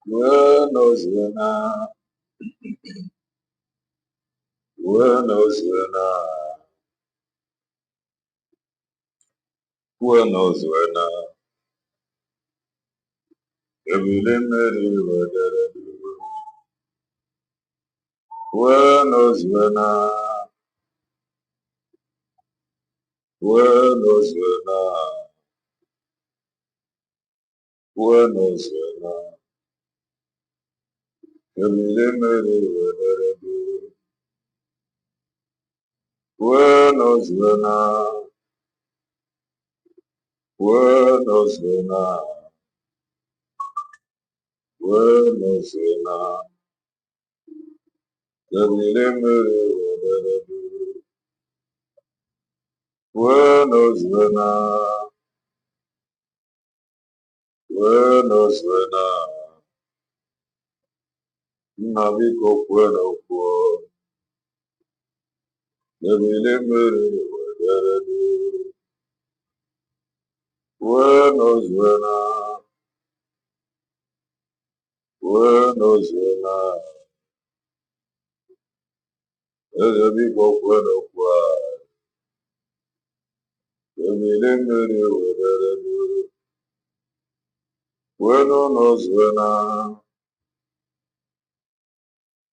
Buenos buena, buenos buena, buenos buena. Ebile meri wedere. Buenos buena, buenos buena, buenos buena. Ebile meri wedere. Buenos buena, buenos buena, buenos buena. Ebile meri wedere. Buenos buena, buenos buena. Nabiko kweno kwo. Ebile meri wedere. Buenos buena, buenos buena. Ebiko kweno kwa. Ebile meri wedere. Buenos buena,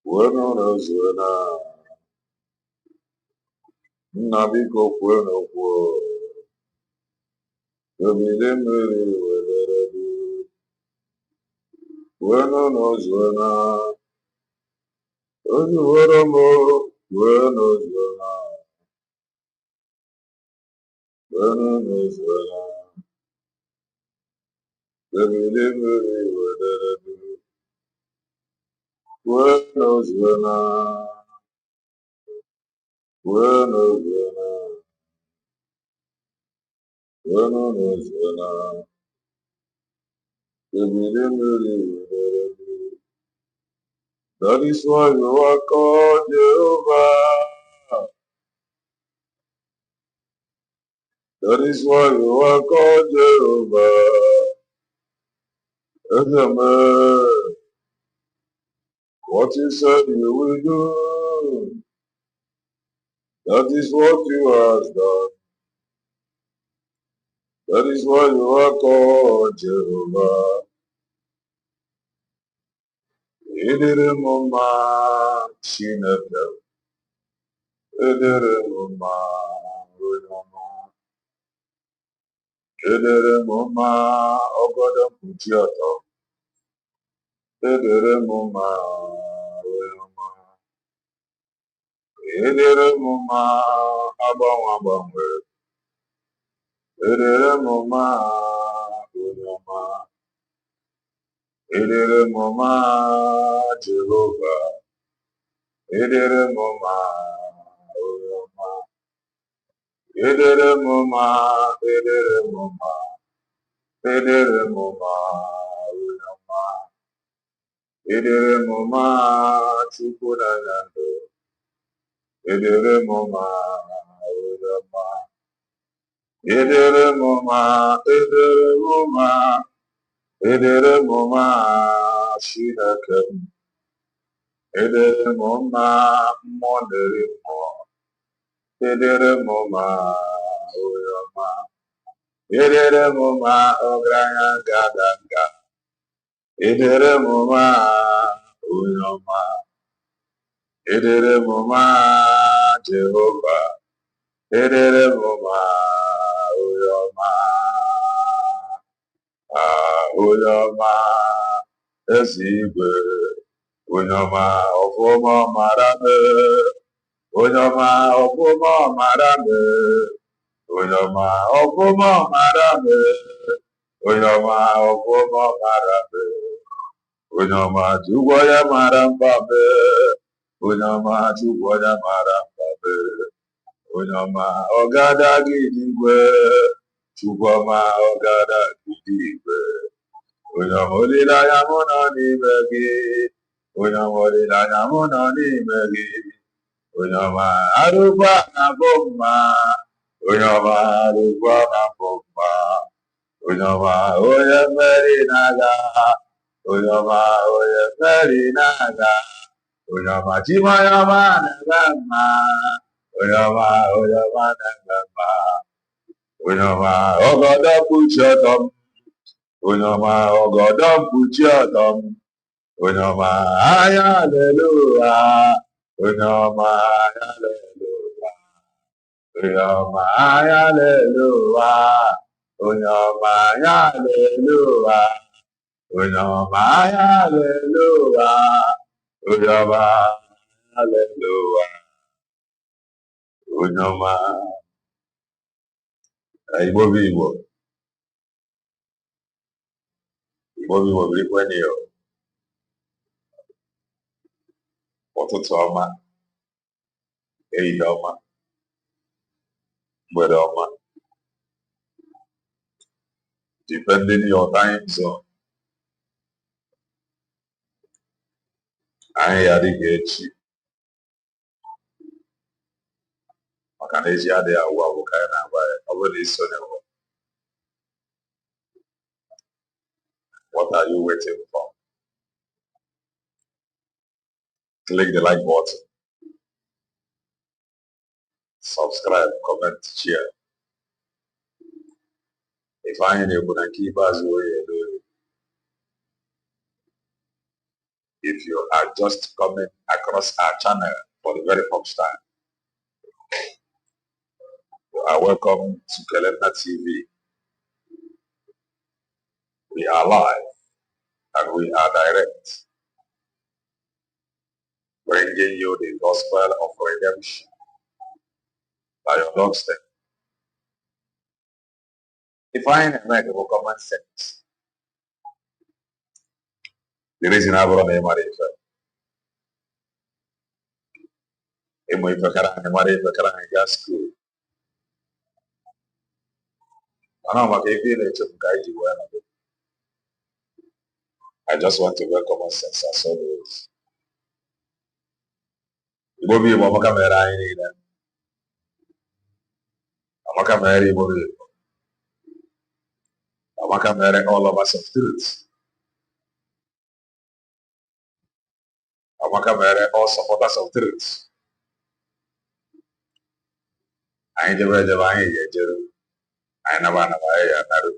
buenos buena. Nabiko kweno kwo. Ebile meri wedere. Buenos buena. Ojuworomo. Buenos buena, buenos buena. Ebile meri wedere. Buenos buena, buenos buena, buenos buena. Ebile meri wedere. That is why you are called Jehovah. That is why you are called Jehovah. Amen. What you said you will do, that is what you have done. That is why you are called Jehovah. Edere mama chineke, edere mama oyama, edere mama ogodo mpuchi ọtọ, edere mama oyama, edere mama agbanwe agbanwe, edere mama oyama, edere mama Jehovah, edere mama oyama. Edere mama, edere mama, edere mama, uyama. Edere mama, chukuna yando. Edere mama, uyama. Edere mama, edere mama, edere mama, shinakem. Edere mama, monere mo. Edere mama, uyama. Edere mama ogranya gadanga. Edere mama uyama. Edere mama Jehovah. Edere mama uyama. Uyama ezigwe. Uyama ọfụma marame. Uyama ọfụma marame. Uyama ọfụma marame. Uyama ọfụma marame. Uyama chukwu ya mara mbabe. Uyama chukwu ya mara mbabe. Uyama ọgada gidigwe. Chukwuma ọgada gidigwe. Uyama olileanya mụ nọ n'ime gị. Uyama olileanya mụ nọ n'ime gị. Uyama arụkwa na bụ mma. Uyama arụkwa na bụ mma. Uyama onye mmeri na-aga. Oyoma oye feri naga. Oyoma chimayama nagama. Oyoma nagama. Oyoma ogodo puchotom. Oyoma ogodo puchotom. Oyoma hallelujah. Oyoma hallelujah. Oyoma hallelujah. Oyoma hallelujah. Oyoma hallelujah. Oyoma hallelujah. Oyoma. Igbo bụ Igbo. Igbo bụ Igbo birikwenụ yo. Ụtụtụ ọma, ehihie ọma, mgbede ọma, depending your time zone. Anyị ya dị ka echi. Maka na echi adịghị agwụ agwụ ka anyị na-agba ya. Ọ bụrụ na iso na-enwe. What are you waiting for? Click the like button. Subscribe, comment, share. If I ain't able to keep us away, if you are just coming across our channel for the very first time, you are welcome to Kelena TV. We are live and we are direct, bringing you the gospel of redemption by your doorstep. If I ain't make a comment sense, the reason I brought name are if I school. I just want to welcome common sense as always. Igbo bụ Igbo amaka mere anyị niile. Amaka mere Igbo bụ Igbo. Amaka mere all of us of truth. Amaka mere all supporters of truth. Anyị jebe anyị ga-ejeru. Anyị naba anyị ga-anarụ.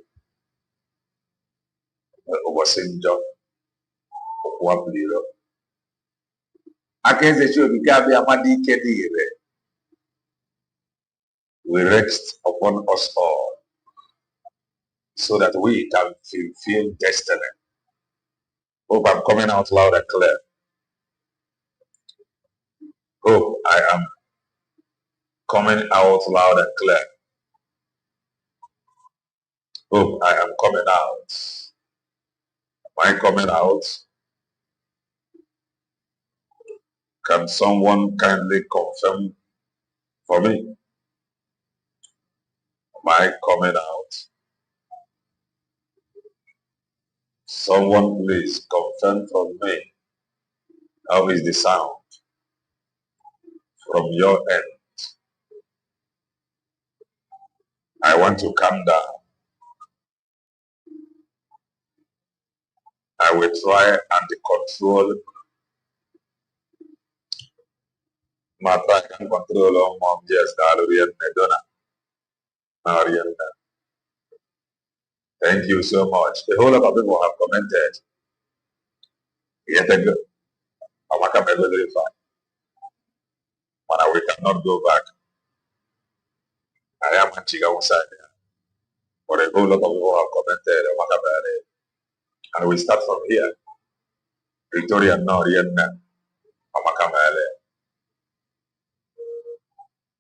Ụbọchị njọ. Okwu apụrụ iro. Aka eze chi okike abịa amadị ike dị ire. We rest upon us all so that we can fulfill destiny. Hope I'm coming out loud and clear. Hope I am coming out loud and clear. Hope I am coming out. Am I coming out? Can someone kindly confirm for me? Am I coming out? Someone please confirm from me. How is the sound from your end? I want to calm down. I will try and control. My try and control on mom. Yes, thank you so much. A whole lot of people have commented. Yet again, Amaka may verify. We cannot go back. I am a chiga outside. But a whole lot of people have commented. And we start from here. Victoria no Rienna. Amaka Mele.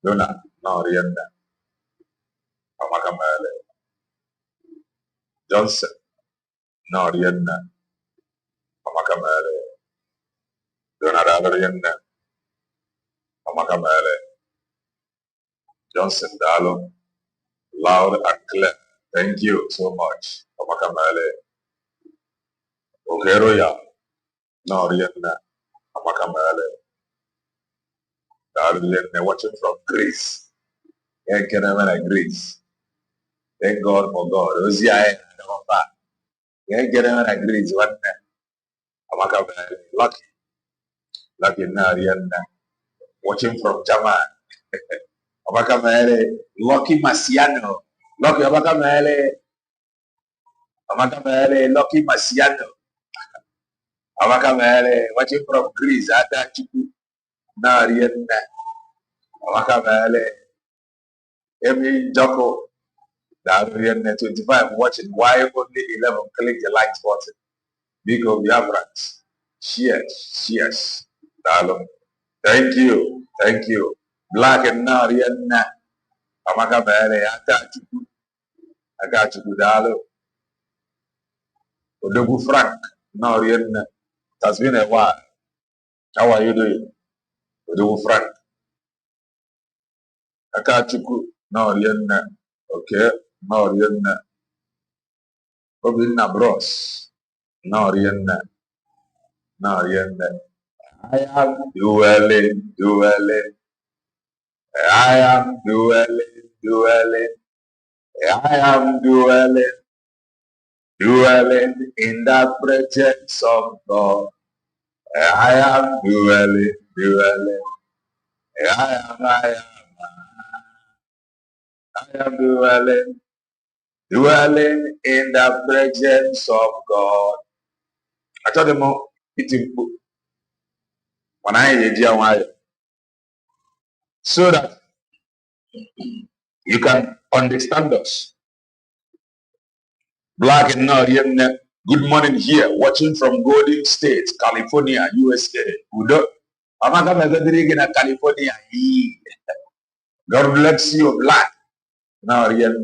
Luna no Rienna. Amaka Mele. Johnson no Rienna. Amaka Mele. Luna Rienna. Amaka Mele. Johnson Dalo. Loud and clear. Thank you so much. Amaka Mele. Okeroya. No Rienna. Amaka Mele. They're watching from Greece. Greece. Thank God for God. Greece. Lucky. Lucky Narian. Watching from Jaman. Lucky Marciano. Lucky Lucky Marciano. Watching from Greece. Adachiku Narian. Emi Joko. Narian 25 watching. Why only 11? Click the like button. Because Biafra. Cheers. Dalo. Thank you. Black and Narian. I got you, Dalo. Odogu Frank. Narian. It has been a while. How are you doing? Odogu Frank. Akachuku. Narian. Okay. Narian. Obinna Bros. Narian. I am dwelling. I am dwelling. I am dwelling in the presence of God. I am dwelling. I am dwelling in the presence of God. I told them, when I hear so that you can understand us. Black and Norian, good morning here, watching from Golden State, California, USA. Udo, Amaka Megadrig in California. God bless you, Black Norian.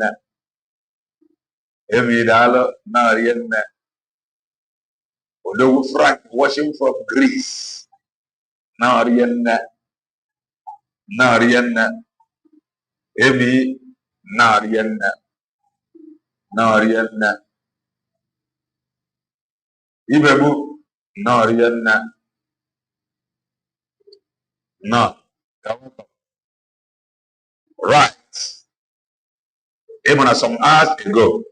Emidalo Norian. Udo Frank, watching from Greece. Norian. Emi Norian. Ibebu Norian. No. Right. Even some hours ago,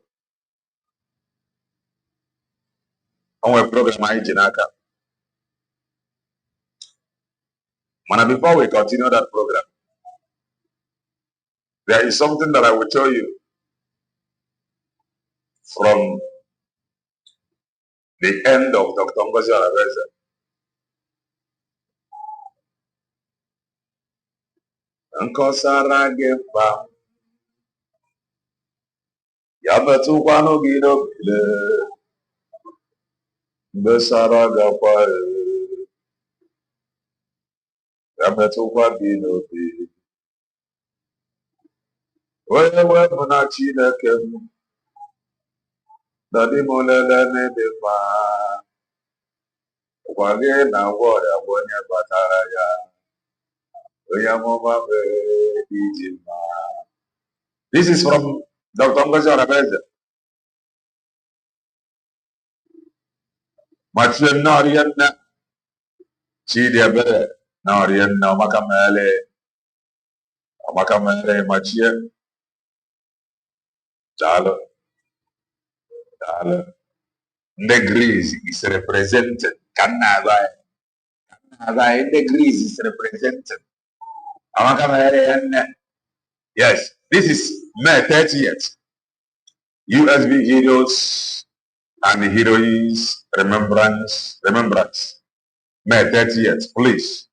on a program I Jinaka. Mana, before we continue that program, there is something that I will tell you from the end of Dr. Ngozi Arabeza. Nkosara Gemba Yabetukwana Gido Bile Besara Gapa Yabetukwa Gido Bile Wewe Muna Chineke Dadi Mulele Nedema Kwage na Waya Wanya Bataraya Oyamoma Ijima. This is from Dr. Ngozi Arabeza. Mathieu Norian Chidiabere Norian Makamele Mathieu Dalo. The Greece is represented. Canada in the Greece is represented. Yes, this is May 30th. USB heroes and heroines remembrance. May 30th, please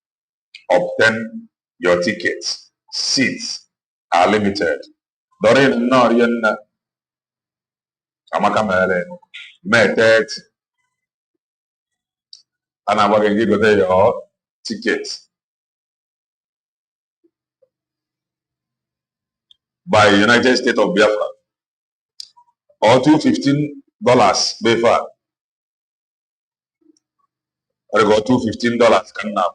obtain your tickets. Seats are limited. Doreen Norian May 30th. And I'm going to give you your tickets by United States of Biafra or $215 Biafra. Or go $215 can now.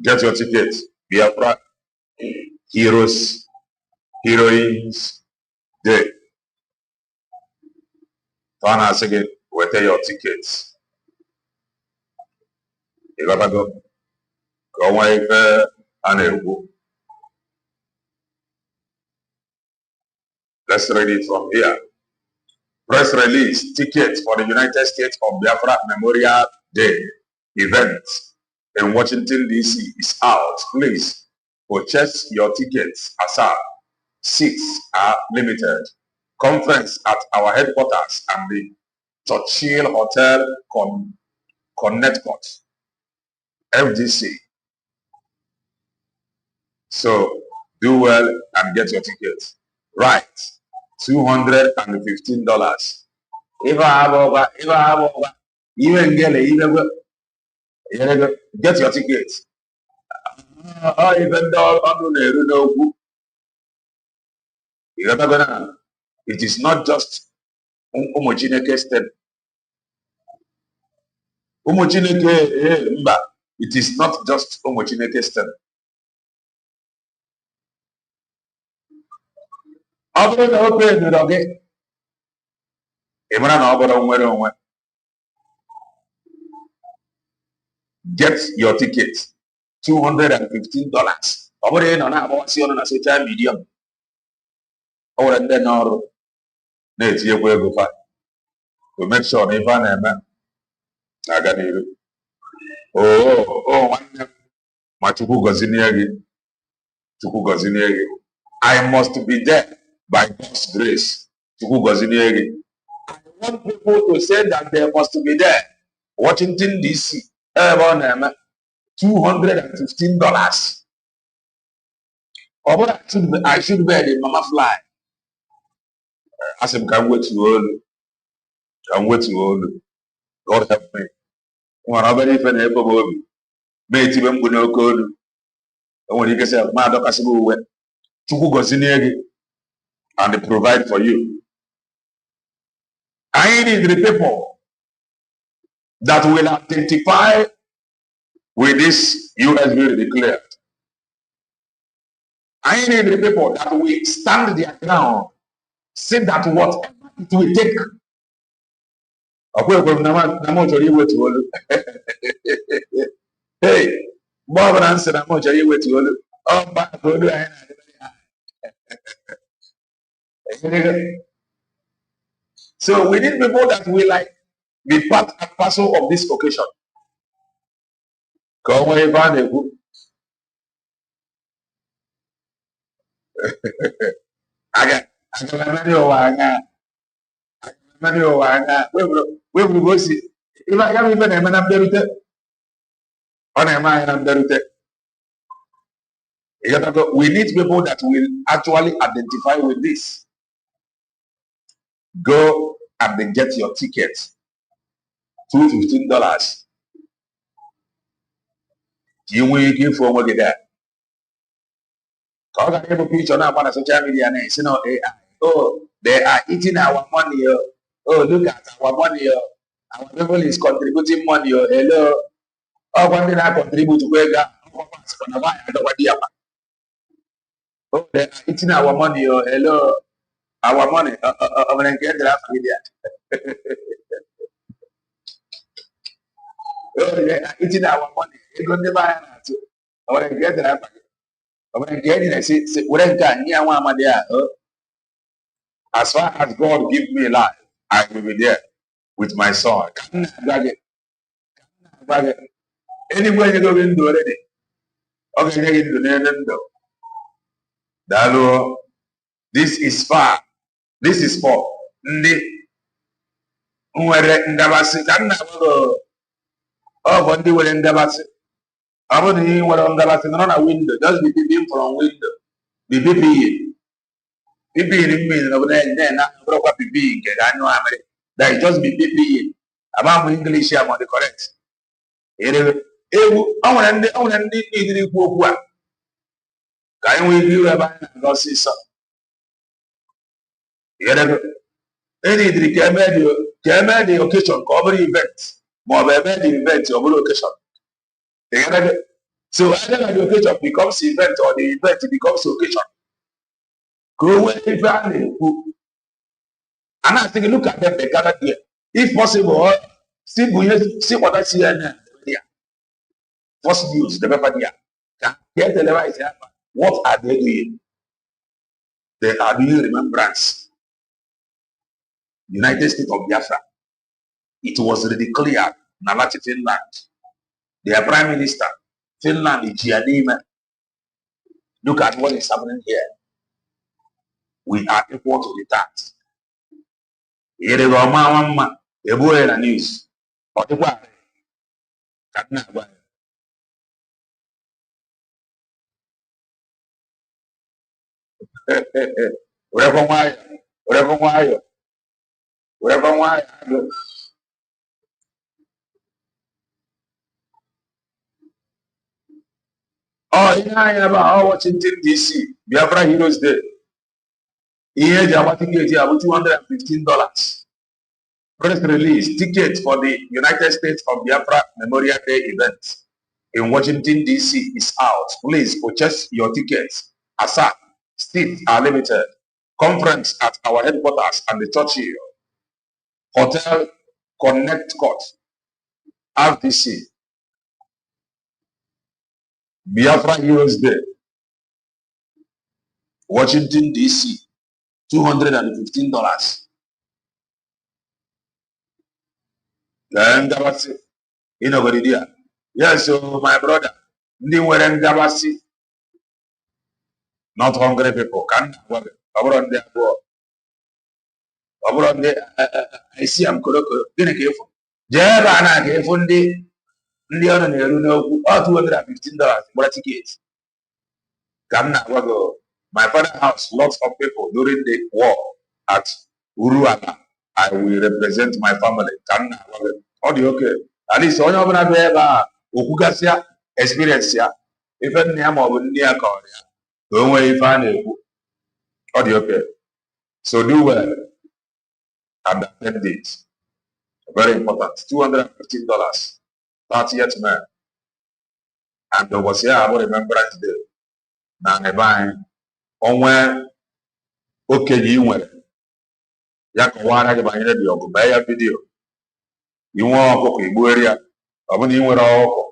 Get your tickets. Biafra Heroes, Heroines Day. Fana again, wait your tickets. You gotta go. Go away and go. Let's read it from here. Press release, tickets for the United States of Biafra Memorial Day event in Washington, D.C. is out. Please purchase your tickets ASAP. Seats are limited. Conference at our headquarters and the Churchill Hotel, Connecticut, FGC. So do well and get your tickets. Right, $215. Even get your tickets. Even though it is not just homogeneous step. It is not just homogeneous step. Get your ticket. $215. On social media. Or and then to make sure never I must be there by God's grace. I want people to say that they must be there. Washington, D.C. $215. I should wear the mama fly. Ask him, can wait to all. Can wait to all. God help me. Whatever if an able may it even go no code. And when you can say, my doctor and they provide for you. I need the people that will identify with this USB declared. I need the people that will stand their ground, say that whatever it will take. Hey, Bob answered, I'm not you with you. Oh, so we need people that will like be part and parcel of this occasion. Come away, I got we will go see. If I have even a man up there, on a man up there, we need people that will actually identify with this. Go and then get your ticket. $215. You will give for what there. Cause I have a picture now on social media and you know AI. Oh, they are eating our money. Oh, look at our money. Our people is contributing money. Hello. Oh, one thing I contribute to where oh, they are eating our money. Hello. Our money. I'm going to get that media. Oh, they are eating our money. You're going to buy it. I'm going to get that. I'm going to get it. I say, as far as God give me life, I will be there with my son. Anywhere you go into already. Okay, this is far. This is for one day when Ndabasi. I want to hear what on Ndabasi, not a window, just be peeping from window. Be peeping. Peeping means over there, not proper peeping. I know I'm that just be peeping. About English, I'm on the correct. I want to need to go. Can we view about losses? Any the occasion, cover event, more the event, or occasion. So either the occasion becomes event or the event becomes occasion. Go where the value. And I think look at them, they gather here. If possible, see what I see here. First news, the paper here. Here the level is here. What are they doing? They are doing remembrance. United States of Biafra. It was declared Nalachi Finland. Their prime minister, Finland, Ichianime. Look at what is happening here. We are equal to the tax. Here they go, mama, the boy in the news. Or the boy, wherever why. Oh, yeah, about Washington DC, Biafra Heroes Day. Here, they are ticket about $215. Press release ticket for the United States of Biafra Memorial Day event in Washington DC is out. Please purchase your tickets. ASAP. Seats are limited. Conference at our headquarters and the Churchill Hotel, Connecticut, RDC. Biafra Heroes Day, Washington DC, $215. Then Gabasi, yes, so my brother, not hungry people can work. I see I'm careful. Jebana Gefundi, Leon $215 for tickets. My father's house, lots of people during the war at Uruana. I will represent my family. Okay. At least on your brother, Okugasia experience ya. Even near Mobunia Korea. Don't wait if I know. Okay. So do well and attend it. Very important. $215. 30th man. And there was here about Remembrance Day. Now, onwe okenye nwere ya kọwara gị banyere dị ọgụ mee ya vidiyo inwe ọkụkọ igbuere ya ọ bụrụ na ị nwere ọkụkọ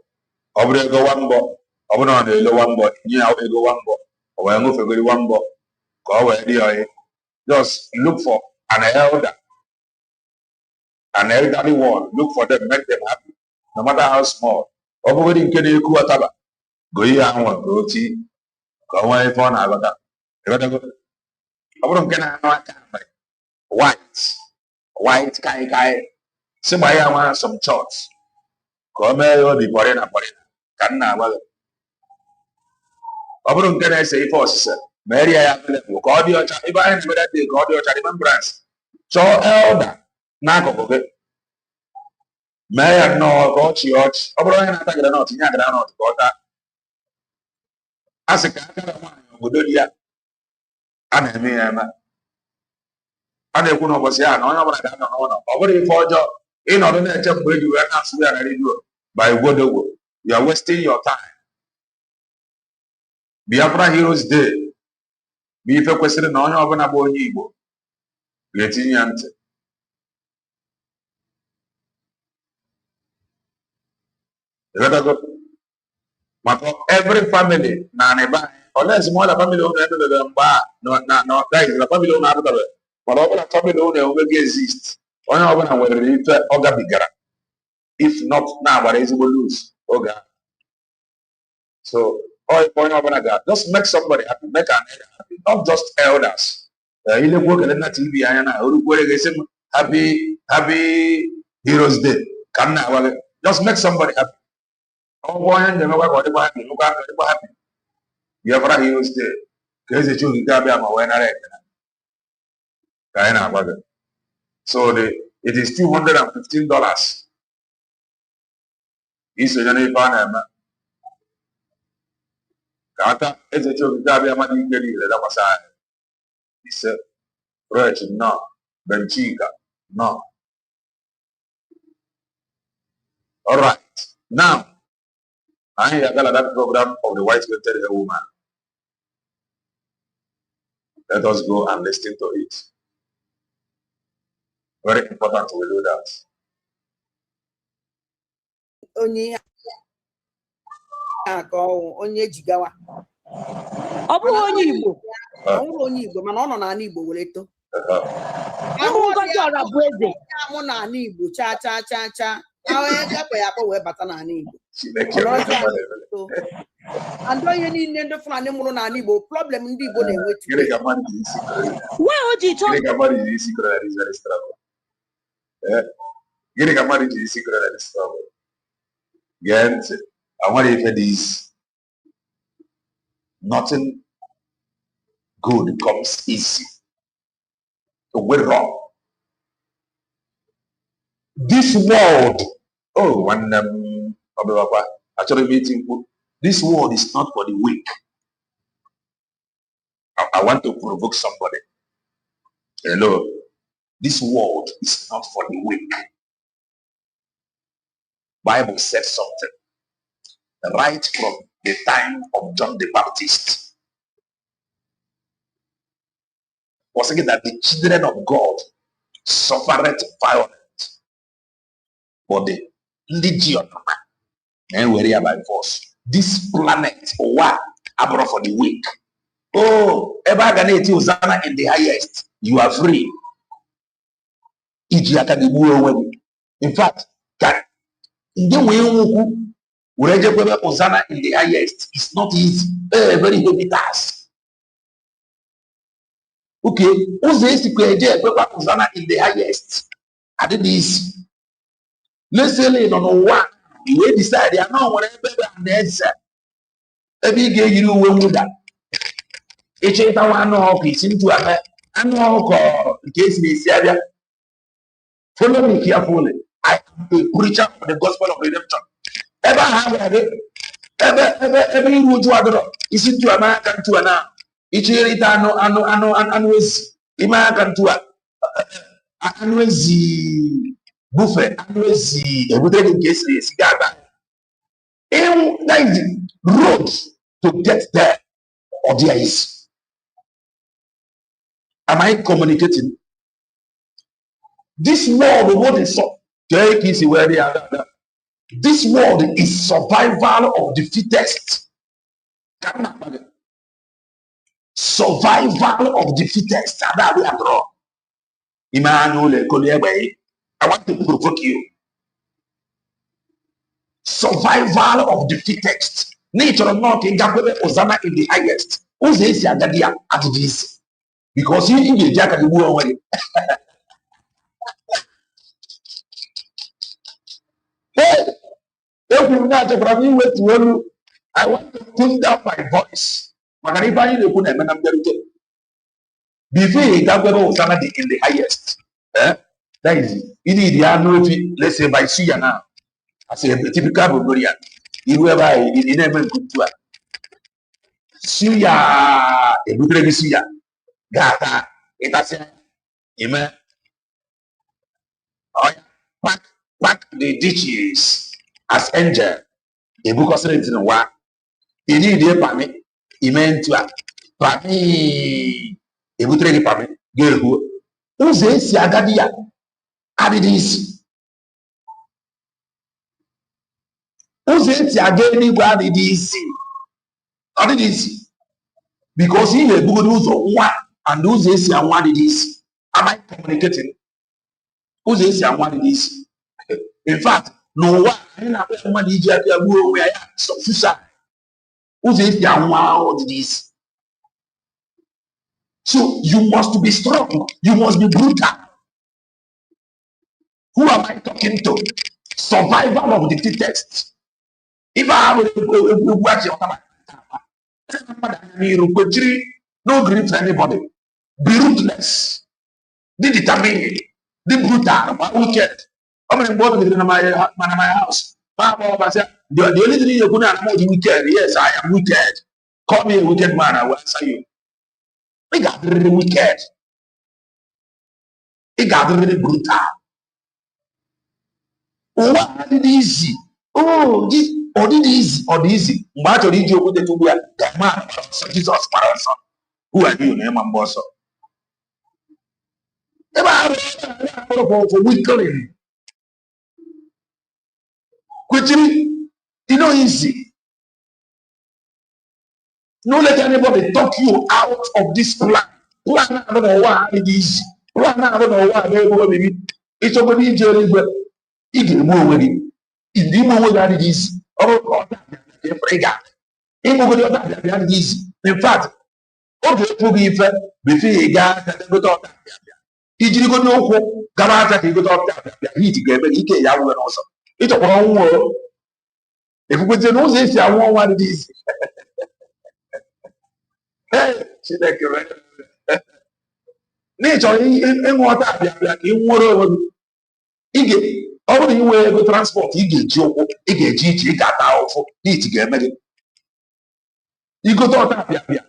ọ bụrụ ego wa mbọ ọ bụrụ na ọ na-ele wa mbọ nye ya ego wa mbọ o wee ṅụfegori wa mbọ ka ọ wee dị oyi. Just look for an elderly one, look for them, make them happy no matter how small. Ọ bụgodị nke na-eku ọtaba go ihe ahụ ka oti ka ọ nwee ife ọ na-agọta. Ọ bụrụ nke na-anụ aka mgbe white kai si gba ya nwa some church ka o mee obi bọrịna ka m na-agwa gị. Ọ bụrụ nke na-ese ife ọsịsa ma eria ya available ka ọ dị ọcha ebe anyị na-emere dị ka ọ dị ọcha remembrance chọọ elder n'akụkụ gị mee ya nnọọ ka ọchị ọchị. Ọ bụrụ onye na-ata granọt nye granọt ka ọ taa. A sị ka akara nwaanyị obodo dị ya a na-eme ya eme. A na-ekwu n'ụbọchị ya na onye ọbụla ga-anọ n'ụlọ ọ bụrụ ife ọjọọ ịnọdụ na-eche mgbe eji wee na-asụ ya na redio by Gwodogwo. You are wasting your time. Biafra Heroes Day bụ ife kwesịrị na onye ọbụla bụ onye Igbo ga-etinye ya ntị. Maka every family na anịba anyị unless mọla family unu emebebe mgbe a na family unu apụtabe mana ọ bụla family unu enweghị exist onye ọbụla nwere ife ọ gabigara if not na-agbara ezigbo loose oge ahụ. So onye ọbụla ga just make somebody happy, make an elder happy, not just elders. Ilekwu okele na TV anya na orukwere ga-esi m happy Heroes Day ka m na-agwa gị just make somebody happy. Ọ bụ onye na-emekwa ka ọ dịkwa happy nwekwa ka ọ dịkwa happy. Biafra Heroes Day ka eze chi okike abịa ma wee nara ekele ka anyị na-agwa gị. So it is $215 isonye n'ife a na-eme ka aka eze chi okike abịa mmadụ ike niile dakwasị anyị. Ise Fresh no Benchika no. All right, now I got that program of the white-painted hair woman. Let us go and listen to it. Very important we do that. Onye jigawa. Ọ bụghị onye Igbo. Ọ bụghị onye Igbo mana ọ nọ n'ala Igbo were to. And don't you need to find them on an Igbo problem in the Igbo way today. Well, you talk. Getting a marriage is secret that is very struggle. Getting a marriage is secret that is struggle. Get I want if it is nothing good comes easy. So we're wrong. This world, actually meeting. This world is not for the weak. I want to provoke somebody. Hello. This world is not for the weak. Bible said something. Right from the time of John the Baptist. Was saying that the children of God suffered violence. But the legion and were here by force. This planet, what? Abroad for the weak. Oh, ever gonna Hosanna in the highest. You are free. In fact, in the way Hosanna in the highest, it's not easy. Very heavy task. Okay, who's the Hosanna in the highest? I did this. Let's say no one. You decide they are not whatever and answer. Every day you will do that. Each one of it into a in case they say follow me carefully. I am a preacher of the gospel of redemption. Ever have it? Ever you do other? Is it to American to an each year it was American to an buffet, everything case is gather. That is the road to get there, or there is. Am I communicating? This world, what is so? This world is survival of the fittest. Survival of the fittest. Emmanuel, I want to provoke you. Survival of the fittest. Nature not in Hosanna in the highest. Who's this at this? Because you in the jack and the away. I want to tune down my voice. Before he got Hosanna in the highest. That is it. Let's say by Suya now. I say a typical Bulgarian. You ever in never good to Suya, a good Suya. Gata, it has a amen. Pack the ditches as angel. A book of in a war. You need a pammy. Amen to a pammy. A good ready pammy. Girl who. Who's this? Yagadia. Added this. Who's it again? What it is? What it is? Because he will good use of one and who's this and what it is. Am I communicating? Who's this and what it is? In fact, no one. I know somebody here who we are suicide. Who's this and what it is? So you must be strong. You must be brutal. Who am I talking to? Survival of the text. If I have a watch your no grief for anybody. Be ruthless. Be determined. Be brutal. Wicked. I'm in my house. The only thing you're going to be wicked. Yes, I am wicked. Call me a wicked man. I will answer you. We got really wicked. It got really brutal. Oh, it easy. Oh, this or this easy or easy. Much of you put it to be a man. Jesus Christ. Who are you, name and boss? For weakling. Quickly, you know, easy. Don't let anybody talk you out of this plan. Plan na no wa adị easy. Plan na no wa na ego bibi. Ichọgo ni ije eluigwe. Ị ga-egbu onwe gị. Ndị ime onwe gị adịghị isi. Ọ bụrụ ka ọ dabịa ịga. Ịmụgodi ọ dabịa adịghị isi. In fact, ọ ga-ekwu gị ife bifo ị gaa ka gote ọta abịa. Ijirigo n'ụkwụ gaba aka ka igote ọta abịa. Hit ga-eme gị ike ya wụwe n'ụzọ. Ịchọkwara ọnwụ o. Efukwete n'ụzọ esi anwụ ọnwa adịghị isi. Chineke n'ịchọrọ ịṅụ ọta abịa ka ị nwere onwe gị. Ọ bụrụ na ị nwere ego transport ị ga-eji ụkwụ, ị ga-eji ije, ị ga-ata ụfụ, hit ga-eme gị. Igote ọta abịa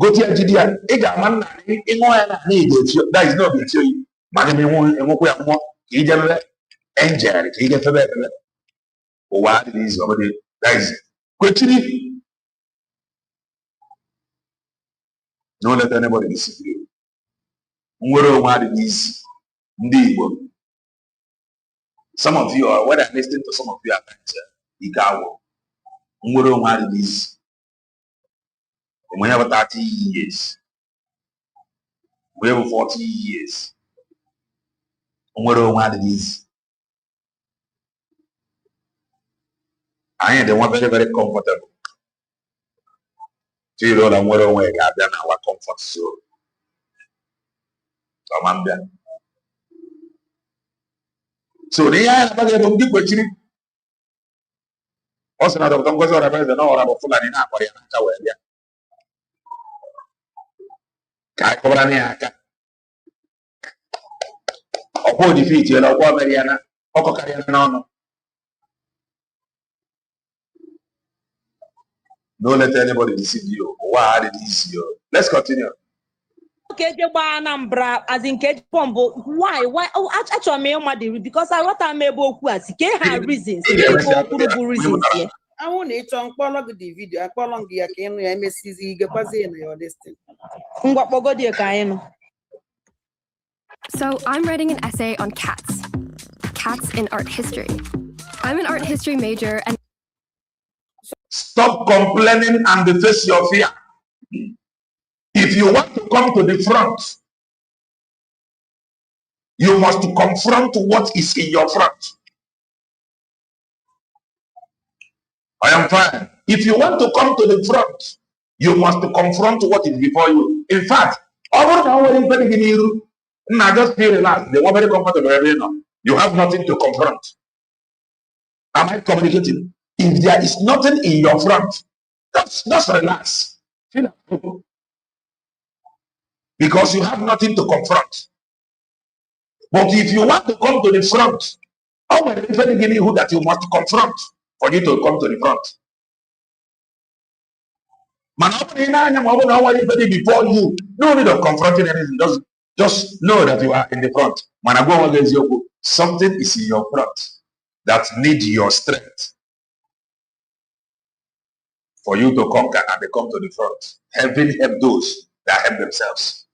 gote ya jide ya, ị ga-ama nna ịṅụ ya na ị ga-efi that is not ga-efi oyi maka na enwekwa ya mmụọ ka ị jebere angel ka ị ga-efebe efebe. Ụwa adịghị izu ọbụdị that is kwechiri. Don't let anybody deceive you. Nwere onwe adịghị isi. Ndị Igbo, some of you are, when I'm listening to some of you at times, Ikawo, nwere onwe adịghị isi. We have 30 years. We have 40 years. Nwere onwe adịghị isi. Anyị dị nwa very, very comfortable. Chiri ụlọ nwere onwe ga-abịa na our comfort zone. Ọmambịa. So n'ihe anyị na-agbaghị ebe ndị kwechiri. Ọ sị na Dr. Ngozi Orabaeze na ọra bụ Fulani na-akpọrọ ya n'aka wee bịa. Ka anyị kọbara na ya aka. Ọkwa odifiti ya na ọkwa mere ya na ọkọkarịa n'ọnụ. Don't let anybody deceive you. Why did this you? Let's continue. Okay, Anambra, as in Cage Pombo. Why? Oh, actually, because I what I'm able to ask. Can have reasons. Reasons. I want it on follow the video. I follow the account. I may see the person or this thing. So I'm writing an essay on cats in art history. I'm an art history major and stop complaining and face your fear. If you want to come to the front, you must confront what is in your front. I am fine. If you want to come to the front, you must confront what is before you. In fact, just feel relaxed. They were very comfortable. You have nothing to confront. Am I communicating? If there is nothing in your front, just relax. Because you have nothing to confront. But if you want to come to the front, who that you must confront for you to come to the front. Before you, no need of confronting anything. Just know that you are in the front. Something is in your front that needs your strength for you to conquer and come to the front. Heaven help those that help themselves.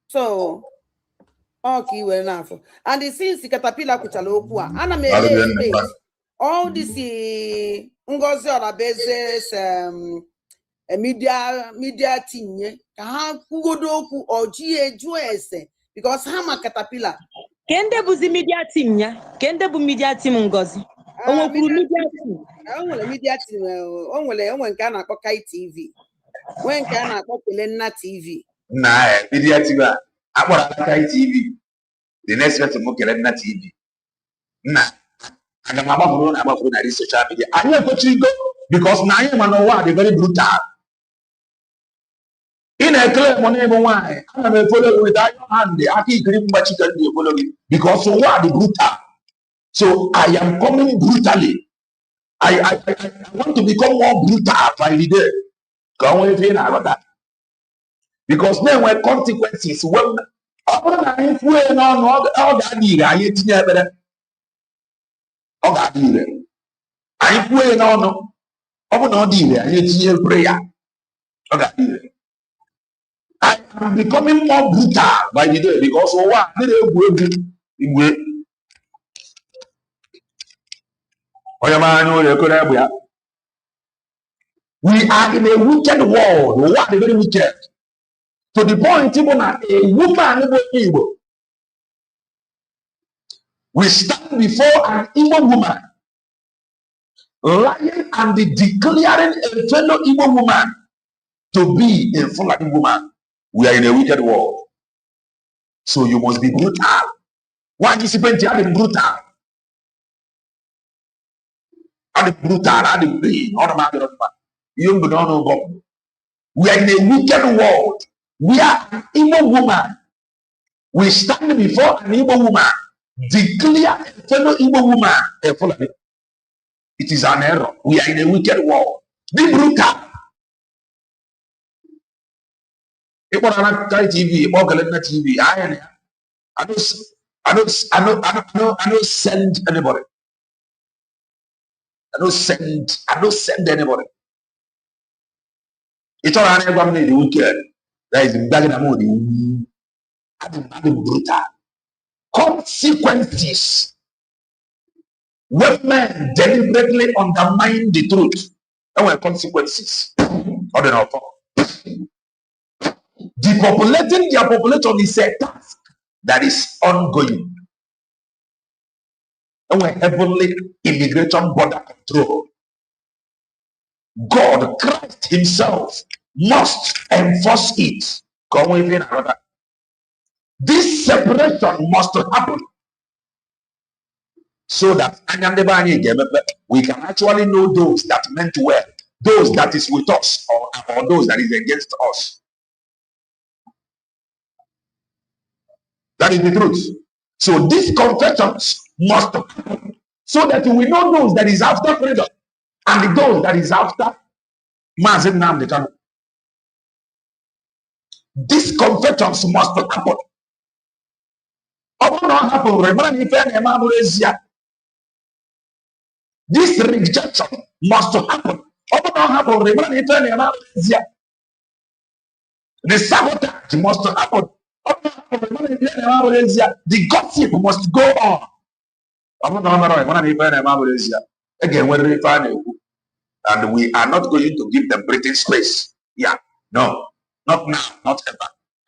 So, okay, well enough. And the since the caterpillar kuchaloku, all this Ngozi Orabaeze's media team, kugodoku or GA because hama caterpillar. Kende buzi media team ya? Kende bu media team Ngozi? Media team. Onwele nke a na-akpọ Kai TV. When nke a na-akpọ Pelenna TV. Nah, media team akpọrọ Kai TV. The next person mo Pelenna TV. Nah, aga m agbafuru na social media. Anyị ekwechiri go because na anyị ma n'ụwa dị very brutal. In a claim on every one, I'm a follow with iron hand. I keep green but you can be following because so what the brutal. So I am coming brutally. I want to become more brutal by the day. Come with me about that. Because then when consequences, when all that need, I ain't never. All that need. I pray no. All no need, I ain't prayer. All that need. I am becoming more brutal by the day because what did We are in a wicked world. What a very wicked. To the point, even a woman, we stand before an evil woman, lying and declaring a fellow evil woman to be a Fulani woman. We are in a wicked world. So you must be brutal. Why is it brutal? We are in a wicked world. We are an evil woman. We stand before an evil woman, declare a fellow evil woman a Fulani. It is an error. We are in a wicked world. Be brutal. If you want to TV, you want to TV. I don't send anybody. I don't send anybody. It's all right. I'm the wicked. That is begging a mood. I'm brutal. Consequences. When men deliberately undermine the truth, there were consequences. Depopulating their population is a task that is ongoing. And we're heavenly immigration border control. God, Christ Himself, must enforce it. Come with me, brother. This separation must happen so that we can actually know those that meant well, those that is with us, or those that is against us. That is the truth. So these confessions must happen so that we know those that is after freedom and those that is after Mazin Namdekan. These confessions must happen. This rejection must happen. The sabotage must happen. The gossip must go on. Again, when we find it, and we are not going to give them breathing space. Yeah, no, not now, not ever,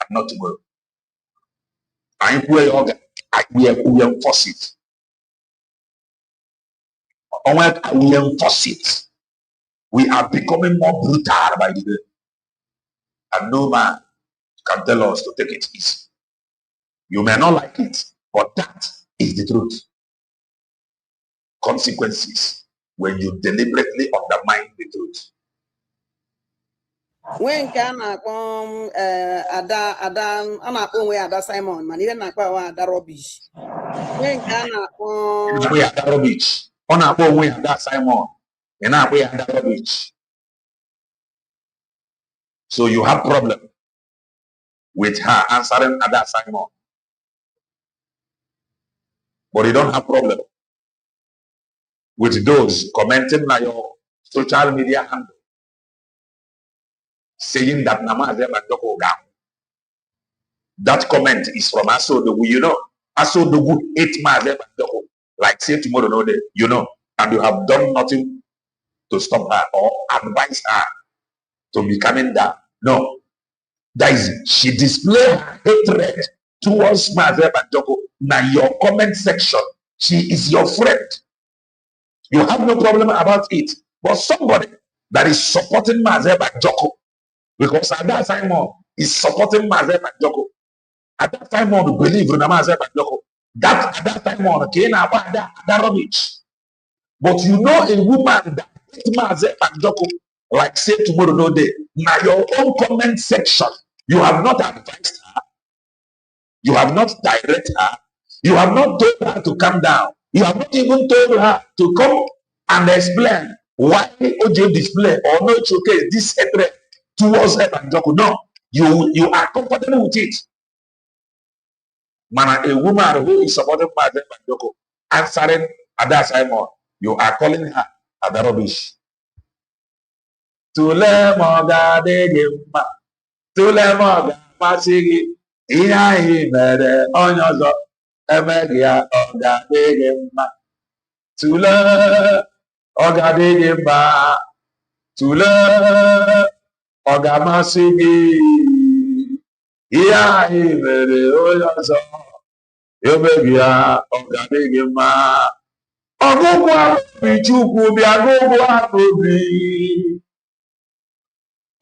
and not tomorrow. We enforce it. We enforce it. We are becoming more brutal by the day. And no man can tell us to take it easy. You may not like it, but that is the truth. Consequences when you deliberately undermine the truth. When can I come Ada Simon, man, even Ada rubbish. When can I come Ada rubbish? On Ada Simon, and Ada rubbish. So you have problem with her answering Ada Simon. But you don't have problem with those commenting on your social media handle, saying that Namaze Mandoko down. That comment is from Asodogu, you know. Asodogu ate Maze Mandoko, like say tomorrow, no day, you know, and you have done nothing to stop her or advise her to be coming down. No. That is, she displayed her hatred towards Maze Mandoko. Now your comment section, she is your friend. You have no problem about it. But somebody that is supporting Maze Mandoko, because at that time is supporting Maze Mandoko. At that time on believe in Maze Mandoko. That at that time on came about that rubbish. But you know a woman that hates Maze Mandoko, like say tomorrow no day. Now your own comment section, you have not advised her, you have not directed her, you have not told her to come down. You have not even told her to come and explain why OJ display or no showcase this hatred towards Ebanjoko. No, you are comfortable with it. Man, a woman who is supporting Ebanjoko, answering Ada Simon, you are calling her Ada rubbish. Tule moga de gemma, tule moga masigi, inahi mere onyozo, emegia oga de gemma. Tule oga de gemma, Tule Ogamasigi. Iya imere oyazo. Yobebia Oganigima. Ogugwa Bichuku Biagugwa Bobi.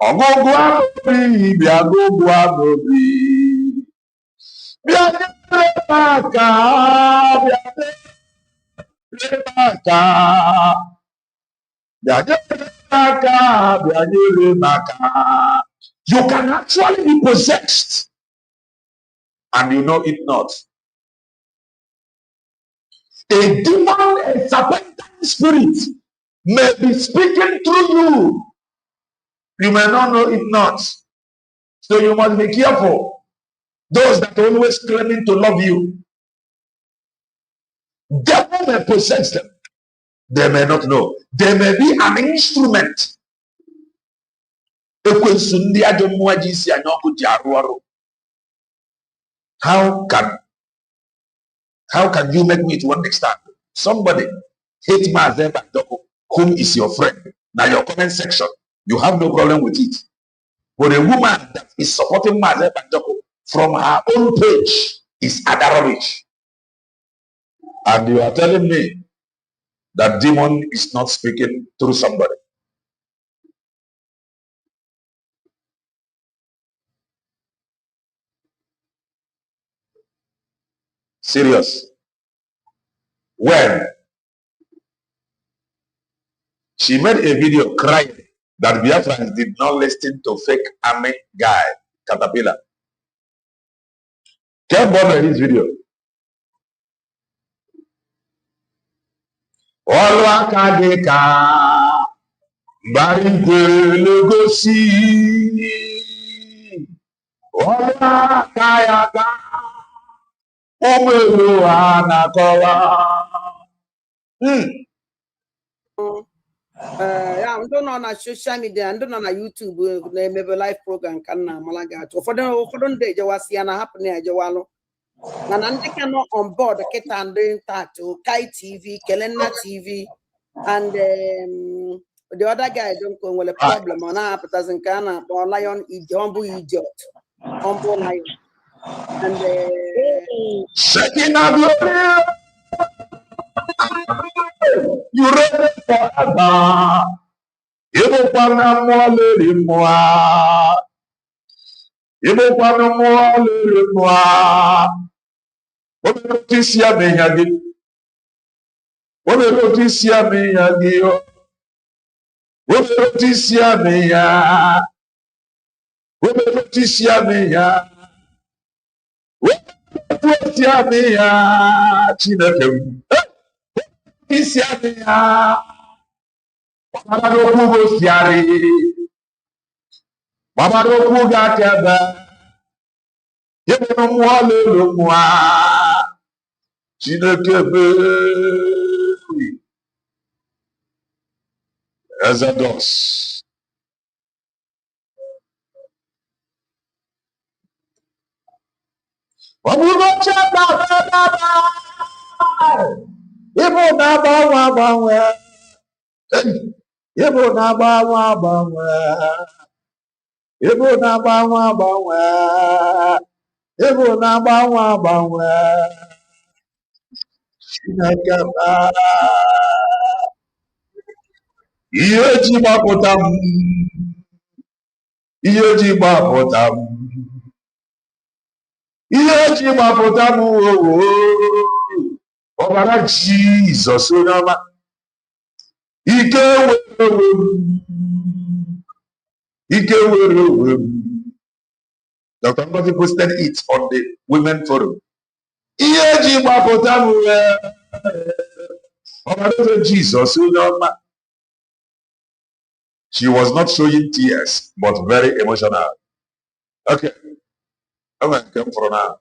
Ogugwa Bobi Biagugwa Bobi. Biagugwa Baka. You can actually be possessed and you know it not. A demon, a serpentine spirit may be speaking through you. You may not know it not. So you must be careful. Those that are always claiming to love you, devil may possess them. They may not know. They may be an instrument. How can you make me to understand? Somebody hate Mazemba whom is your friend. Now your comment section, you have no problem with it. But a woman that is supporting Mazemba from her own page is adorable. And you are telling me that demon is not speaking through somebody. Serious. When she made a video crying that Biafrans did not listen to fake army guy, Caterpillar. Can't bother this video. Olwa kadeka barikwe legosi olwa kayaga omelu anakola. Ya ndị nọ na social media, ndị nọ na YouTube na-emebe live program ka nna amala ga-atụ ụfọdụ ndị ejewasị ya na hapụ na ejewalụ mana ndị ka nọ on board kịta ndị ntatụ Kai TV, Kelenna TV and the other guy don't go with a problem on our appetizing can or lion humble idiot, humble lion. And shaking up your you ready for Abba. Ibo pana mwale mwa. Ibo pana mwale mwa. Obe notisia menyagi. Obe notisia menyagi yo. Obe notisia menya. Obe notisia menya. Obe notisia menya. Chineke. Notisia menya. Baba roku go siari. Baba roku ga keba. Yebe no mwale lo mwa. Chineke be. Exodus. Wabugo chaba baba. Ibo na bawa bawa. Ibo na bawa bawa. Ibo na bawa bawa. Ibo na bawa bawa. Chineke ba. Ihe ji gbapụta m. Ihe ji gbapụta m. Ihe ji gbapụta m owo. Ọbara Jizọs onye ọma. Ike were owe m. Ike were owe m. Dr. Ngozi posted it on the women forum. Ihe ji gbapụta m ọbara Jizọs onye ọma. She was not showing tears, but very emotional. Okay. I'm going to come for now.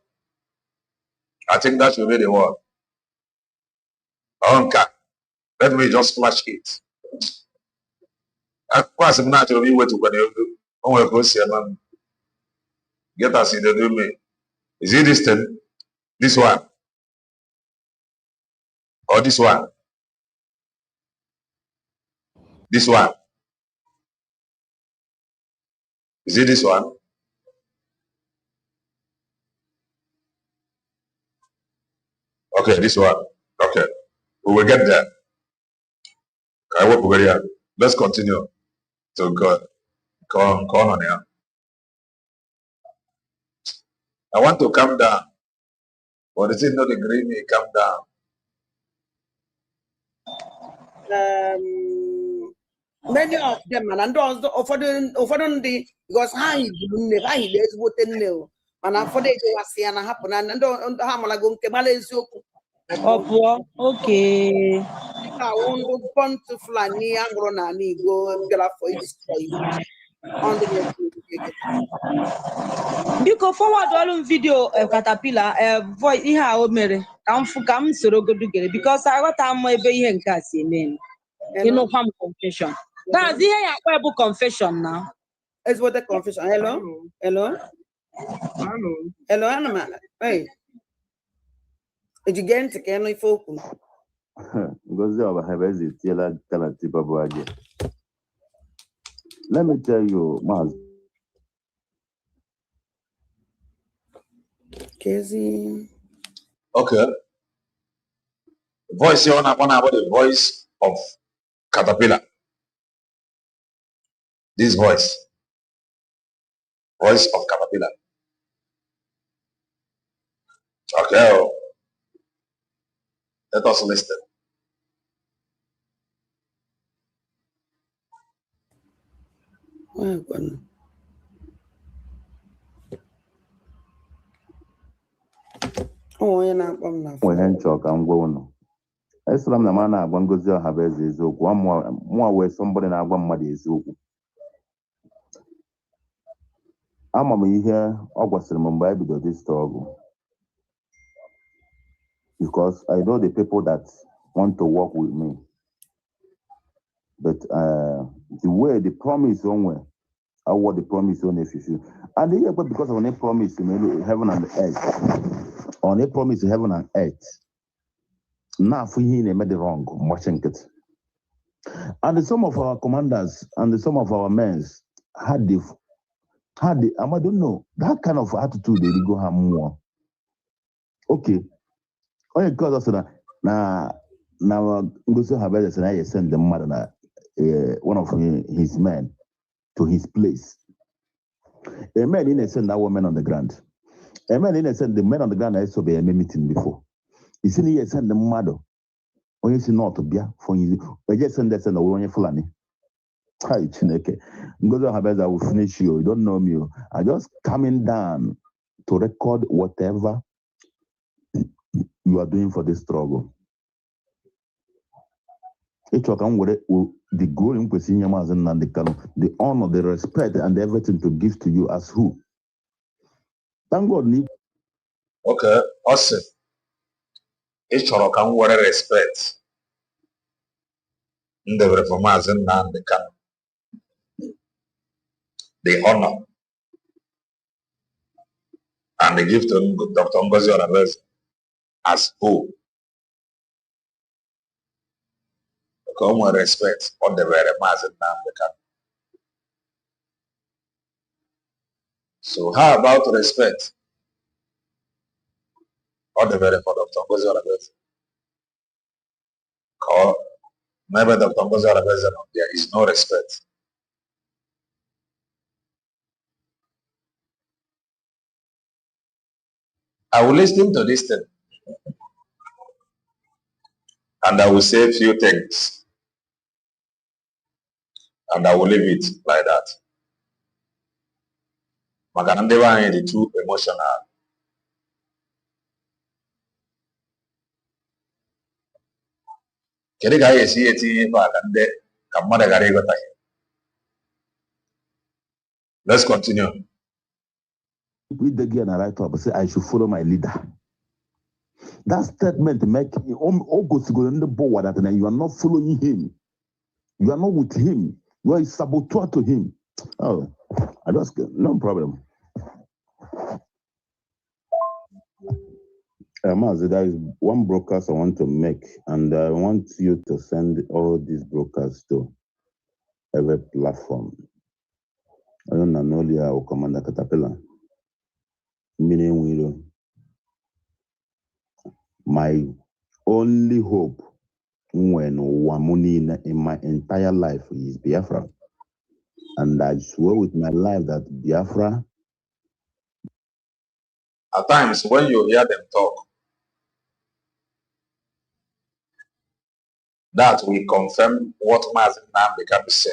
I think that should be the word. Okay. Let me just flash it. What's the natural way to go see a man? Get us in the do me. Is it this thing? This one? Or this one? This one? Is it this one? Okay, this one. Okay. We will get there. I work very hard. Let's continue. So God, come on here. I want to come down. Or is it not agree me? Come down. Many of them, and also offered the because how he is what they know. And after they was seeing happen, and don't hamala go kebale so. Okay. I want to burn to fly near Angrona, go get for you destroy on the Biko forward all video caterpillar voice ihe a o mere ka m soro godugere because I got am ebe ihe nke a si eme. You know from confession. That's ihe ya akwa bụ confession now. It's what the confession. Hello? Hello? Hello, Anna. Hey. Did you get into Kenny folk? Let me tell you, Maz. Casey. Okay. Voice here on about the voice of caterpillar. This voice of caterpillar. Okay. Let us listen. Oh, you're not going to. When Chalk and Gono. Eslam na mana Bangozi have as one more way somebody na one muddy is I'm here August Mumbai because this struggle. Because I know the people that want to work with me. But the way the promise somewhere, I want the promise on if you and the but because of a promise heaven and earth. On a promise heaven and earth. Now if we made the wrong, watching it. And some of our commanders and some of our men had the I don't know that kind of attitude they go have more. Okay. Only because of now Ngozi Habele and I send the mother one of his men to his place. A man didn't send that woman on the ground. A man didn't send the men on the ground. I saw a meeting before. He said he sent the mother. When you see not to be for you, but just send that and the one fulani. Hi, Chineke. Ngozi Habele, I will finish you. You don't know me. I just coming down to record whatever you are doing for this struggle. The glory, the honor, the respect, and everything to give to you as who? Thank God. Okay, awesome. Each one can wear respect. The reformers and the honor and the gift to Dr. Ngozi Oravez as who? Come with respect on the very mass and the So how about respect on the very for Dr. Ngozi Oravez? Maybe Dr. Ngozi Oravez, there is no respect. I will listen to this thing and I will say a few things and I will leave it like that. Maganandewa is too emotional. Let's continue. With the and I write up, say I should follow my leader. That statement make August go in the board that you are not following him. You are not with him. You are a saboteur to him. Oh, I just no problem. Maz, there is one broadcast I want to make, and I want you to send all these broadcasts to every platform. I don't know the Commander Caterpillar. Meaning, my only hope when Wamuni in my entire life is Biafra. And I swear with my life that Biafra. At times, when you hear them talk, that will confirm what Mazen Nnamdi said.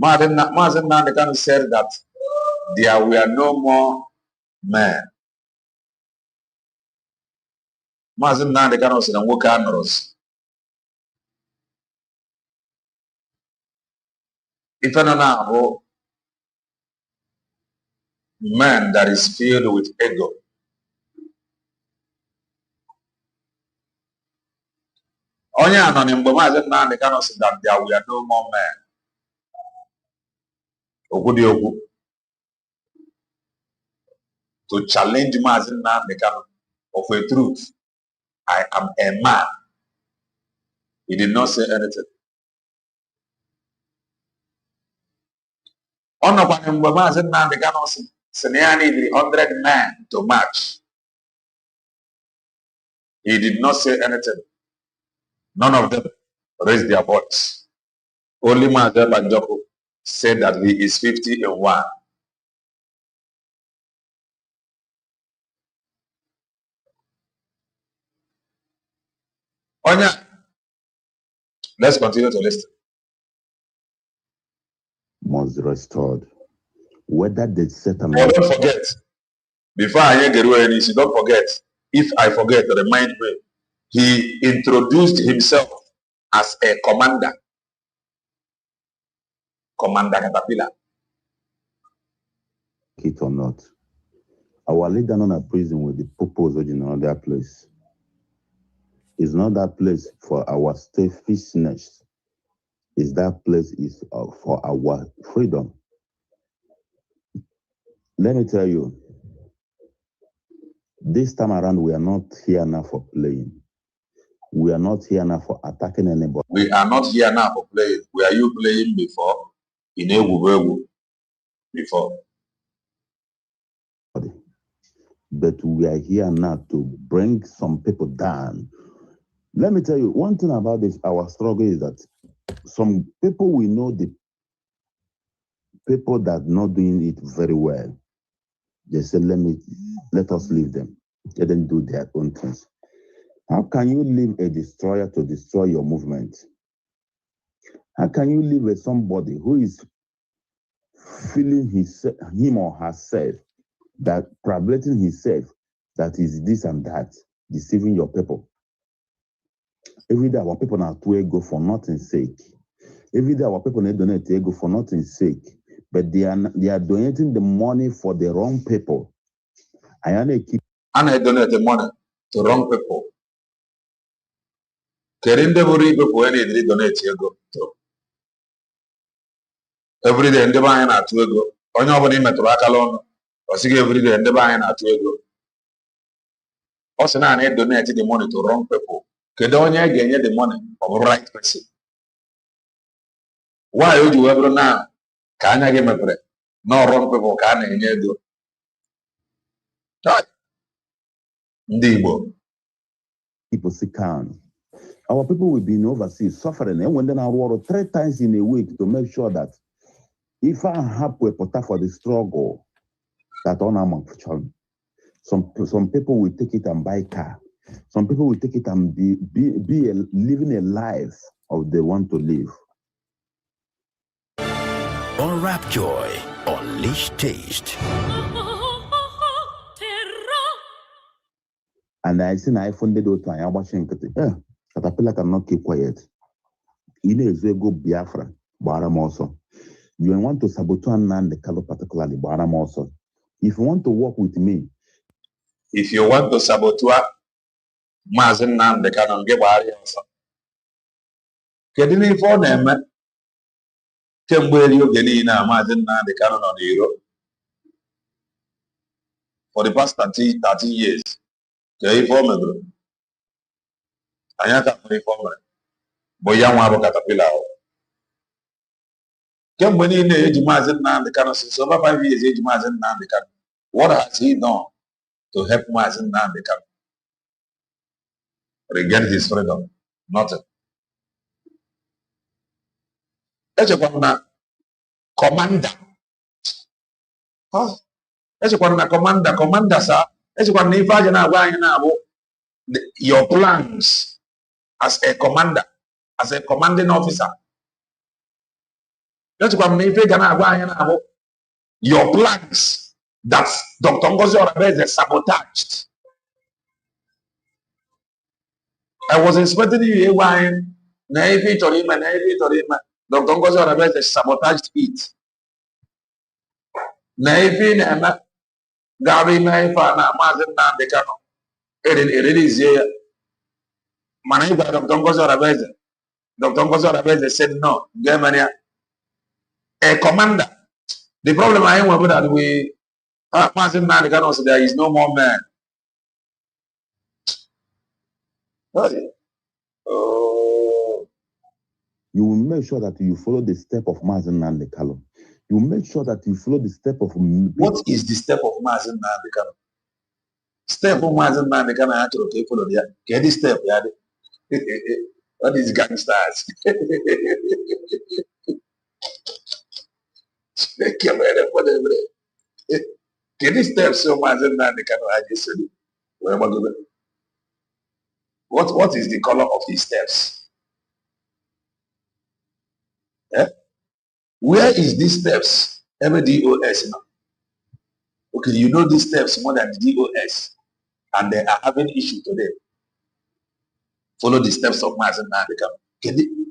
Mazen Nnamdi said that there were no more men. Mazen Nnamdi said, "Nwoke anọrọzi." Ife nọ na-ahụ man that is filled with ego. Onye anọ na mgbe Mazen Nnamdi said that there were no more men. Okwu dị okwu. To challenge Mazen Nnamdi of a truth. I am a man. He did not say anything. Ọnọkwa mgbe Mazen Nnamdi sị na ya needed 100 men to march. He did not say anything. None of them raised their voice. Only Mazen Banjoko said that he is 50 in 1. Onya, let's continue to listen. Was restored. Whether they set a Oh, don't forget. Before I get away, don't forget. If I forget, remind me. He introduced himself as a commander. Commander Caterpillar. It or not. Our leader not a prison with the purpose in another place. It's not that place for our selfishness. Is that place is for our freedom. Let me tell you, this time around, we are not here now for playing. We are not here now for attacking anybody. We are not here now for playing. Were you playing before? In Ewu before. But we are here now to bring some people down. Let me tell you, one thing about this, our struggle is that some people we know the people that not doing it very well. They say, let us leave them. Let them do their own things. How can you leave a destroyer to destroy your movement? How can you leave with somebody who is feeling him or herself, that probably himself, that is this and that, deceiving your people? Every day our people are to ego for nothing's sake. Every day our people need donate to ego for nothing's sake. But they are donating the money for the wrong people. I donate the money to wrong people. Kerinde buri people any donate ego to. Every day ndị anyị na-atụ ego. Onye ọbụla imetụrụ aka n'ọnụ. Ọ sịghị every day ndị anyị na-atụ ego. Ọ sị na donate the money to wrong people. Kedu onye ga-enye the money of right person? Why would you ever now? Ka anya gị mepere no wrong people ka a na-enye ego. Ndị Igbo. People sit down. Our people will be in overseas suffering, and when they are working 3 times in a week to make sure that if I have a put for the struggle, that on among some people will take it and buy car. Some people will take it and living a life of they want to live. Unwrap joy, unleash taste. And I see I funded out to I watching Caterpillar cannot keep quiet. In a go Biafra, Baram also. You want to saboteur and the color particularly Baram also. If you want to work with me, if you want to saboteur Mazen Nnamdi Kanu get Buhari also. Kedu ife ọ na-eme kemgbe eri oge niile a Mazen Nnamdi Kanu nọ n'iro for the past 30 years. Ke ife ọ megoro anyị aka nwere ife ọ mere bụ ya nwa bụ Caterpillar. Came when in the age Mazen Nandi Kano since over 5 years, age Mazen Nandi Kano. What has he done to help Mazen Nandi Kano regain his freedom? Nothing. That's a commander. Huh? That's a commander, sir. That's a your plans as a commander, as a commanding officer. That's what your plans that Dr. Ngozi Orabe is sabotaged. I was expecting you wine, naive to him. Dr. Ngozi Orabe is sabotaged it. Naive and Gary Naifa and Amazon Nandekano. It is here. Maniba Dr. Ngozi Orabe. Dr. Ngozi Orabe said no. Germany, a commander. The problem I am with that we Amazon Nandekano said there is no more man. Oh. You will make sure that you follow the step of Mazen Nandekalo. You will make sure that you follow the step of... What is the step of Mazen Nandekalo? Step of Mazen Nandekalo, I actually okay, follow there. Get this step, yeah. What is gangsters? Get this step so Mazen Nandekalo, I just said it. What is the color of these steps? Eh? Where is these steps? MDOS now. Okay, you know these steps more than the DOS, and they are having issue today. Follow the steps of Mazen Nandekalo.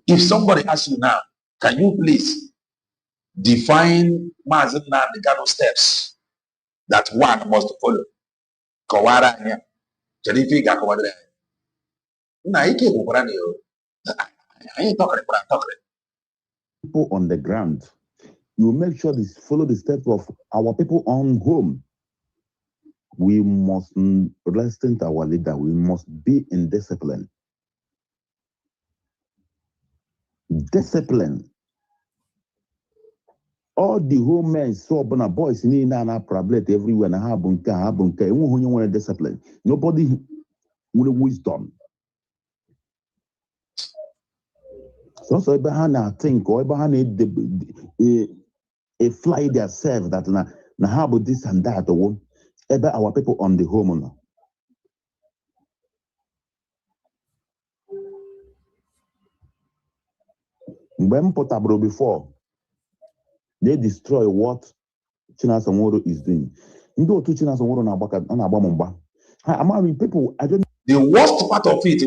If somebody asks you now, can you please define Mazen Nandekalo steps that one must follow? Kawara here. Jarifiga Kawadre. Naike Bubrani. I ain't talking about people on the ground. You make sure this follow the steps of our people on home. We must listen to our leader. We must be in discipline. Discipline. All the home men saw boys in na problem everywhere na habunka. Who you want discipline? Nobody with wisdom. So Ibrahim think or Ibrahim a fly themselves that na how about this and that or about our people on the home now. When Potable before they destroy what Chinasamoro is doing. You go to Chinasamoro and Abamumba. I mean, people, I don't. The worst part of it,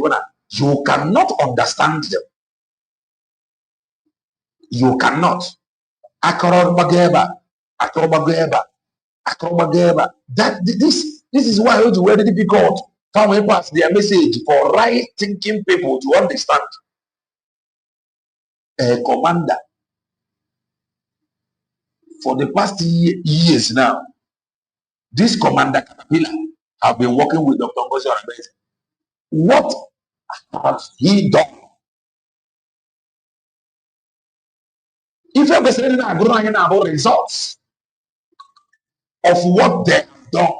you cannot understand them. You cannot. Akrobageba. That this is why it's very difficult to pass their message for right thinking people to understand. A commander for the past years now, this commander Caterpillar have been working with Dr. Ngozi Orabe. What has he done? If you're listening about results of what they have done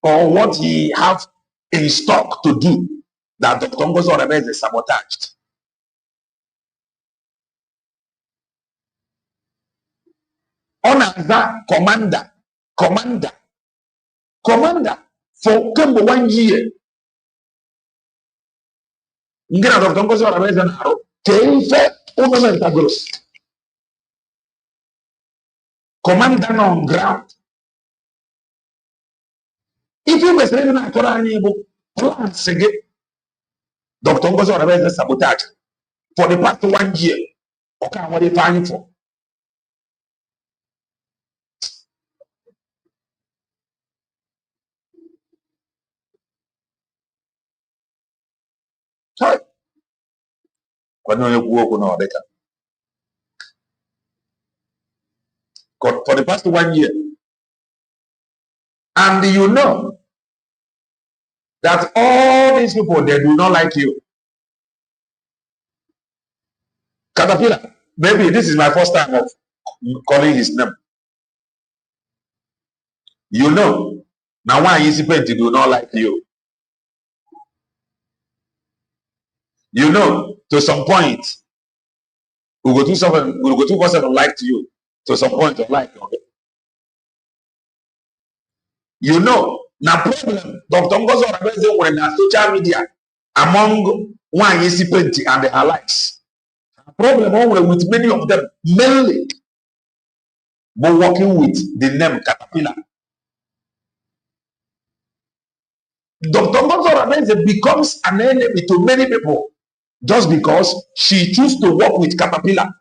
or what he have in stock to do, that Dr. Ngozi Orabe is sabotaged. Honor that commander for Kembo 1 year. Ngira Dr. Ngozi Orabe is an arrow. Commander on ground. If you were saying that plans again, Dr. Ngozi Orabe is sabotage for the past 1 year. Okay, what are you fighting for? Sorry. For the past 1 year. And you know that all these people, they do not like you. Caterpillar, maybe this is my first time of calling his name. You know, now why is it do not like you? You know, to some point, we go to someone, we go to person like you. To some point of like, okay. You know, now problem, Dr. Ngozo Rabeze when na social media among one recipient and the allies. Problem always with many of them, mainly, but working with the name Caterpillar. Dr. Ngozo Rabeze becomes an enemy to many people just because she chooses to work with Caterpillar.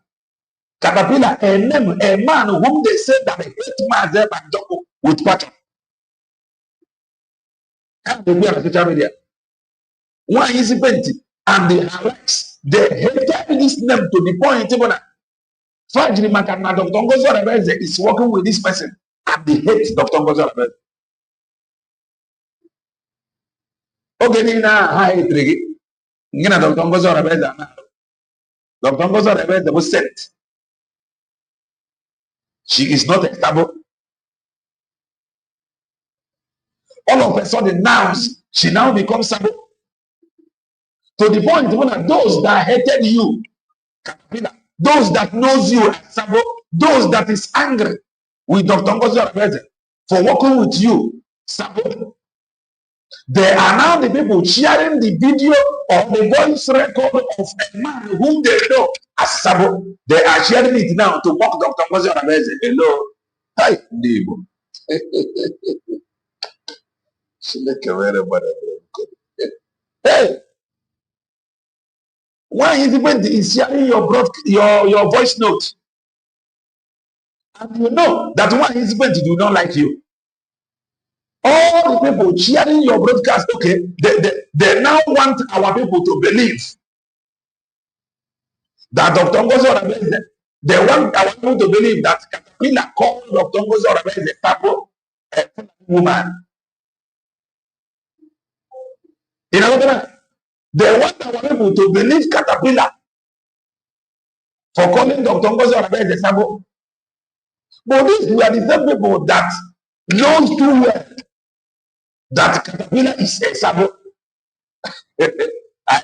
Caterpillar, a name, a man whom they said that they hate myself and Joko with passion. And they be on social media. One recipient and the allies, they hated this name to the point even Fajri Makana, Dr. Ngozo Rabeze is working with this person and they hate Dr. Ngozo Rabeze. Okay, Nina, hi, Triggy. Nina, Dr. Ngozo Rabeze. Dr. Ngozo Rabeze was sent. She is not a stable. All of a sudden, now, she now becomes stable. To the point when those that hated you, those that knows you as Sabo, those that is angry with Dr. Ngozo Rabeze for working with you, Sabo, they are now the people sharing the video or the voice record of a man whom they know as Sabo. They are sharing it now to mock Dr. Ngozo Rabeze. Hello. Hi, Debo. Hey, why is it sharing your voice note? And you know that one is going to do not like you. All the people sharing your broadcast, okay, they now want our people to believe that Dr. Ngozo Rabeze, they want our people to believe that Caterpillar called Dr. Ngozo Rabeze a woman. In other words, they want our people to believe Caterpillar for calling Dr. Ngozo Rabeze Sabo. But these were the same people that knows too well that Caterpillar is a Sabo. I,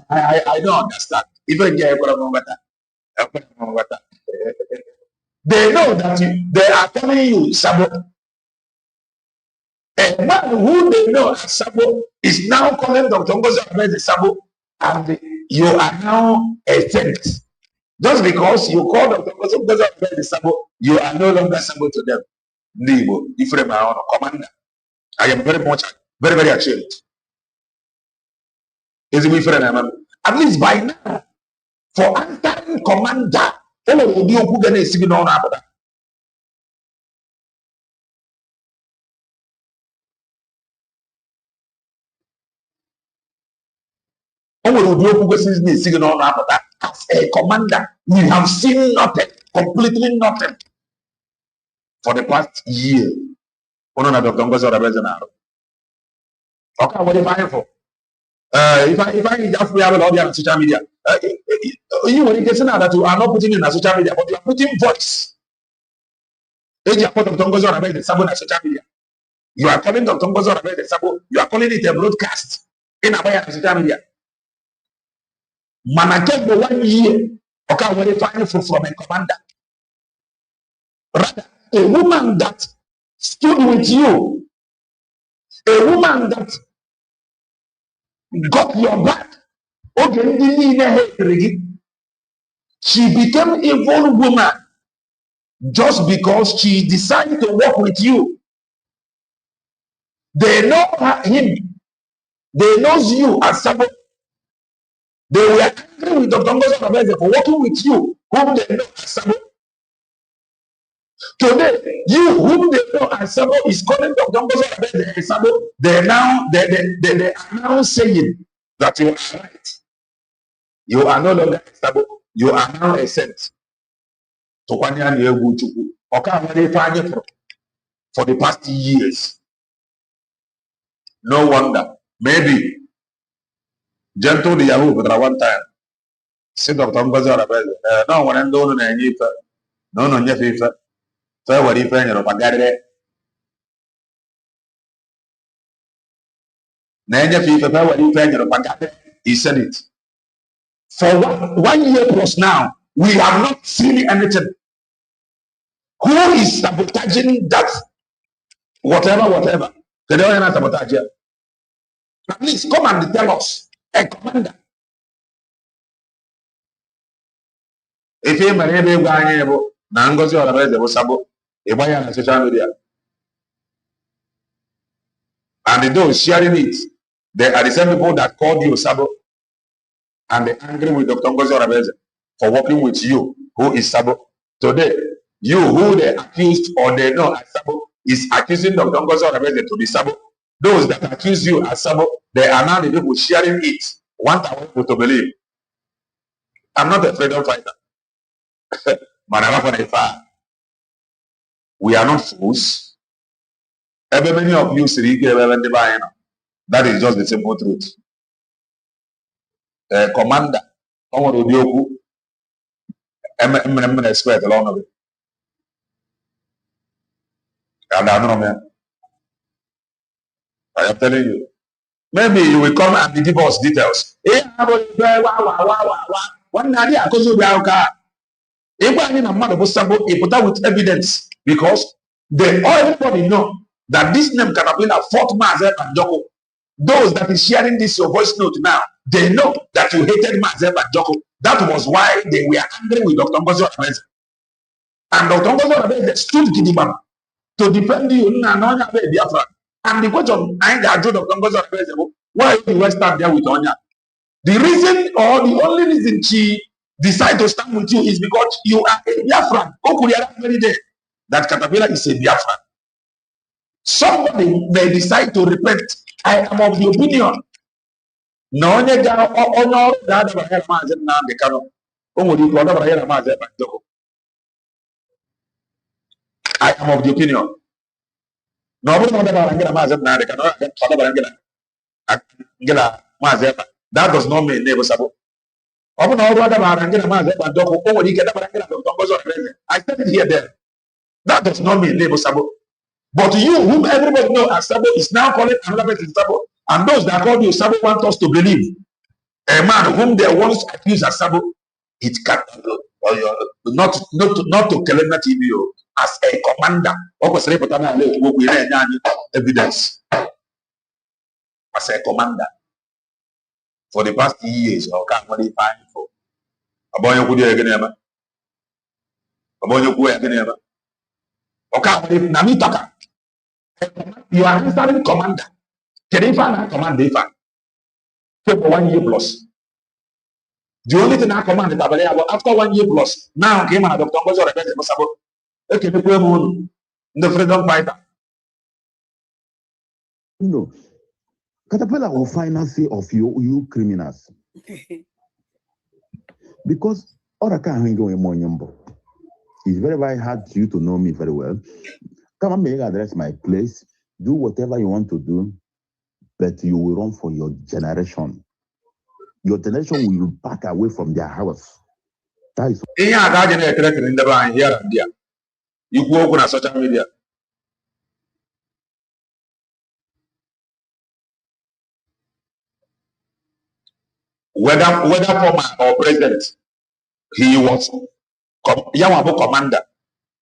I, I don't understand. Even they know that they are telling you Sabo. A man who they know as Sabo is now calling Dr. Ngozo Rabeze Sabo, and you are now a saint. Just because you call Dr. Ngozo Rabeze Sabo, you are no longer Sabo to them. Libo, different my own commander. I am very much, very, very ashamed. Is it different? At least by now, for answering commander, all of you who can see no about that. All of you who can see no about that. As a commander, we have seen nothing, completely nothing for the past year. Okay, what if I for? If I just we have a lot of social media, you will get that you are not putting in a social media, but you are putting voice. You are calling Dr. Ngozo Rabeze Sabo on social media. You are calling Dr. Ngozo Rabeze Sabo. You are calling it a broadcast in a social media. Manake the 1 year, okay, what if I from a commander? Rather, a woman that stood with you, a woman that got your back. Okay, she became evil woman just because she decided to work with you. They know him. They knows you as someone. They were angry with Dr. Ngozo Rabeze for working with you, whom they know as someone. Today, you whom they know as someone is calling Dr. Ngozo Rabeze as someone. They are now saying that you are right. You are no longer stable. You are now a saint. To for the past years. No wonder. Maybe gentle the Yahoo, but at one time si Dr. Ngozi Orabeze na nwere ndị ụnụ na-enye ife na ụnụ nyefe ife fe were ife enyere magarịrị na-enyefe ife fe were ife enyere magarịrị. He said it. For 1 year plus now, we have not seen anything. Who is sabotaging that? Whatever. They don't have sabotage here. At least come and tell us. A commander. If you may be able na Ngozi Orabeze bụ sabo, ịgba ya na social media. And those sharing it, they are the same people that called you sabo, and they're angry with Dr. Ngozi Orabeze for working with you, who is sabo. Today, you who they accused or they know as sabo is accusing Dr. Ngozi Orabeze to be sabo. Those that accuse you as sabo, they are now the people sharing it. Want our people to believe. I'm not a freedom fighter. We are not fools. Every many of you see that is just the simple truth. Commander, I'm expect a lot of it. And I don't know, I am telling you. Maybe you will come and give us details. With evidence, because everybody know that this name Caterpillar fought Mazep and Joko. Those that is sharing this your voice note now, they know that you hated Mazep and Joko. That was why they were angry with Dr. Ngozi Orabeze. And Dr. Ngozi Orabeze stood Gidigba to defend you. Biafra. And the question I got Dr. Ngozi Orabeze, why you were stand there with Onya? The reason or the only reason she decide to stand with you is because you are a Biafran. Very day that Caterpillar is a Biafran. Somebody may decide to repent. I am of the opinion. No, I am of the opinion. That does not mean neighbor sabo. I said it here then. That does not mean neighbor sabo. But you, whom everybody knows as sabo, is now calling another person sabo. And those that call you sabo want us to believe a man whom they once accused as sabo, it can not to Kelena TV as a commander. Evidence as a commander for the past 3 years. Or can't really find for about your good again. About your good again. Okay, Namitaka. You are answering commander. Can you find a command? They find for 1 year plus. The only thing I command is after 1 year plus. Now came on Dr. Ngozi Orabeze. Okay, the freedom fighter. No. Caterpillar will finance of you criminals. Because it's very, very hard for you to know me very well. Come on, make address my place. Do whatever you want to do, but you will run for your generation. Your generation will back away from their house. That is in the line here and there. You go on social media. Whether former or president, he was Yamabu commander.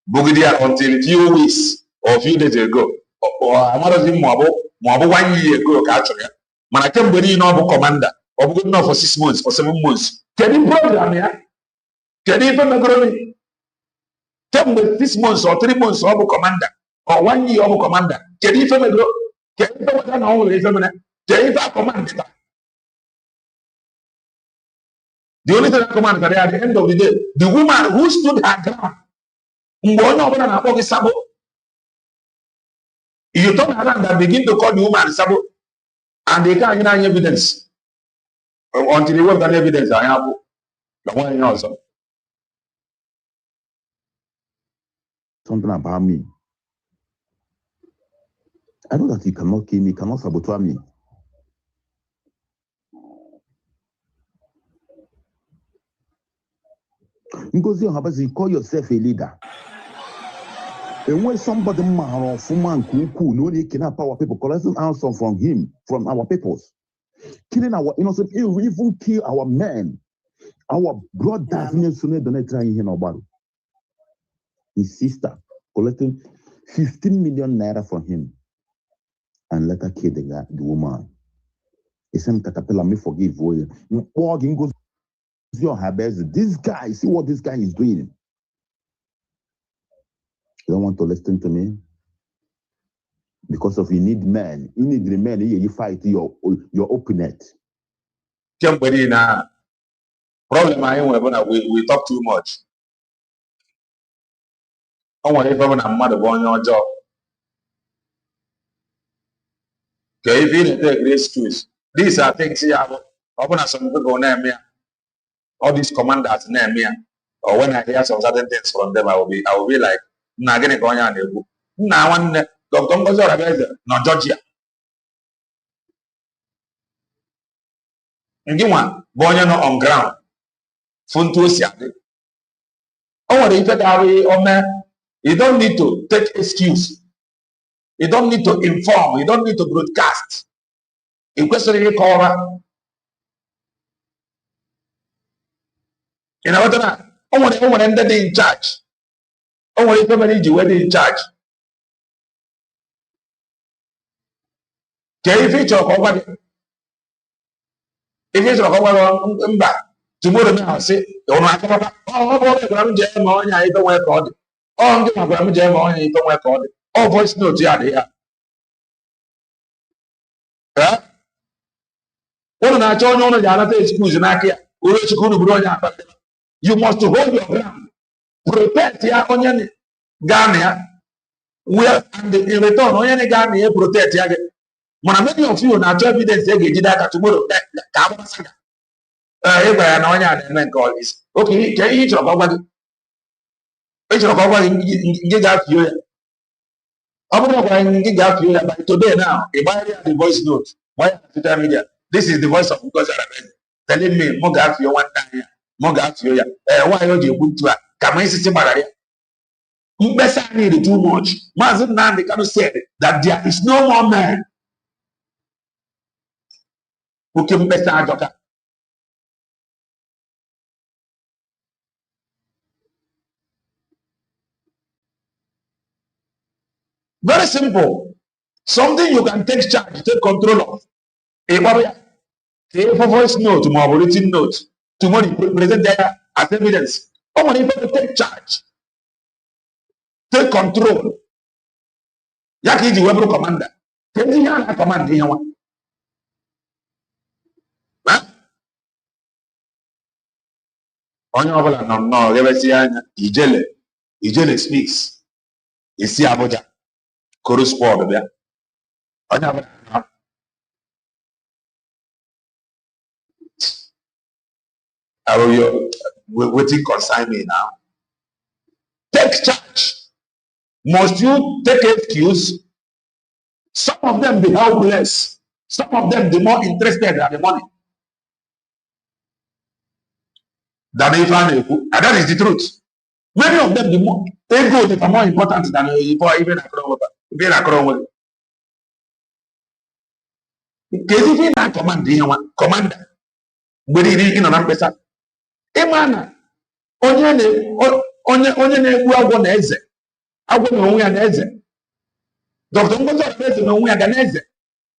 Bugidia until few weeks or few days ago. Or another thing more 1 year ago, actually. Man, I can't believe no commander. Or good enough for 6 months, for 7 months. Can you program here? Can you even agree? 6 months or 3 months of commander, or 1 year of commander. Can you even agree? Can you command? The only thing I command at the end of the day, the woman who stood her ground. You turn around and begin to call the woman sabo, and they can't get any evidence until you have that evidence. I have the one also. Something about me. I know that you cannot kill me, cannot sabotage me. Because you call yourself a leader. And when somebody no they kidnap our people, collecting ransom from him, from our peoples, killing our innocent, even kill our men, our brothers, his sister, collecting 15 million naira from him, and let her kill the woman. It's some caterpillar me forgive you. This guy, see what this guy is doing. You don't want to listen to me? Because of you need men. You need the men, you fight your opponent. Somebody na problem we talk too much. I want everyone a mother on your job. Okay, if you take this excuse, these are things here. Open as some people name me. All these commanders name me. Or when I hear some certain things from them, I will be like, nah, get it going on. Now one Dr. Ngozi no Georgia. And you want born on ground. Funtu siade. Oh, what if you don't need to take excuse. You don't need to inform. You don't need to broadcast. In question you call you know what? Oh, when ended in charge. Oh, what if you were in charge? Can you feature over? If it's over, back tomorrow now, say, oh, my God, oh, I'm jam on, I don't work on it. Oh, I'm jam on, I don't work on it. Oh, voice notes, yeah, there. Huh? What I told you, I take excuse in Akia. You must hold your ground. Protect your onion Ghana. Well, and in return, onion Ghana protect ya. When many of you now evidence they get that tomorrow. Everybody onion and then call this. Okay, can you talk about it? Each of our get out here. I'm not going to get out here by today now. If I hear the voice note, why social media? This is the voice of God telling me, Moga out here one time. Moga out here. Why are you good to come in system? Mbesa need too much. Mazin now they cannot say that there is no more man who can Mbesa Ajoka. Very simple. Something you can take charge, take control of. A voice note, more written note, tomorrow you present there as evidence. Oh, when you take charge, take control. Yaki is the Webro commander. Can you hear that command here? On your level, no, never see Ijele speaks. You see Abuja, correspond there. On your level, I will waiting consign me now. Take charge. Must you take excuse? Some of them be helpless. Some of them be more interested in the money than if and that is the truth. Many of them, the more ego is more important than even a crowd. Because if you not commander, but it is in an ambassador. Emana, onye na-egbu agwọ na eze, agwọ na onwe ya na eze. Dr. Ngozi Eze na onwe ya ga na eze.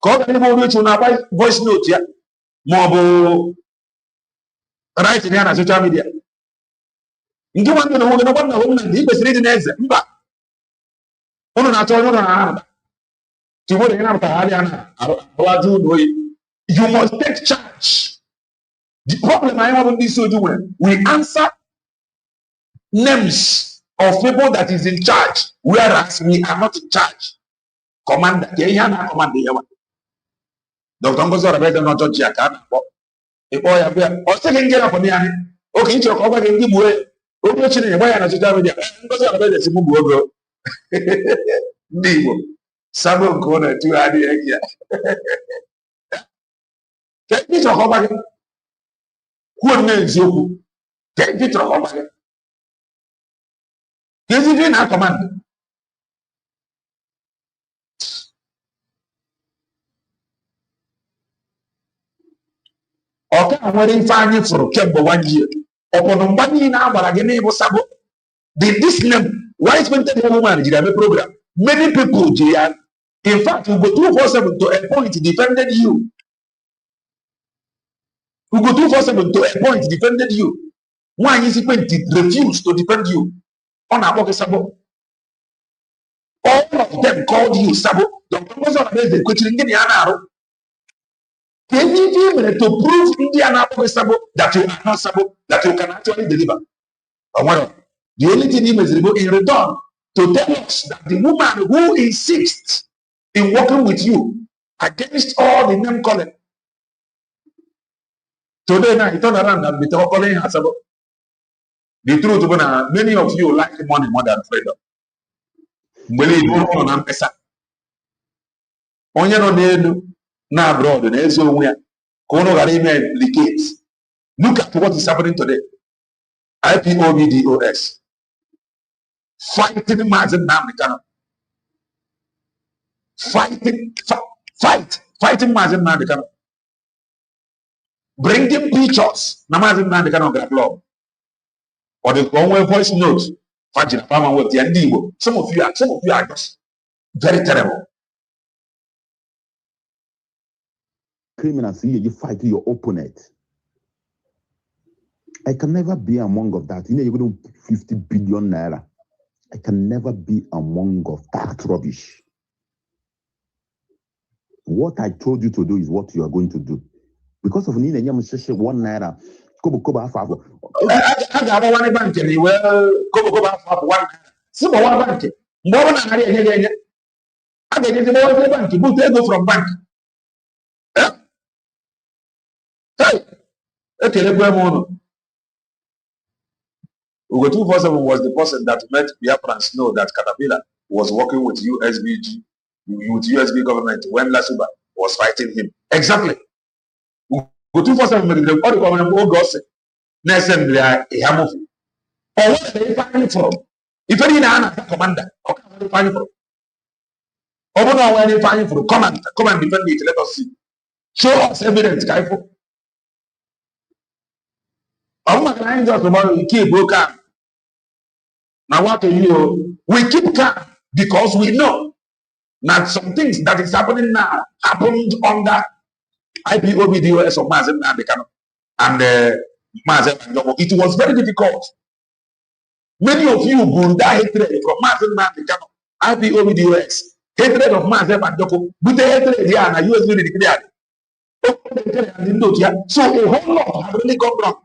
Ka ọ ga n'ebe oru echi na voice note ya, ma ọ bụ write ya na social media. Nke nwanne na nwoke na nwanna nwoke na ndị kwesịrị ịdị na eze. Mba, unu na-achọ onye ụlọ na-araba. Tomorrow you have to have you must take charge. The problem I have on this we answer names of people that is in charge, whereas we are not in charge. Commander, commander. Dr. Ngozi Eze not judge ya ka na-akpọ. Ịkpọ ya bịa, ọ sị gị ngera for ya. Okay, nchọrọ ka ọ gwa gị ndị gbuo. Oge Chineke gba ya na social media. Ngozi Eze si mụ gbuo ogo. Ndị Igbo. Sabo nke ọ na-etu adịghị ya. Ka ndị chọrọ ka ọ gwa gị. Kwuo n'eziokwu. Ka ndị chọrọ ka ọ gwa gị. KCV na command. Okay, I'm waiting for for Kembo 1 year. Upon money now, but again, it was sabo. This name, why is meant to woman in the program? Many people, Jian, in fact, who go 247 to a point defended you. Who go 247 to a point defended you. Why is it when it refused to defend you? On our sabo. All of them called you sabo. The proposal of the question in the anaro. Can you give me to prove Indiana sabo that you are not sabo, that you can actually deliver? The only thing he was in return to tell us that the woman who insists in working with you against all the name calling. Today now he turned around and be calling her sabo. The truth, many of you like money more than freedom. Believe on an pesa. Onye no n'elu na abroad na ezi onwe ya ka ụnụ ghara ime leakage. Look at what is happening today. IPOBDOS fighting Mazi Nnamdi Kanu. Fighting Mazi Nnamdi Kanu. Bringing pictures na Mazi Nnamdi Kanu gra club. Or the one voice notes. Some of you are just very terrible. Criminals, you fight your opponent. I can never be among of that. You know, you're going to 50 billion naira. I can never be among of that rubbish. What I told you to do is what you are going to do. Because of Nina Yamasha 1 naira. Kobo Afavo. I got one bank anywhere. Kobo Afavo 1 naira. Simple one bank. More than I get. I get the bank. But they go from bank. Hey, okay, Ugo 247 was the person that made Biafrans know that Caterpillar was working with USB government when Lasuba was fighting him. Exactly. Ugo 247 made the body government all gossip. Nelson, they are a hamufu. Or what are they fighting from? If any commander, or can they fight from? Or what are they fighting from? Come and defend it. Let us see. Show us evidence, Kaifo. I'm not going to tomorrow. You keep broken. Now what do you? We keep calm because we know that some things that is happening now happened under IPOBDOS of Mazi Nnamdi Kanu and Mazi Nnamdi. It was very difficult. Many of you bunda hatred from Mazi Nnamdi Kanu, IPOBDOS, hatred of Mazi Nnamdi, but the hatred here and USB declared. So a whole lot have really gone wrong.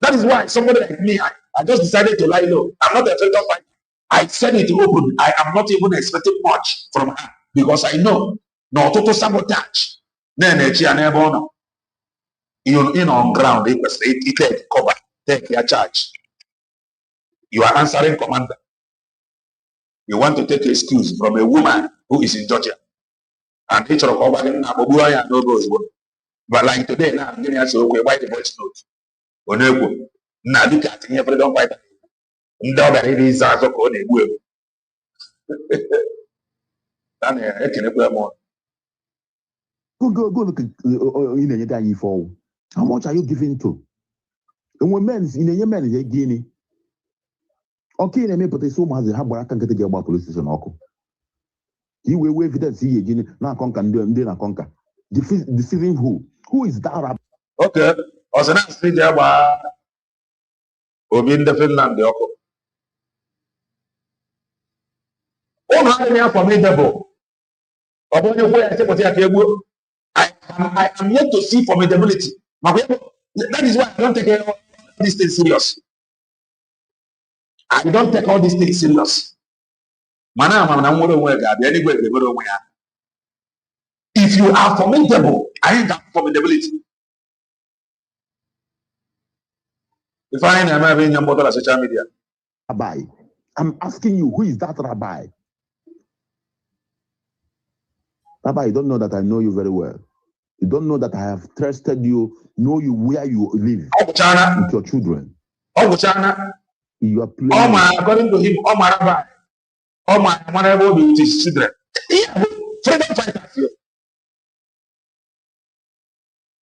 That is why somebody like me, I just decided to lie low. I'm not a filter fighter. I said it open. I am not even expecting much from her because I know no total sabotage. You on ground, it take cover, take your charge. You are answering commander. You want to take excuse from a woman who is in Georgia. And no goes. But like today, now I'm getting to why the voice note. Now look at him, freedom fighter. Go look in a guy for. How much are you giving to? And when men in a man is a guinea. Okay, they may put so much as how I can get a police station. You will wait for that see again. Now conquer and then conquer. Deceiving who? Who is that? Okay. Also, now street there were in the Finland. Oh, no, formidable. I am yet to see formidability. That is why I don't take all these things serious. I don't take all these things serious. If you are formidable, I ain't got formidability. If I am having a model on social media. Rabbi, I'm asking you, who is that rabbi? Rabbi, you don't know that I know you very well. You don't know that I have trusted you, know you where you live with your children. You are playing. According to him, Rabbi, whatever with his children. Yeah, freedom fighters.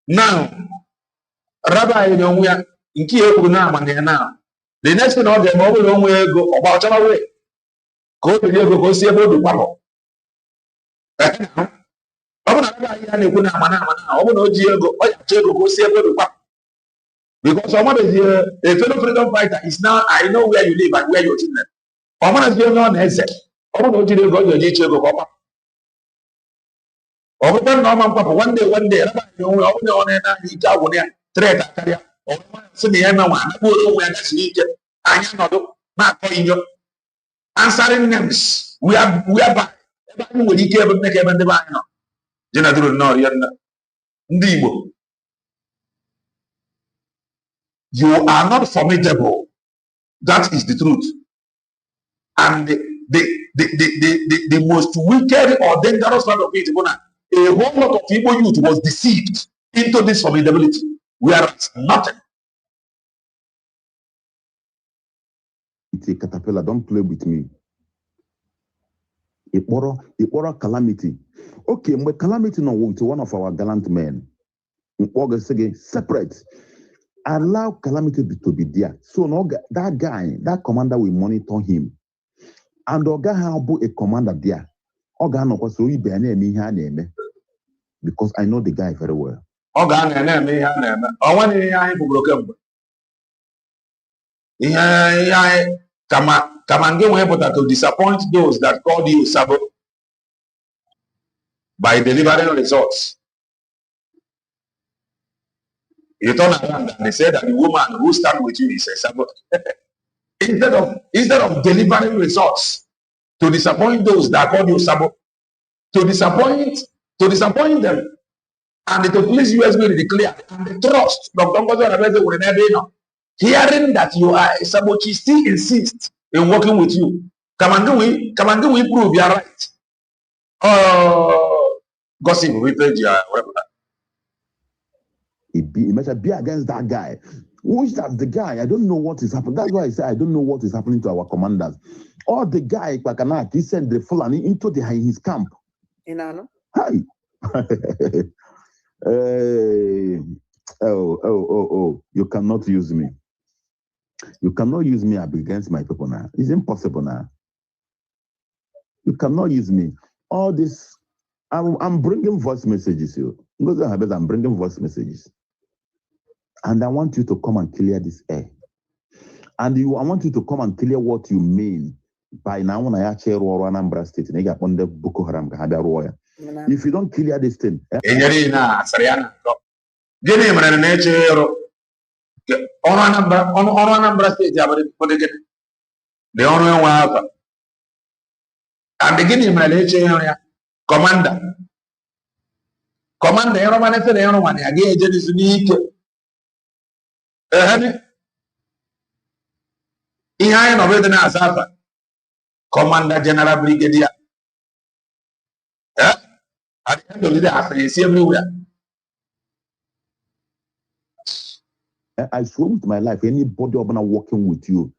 Now, Rabbi, you know, we are in Kiev now. The next thing all the mobile long way go about our way. Go to Diego, go see about the Palo. Because someone is here, a fellow freedom fighter is now, I know where you live and where your children. Someone is going on headset. One day, one day, answering names. We are back. You are not formidable. That is the truth. And the most wicked or dangerous part of it, a whole lot of people youth was deceived into this formidability. Whereas nothing. Caterpillar, don't play with me. It calamity. Okay, my calamity now with one of our gallant men. August again, separate. Allow calamity to be there. So no, that guy, that commander will monitor him. And Oga have a commander there. Oga no so we be name because I know the guy very well. Oga name. I want come and get to disappoint those that called you sabot by delivering results. You turn around and they say that the woman who stand with you is a sabot. Instead of delivering results to disappoint those that call you sabot, to disappoint them, and to please you as well declare and the trust. Hearing that you are a sabot, she still insists in working with you. Come and do we prove you are right? Gossip, replay your It must be against that guy. Who is that? The guy? I don't know what is happening. That's why I say I don't know what is happening to our commanders. Or the guy, he sent the Fulani into his camp. Hi. You cannot use me. You cannot use me against my people now. It's impossible now. You cannot use me. All this, I'm bringing voice messages here. I'm bringing voice messages. And I want you to come and clear this air. And I want you to come and clear what you mean by now when I actually Anambra State. If you don't clear this thing. Anambra State, the honor one. And beginning my commander, one again is unique. Commander General Brigadier. At the end of the day, I see everywhere. I swear with my life, anybody working with you,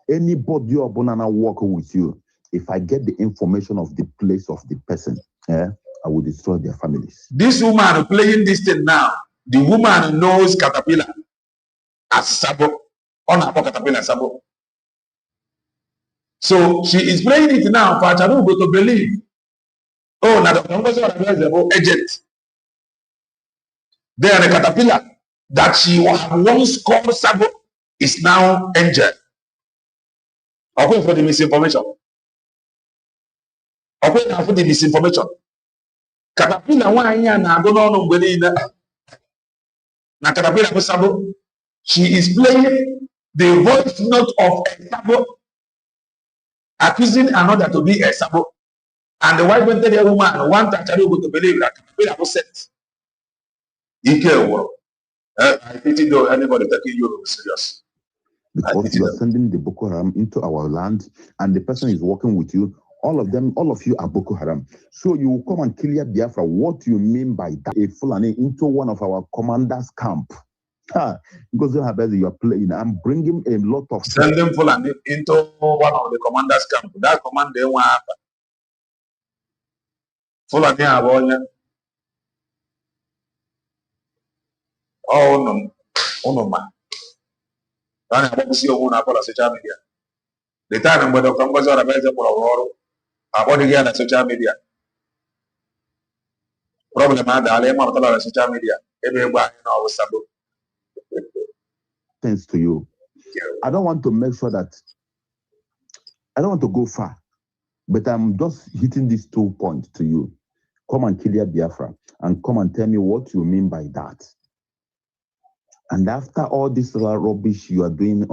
anybody working with you, if I get the information of the place of the person, I will destroy their families. This woman playing this thing now, the woman knows Caterpillar as Sabo, on her Caterpillar Sabo. So she is playing it now for Charugo to believe. Oh, now the agent. They are the Caterpillar that she once called Sabo is now angel. Okay, for the misinformation. Okay, now for the misinformation. Caterpillar one year now go on with na Caterpillar Sabo. She is playing the voice note of a Sabo, accusing another to be a Sabo. And the wife went to the woman, one that Charugo to believe that Caterpillar was sent. I pity though anybody taking you serious. Because you are sending the Boko Haram into our land and the person is working with you, all of you are Boko Haram. So you will come and clear Biafra. What you mean by that? A Fulani into one of our commanders' camp. Because you are playing. I'm bringing a lot of send them full and into one of the commanders' camp. That command they want happen. Full and near Abonia. Oh no, oh no man. I want to see your own Apollo social media. The time when the Congress are available for about again on social media. Problem man, the Alema on social media. Everybody know what's up. Thanks to you. I don't want to make sure that I don't want to go far, but I'm just hitting these 2 points to you. Come and kill your Biafra and come and tell me what you mean by that. And after all this rubbish you are doing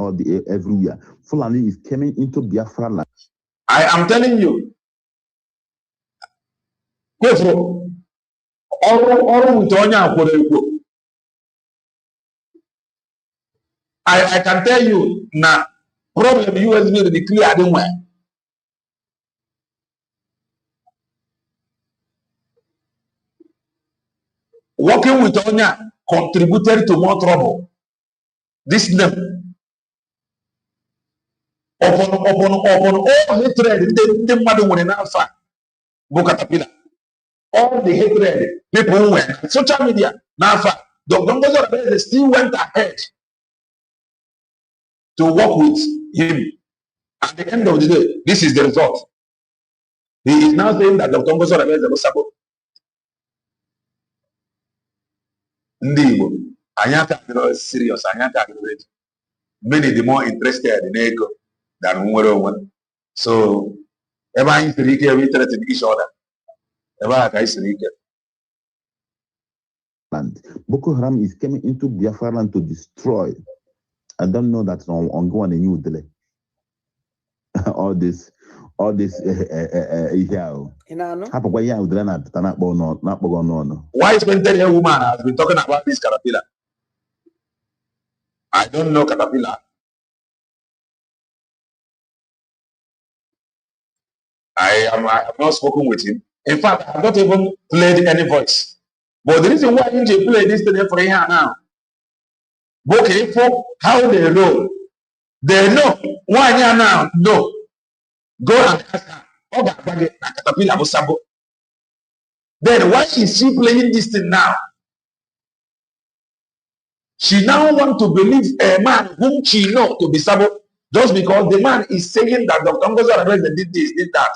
everywhere, Fulani is coming into Biafra land. I am telling you. Go through. All with Onya I can tell you now, problem USB will be clear anywhere. Working with Onya contributed to more trouble. This name. Upon all hatred, the mother when alpha, Bukatapila. All the hatred, people who went, social media, Nafa, the Gongozo still went ahead to work with him. At the end of the day, this is the result. He is now saying that the Gongozo was support. Ndibo, Anyaka serious, Anyaka many the more interested in ego than one. So, everyone is interested in each other. Everyone is interested. And Boko Haram is coming into Biafra land to destroy. I don't know that's ongoing in New Delhi. all this Why spend 10 years woman has been talking about this caterpillar? I don't know caterpillar. I have not spoken with him. In fact, I have not even played any voice. But the reason why I need to play this today for here now, okay, for how they roll, they know why here now. No, go and ask her. Caterpillar was sabo. Then why is she playing this thing now? She now wants to believe a man whom she knows to be sabo just because the man is saying that Dr. Ngozi did this, did that.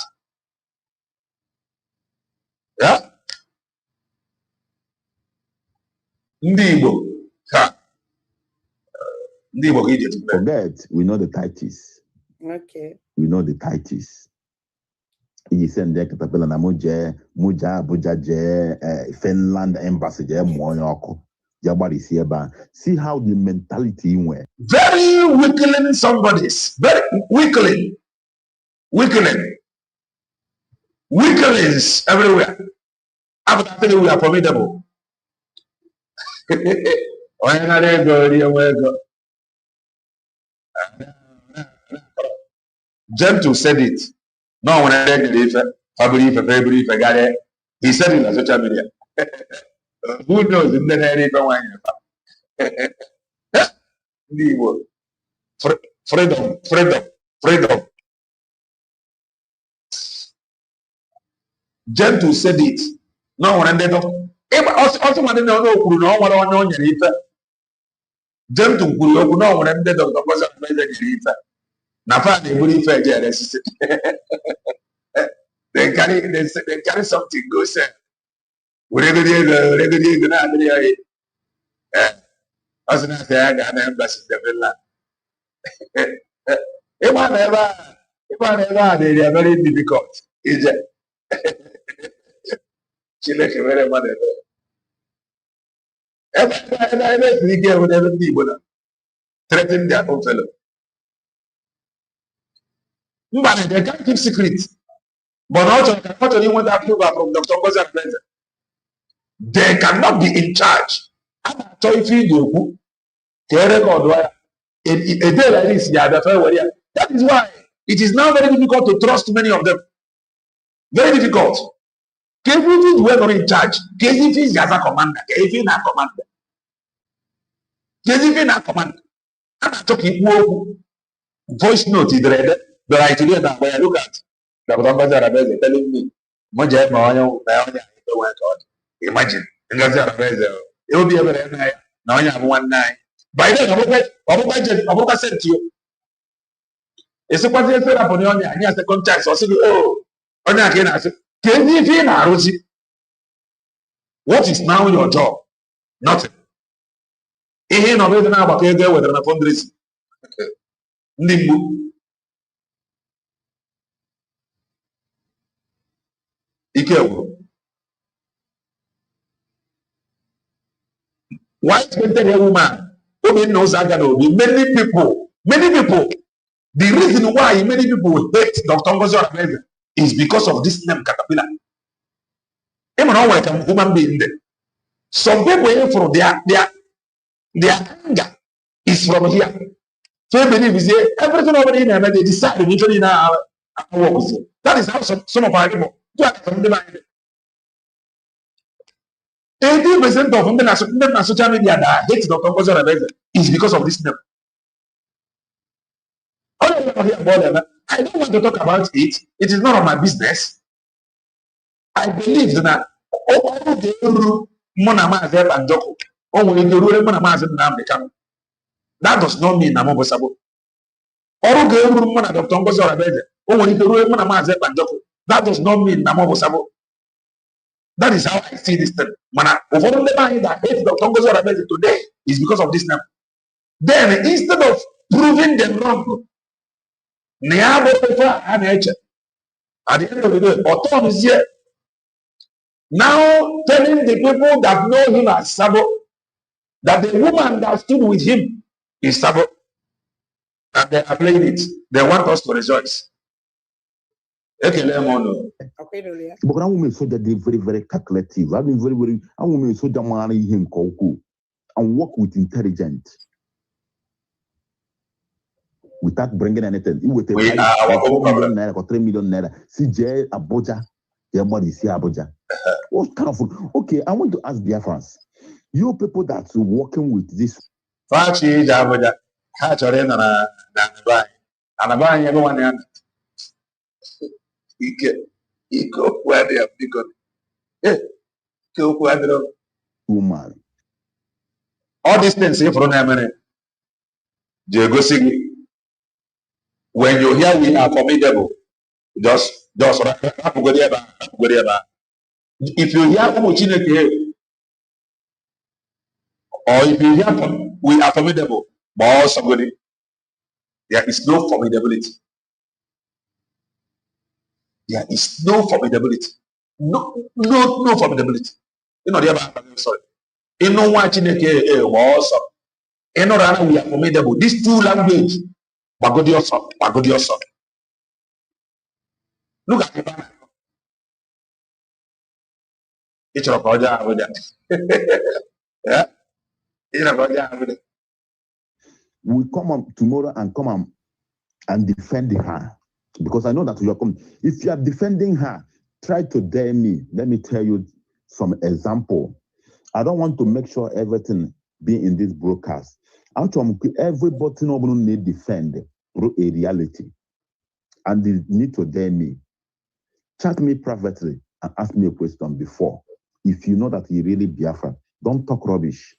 Yeah? Ndibo. Forget, we know the titles. Okay. We know the titles. He sent the caterpillar na Muja Finland embassy Moyoko. See how the mentality went. Very weakling somebody's. Very weakling. Weaklings everywhere. After that, we are formidable. Gentle said it. No one had February, he said it on social media. Who knows? Freedom. Gentle said it. No one ended up. Also, I didn't know no Gentle could no one ended up the Nafa they believe they carry something go say. Whatever they as an embassy the if I never they are very difficult. Is it? She like a very mother. Every girl would ever be with threaten their own fellow. But they can't keep secrets. But also, not only want approval from Dr. Ngozi. They cannot be in charge. So if you do, that is why it is now very difficult to trust many of them. Very difficult. If we were not in charge, if he's a commander, if he's not commander. KZV na command. I'm not talking voice note. But I today that when I look at the Bazaar telling me, Moja imagine. It will be a very night. Now you have 1 night. By then, I said to you, it's a part of the upon you, and you have the contact. So, oh, I said, KZV, what is now your job? Nothing. Ihe na ọbụla na-agbakọ ego e wetara na fundraising ndị mgbu ike gwụrụ. White painted a woman, women knows Obi. Many people, the reason why many people hate Dr. Ngozi Orameze is because of this name Caterpillar. Even though I can human being there. Some people for their anger is from here. So they believe is everything over in there, they decide eventually now work with it. That is how some of our people do. 80% of them on social media that hate Dr. Ngozi Orameze is because of this name. I don't want to talk about it. It is none of my business. I believe that all the Monamaze and Joko, that does not mean I'm Sabo. All the Dr. Ngozi Orameze, that does not mean I'm Sabo. That is how I see this thing. Of all the mind that hate Dr. Ngozi Orameze today is because of this name. Then instead of proving them wrong, at the end of the day, Oton is here now telling the people that know him as Sabo that the woman that stood with him is Sabo, and they are playing it. They want us to rejoice. Okay, let me know. But I woman so that they very, very calculative. I mean, very, I woman so that money him koku and work with intelligence. Without bringing anything, with a 4 million naira or 3 million naira. CJ Abuja, your money is here Abuja. What kind of okay? I want to ask Biafrans, you people that's working with this. Fachi Abuja, Hatchore na Anabai, everyone. Iko where they have become. Woman. All these things here from America. When you hear we are formidable, just if you hear or if you hear we are formidable, but somebody, there is no formidability. There is no formidability. No formidability. You know, sorry. You know what Chineke was. You know that we are formidable. These two language. Bagodiyoso. Look at the banner. It's a project with that. Yeah? It's a project with it. We come up tomorrow and come and defend her. Because I know that you are coming. If you are defending her, try to dare me. Let me tell you some example. I don't want to make sure everything be in this broadcast. Actually, everybody need defend a reality. And they need to dare me. Chat me privately and ask me a question before. If you know that you really Biafra, don't talk rubbish.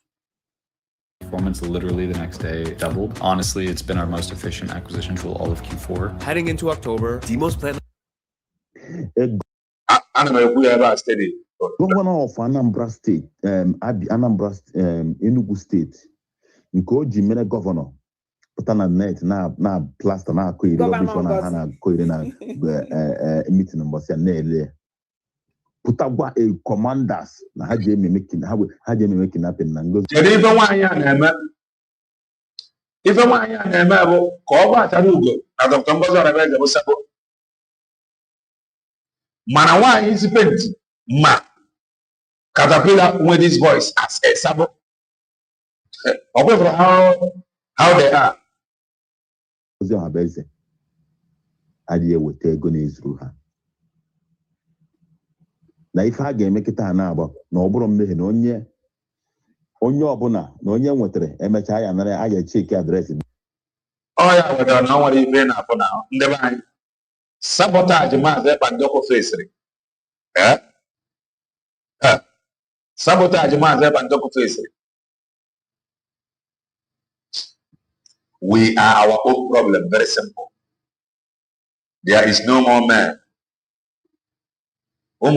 Performance literally the next day doubled. Honestly, it's been our most efficient acquisition tool all of Q4. Heading into October, Demo's plan. I don't know if we ever studied. Governor of Anambra State, Enugu State, Nko Jimene Governor, Putana net na plaster na ko iri rubbish na ko iri na meeting number say na Putagwa a commanders na ha je me making kidnapping na ngozi. Kedu ife nwaanyị a na-eme? Ife nwaanyị a na-eme bụ ka ọ gbachara ugo na Dr. Ngozi Orameze bụ Sabo. Mana nwaanyị isi penti ma Caterpillar with this voice as a Sabo. Open for how they are. Ngozi Orameze adịghị eweta ego na-ezuru ha. Na ife a ga-eme kịta na agba na ọ bụrụ mmehie na onye onye ọbụla na onye nwetere emecha ya nara aya check address. Oh yeah, whether no one even happen now. Never sabotage maazị Bandoko face. Sabotage maazị Bandoko face. We are our own problem. Very simple. There is no more man. We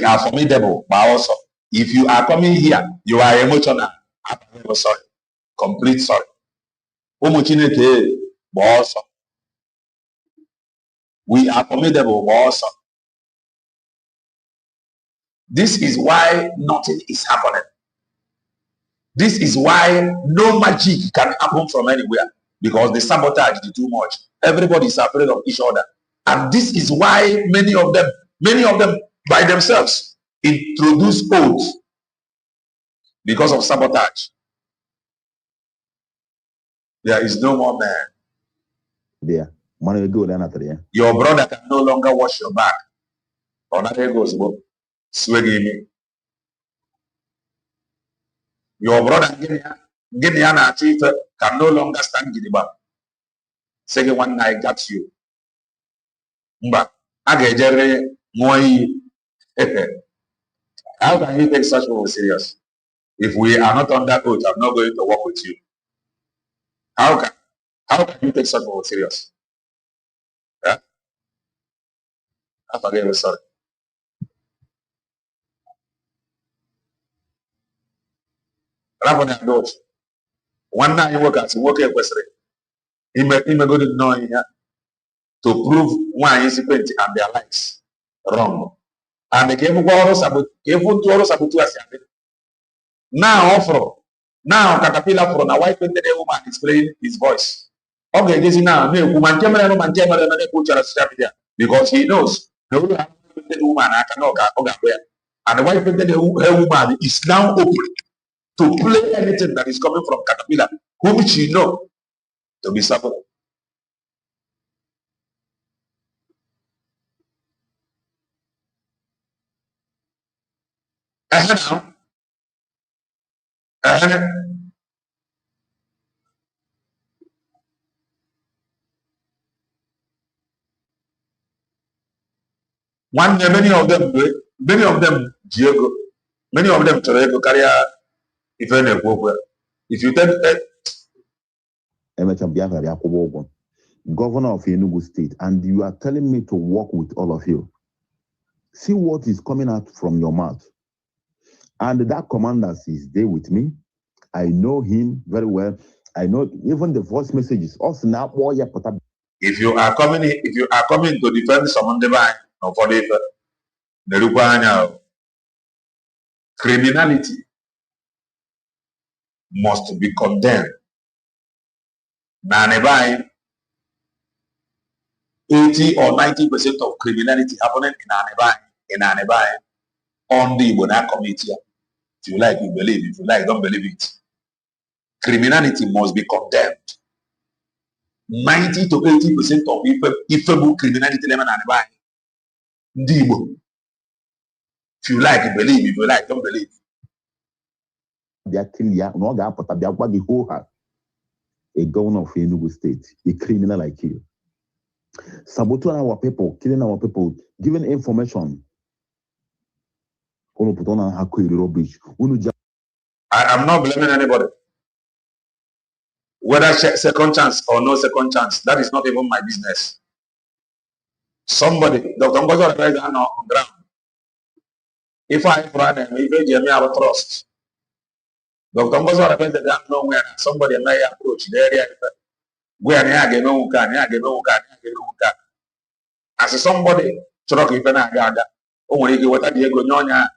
are formidable, but also, if you are coming here, you are emotional. I'm sorry. Complete sorry. We are formidable, but also. This is why nothing is happening. This is why no magic can happen from anywhere, because the sabotage is too much. Everybody is afraid of each other. And this is why many of them by themselves introduce oaths because of sabotage. There is no more man. There. Your brother can no longer wash your back. Or that goes, swinging. Your brother can no longer stand in the back. Second one, I got you. But how can you take such people serious? If we are not on that oath, I'm not going to work with you. How can you take such people serious? Yeah? I forget you, sorry. One night you work as work at Western. He may go to know here to prove why is and their likes wrong. And they gave now Caterpillar from a white painted woman is playing his voice. Okay, this is now because he knows the white painted woman and the white painted woman is now open to play anything that is coming from Caterpillar, whom she knows to be suffering. One day, many of them, Diego, many of them to carry if you tell Governor of Enugu State, and you are telling me to work with all of you. See what is coming out from your mouth. And that commander is there with me. I know him very well. I know even the voice messages. Also now, if you are coming to defend someone divine or for the criminality must be condemned. Now, 80 or 90% of criminality happening in Anebai on the Ibona committee. If you like, you believe. If you like, don't believe it. Criminality must be condemned. 90 to 80% of Ifebu criminality in Anebai. If you like, you believe. If you like, don't believe. A governor of Enugu State, a criminal like you. Saboteurs our people, killing our people, giving information. I am not blaming anybody. Whether second chance or no second chance, that is not even my business. Somebody, Dr. Ngozo on ground. If I run and if I have trust, Dr. Ngozo represents that nowhere. Somebody may approach the area where I get no can. As somebody, Choroki Penagaga, only what I Diego Nonya.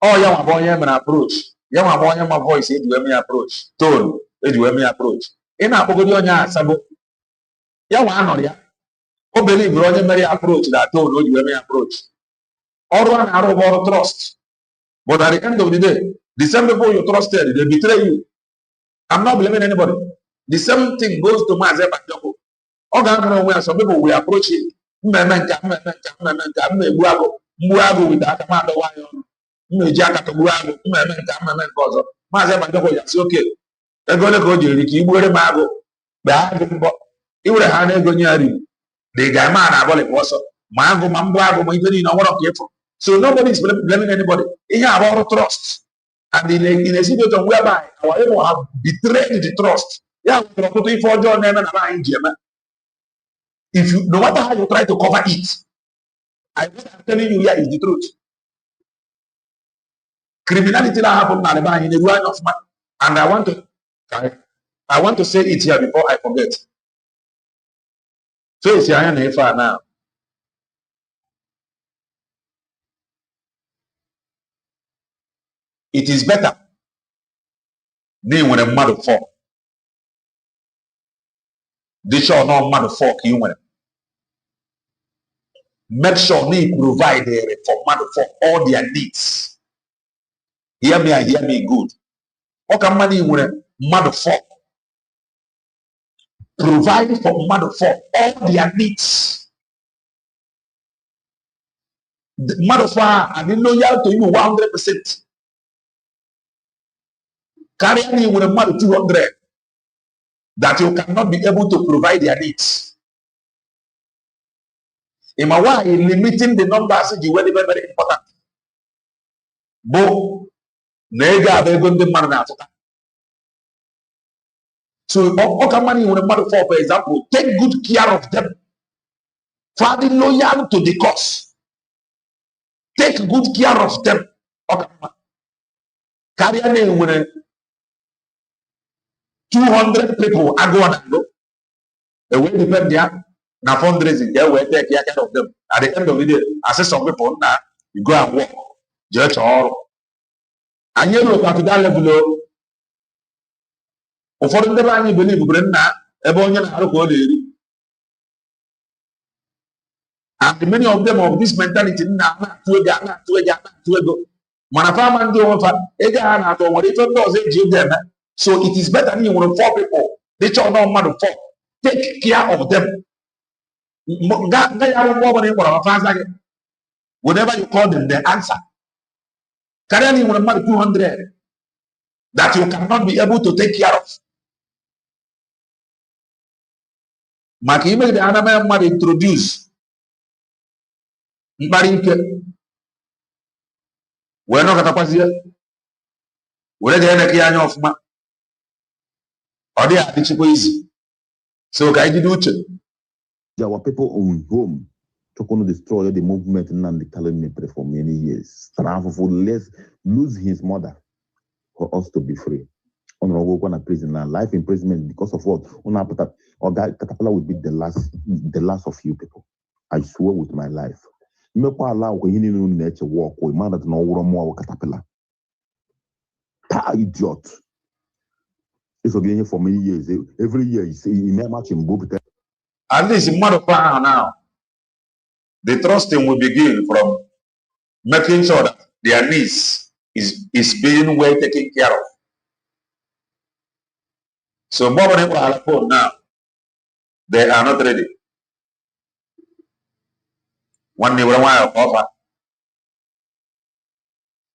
Oh, young boy, I'm an approach. Young boy, my voice, it will me approach. Tone, it will me approach. In Apogonia, Sabo. Young one, yeah. Oh, believe Roger Mary approach that tone, it will me approach. Or one arrow of trust. But at the end of the day, the same people you trusted, they betray you. I'm not blaming anybody. The same thing goes to Mazep and Joko. Oh, God, where some people will approach him. Mbuago with that command wire. Mejaka to Buago, Mamma Gozo. Mazabando Yas, okay. They're going to go to the Kibu Mago. Bag, you would have had a Gonyari. The Gaman Abolic was Mango Mambago, even in our careful. So nobody is blaming anybody. He have our trust. And in a situation whereby our people have betrayed the trust. Yeah, we're putting for John and I'm if you, no matter how you try to cover it, what I'm telling you here is the truth. Criminality that happened in a line of man, and I want to say it here before I forget. So it's here now. It is better than when a mother fork. They shall not mother fork you when. Make sure they provide for mother fork all their needs. Hear me and hear me good. How can money when a mother fork provide for mother fork all their needs? The mother fork are loyal to you 100%. Carry me with a mother 200 that you cannot be able to provide their needs. In my way, limiting the numbers is very, very important. Bo, nega begon the man na. So, okay, money with a mother for example, take good care of them. Father loyal to the cause. Take good care of them. Okay, carry me with 200 people. I go and go. The way depend there. Now fundraising, they will take care of them. At the end of the day, I say some people now, you go and work, judge all. And you look at that level. For the man you believe, Brenna, Ebonian Harukoli. And many of them of this mentality now, to a go. Manafaman do offer, Egan, or whatever does it give them. So it is better than you want 4 people. They shall not matter 4. Take care of them. Whatever you call them, they answer. Currently, you want 200 that you cannot be able to take care of. Makime the anime man introduce. Mbarinke. We're not gonna pass here. We're going to get off ma. Or they are easy. So can you do it? There were people on home to going to destroy the movement and the calendar for many years. For let's lose his mother for us to be free. Honorable one prison and life imprisonment because of what? Or Caterpillar will be the last of you people. I swear with my life. Me kwa allow ko hini no nature walk with man that no wuro mo Caterpillar. Ta idiot. It's been here for many years. Every year you see he match him go. At least in mother now, the trusting will begin from making sure that their needs is being well taken care of. So Bobo now, they are not ready. One day we want to offer.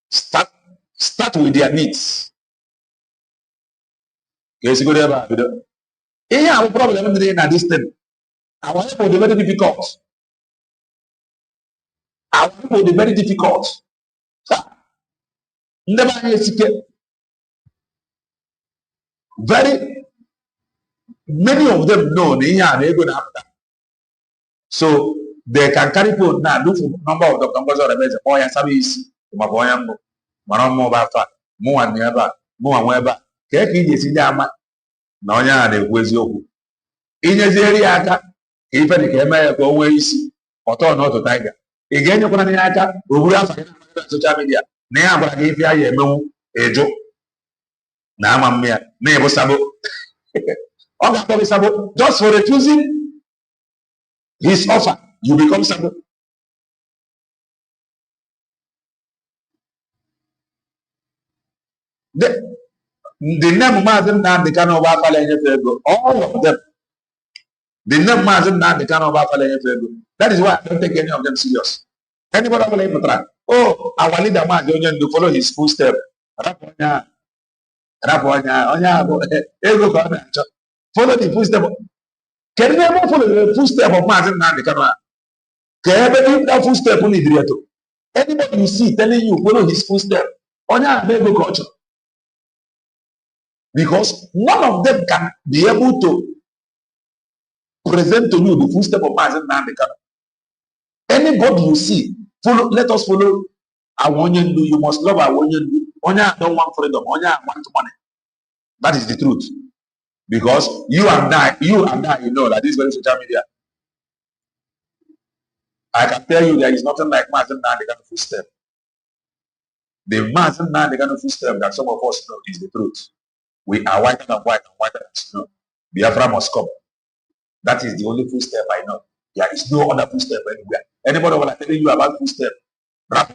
Start with their needs. Yes, go there, but yeah, our problem in this thing. Our people are very difficult. Our people are very difficult. Very many of them know they are going after. So they can carry phone now. Do number of the numbers of the message. Oh, yeah, service. My boy, Maromo Bafa, more and never, more and wherever. Keki is in the ama. No, yeah, they was you. In a area, even the camera go ways, or turn not to tiger. Again, you're going to we have social media. Now, but if you are a joke. Now, I'm here. Never sabo. Just for refusing his offer, you become sabo. The name Mazen now they can over all of them. The name Mazen now they can over. That is why I don't take any of them serious. Anybody will betrayal. Oh, our leader man, to follow his footstep. Raponya, follow the footstep. Can you ever follow the footstep of Martin Nandekana? Can you ever that footstep on the anybody you see telling you follow his footstep? Onya ego culture. Because none of them can be able to present to you the footstep of Martin Nandekana. Anybody you see, follow, let us follow our Onyendu. You must love our Onyendu. Onya don't want freedom. Onya want money. That is the truth. Because you and I, you know that this very social media. I can tell you there is nothing like Martin Nandekana footstep. The Martin Nandekana footstep that some of us know is the truth. We are whiter than white and whiter than snow. Biafra must come. That is the only footstep I know. There is no other footstep anywhere. Anybody will tell you about footstep? How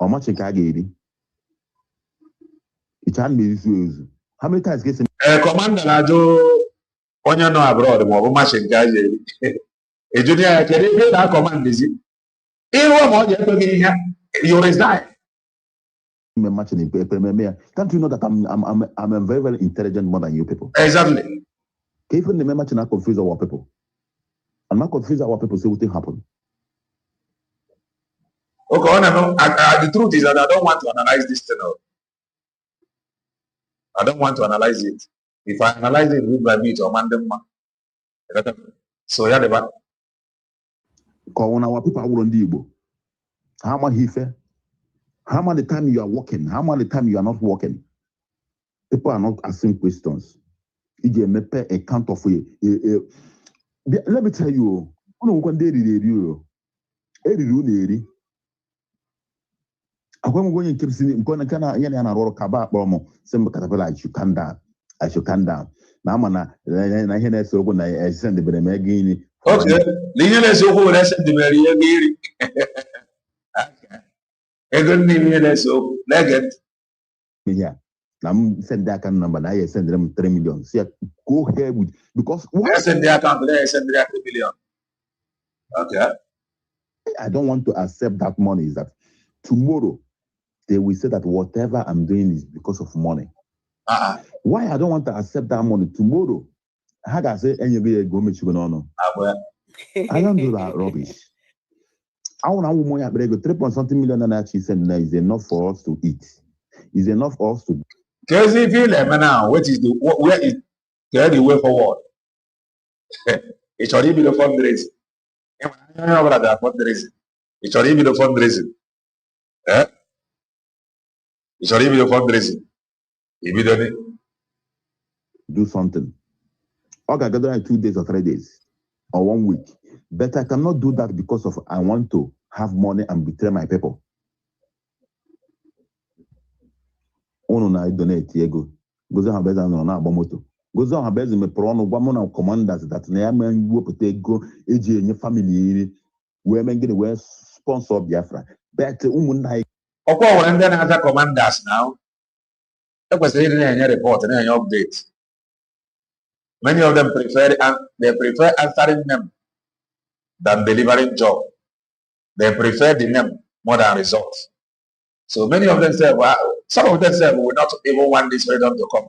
much can I get? It can be this. How many times get Commander Najo Onya no abroad, more machine guys. A junior can that command is it? You resign. Can't you know that I'm a very, very intelligent more than you people? Exactly. Even the match not confuse our people. I'm not confuse our people, so what will happen? Okay, the truth is that I don't want to analyze this thing. I don't want to analyze it. If I analyze it bit by bit or mandem, so yeah, the back. Call our people are on the Igbo. How much he fair? How much the time you are working? How much the time you are not working? People are not asking questions. If you make a count of let me tell you, one day you I'm going to keep seeing going to yana roll kaba bomo some caterpillar I should come down. Now man I hear so when I send the Benemagini. Okay. Linear so who send the very okay. A good name so legend. Yeah. I'm send that account number. I send them 3 million. See, go ahead with because I send the account, I send the 3 million. Okay. I don't want to accept that money is that tomorrow they will say that whatever I'm doing is because of money. Why I don't want to accept that money tomorrow? How can I say any go make you no? I don't do that rubbish. I want to money 3.something million and actually send is enough for us to eat. Is enough for us to because if you let me now, what is the where is the way forward? It should be the fundraising. It should be the fundraising. It should be the fundraising. Immediately. Do something. Okay, gather in 2 days or 3 days or 1 week. But I cannot do that because of I want to have money and betray my people. Ono na donate ego. Gozo ha beza no na agbamoto. Gozo ha beza me pro no gwa mo na commanders that na ya man wopute ego eji enye family iri. We men gini we sponsor Biafra. But umunna Okwa were ndị na-aza commanders now. Ekwesịrị ịdị na-enye report, na-enye update. Many of them prefer answering them than delivering job. They prefer the name more than results. So many of them say, well, some of them say, we will not even want this freedom to come.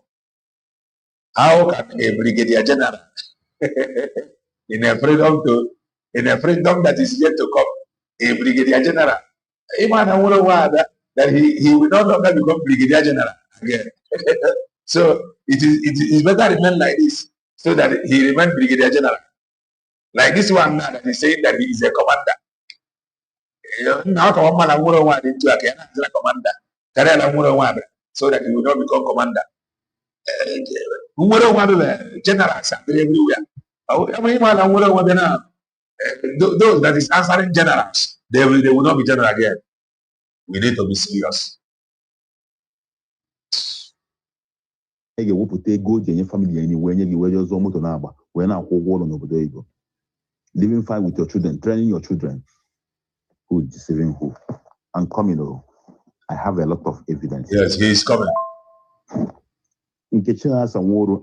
How can a brigadier general in a freedom that is yet to come, a brigadier general, even I wonder why that he will not longer become brigadier general again. So it is better remain like this, so that he remains brigadier general. Like this one now that is saying that he is a commander. Now commander into a commander. So that he will not become commander. Generals are everywhere. Those that is answering generals, they will not be general again. We need to be serious. Living fine with your children, training your children. Who is deceiving who? And coming, I have a lot of evidence. Yes, he is coming. In Kitchener,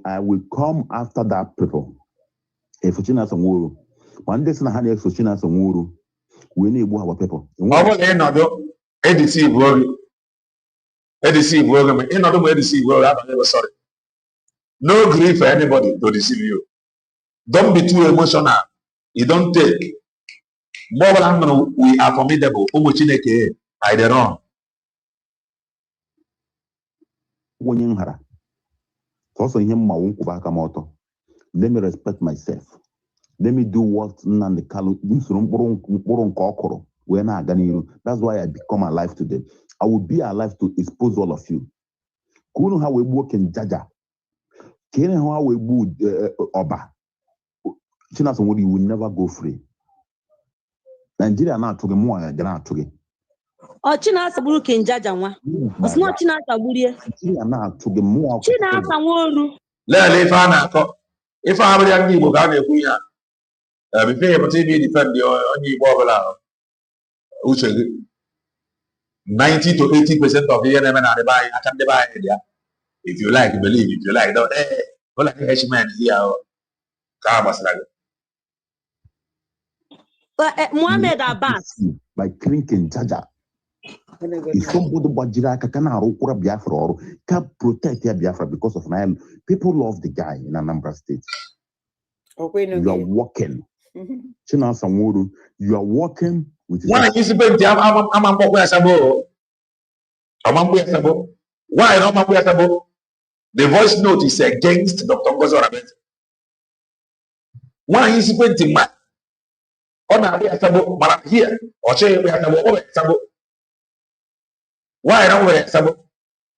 I will come after that people. If China some wuru, one day na hand exo China some wuru, we need our people. Deceive world, deceive world. Sorry. No grief for anybody to deceive you. Don't be too emotional. You don't take. More we are formidable. I don't know. Let me respect myself. Let me do what that's why I become alive today. I will be alive to expose all of you. Kuno how we work in Jaja. Kene how we would Oba. China somebody will never go free. Nigeria now to the more than I took it. Oh, China Saburu can judge one. It's not China Saburi. China now to the more. China Samoru. If I have a young people, I be able to defend your only bubble. 90 to 80% of the enemy are buying. I can buy it. If you like, believe. If you like, don't. Well, like H-man here. But Mohammed Abbas. By clinking Jaja. If somebody Bajira can Biafra or can protect Biafra because of Nile, people love the guy in Anambra State. You are working. China Samuru, you are working with why the voice note is against Dr. Ngozi Orameze. Why is it going to man? Here or why don't we?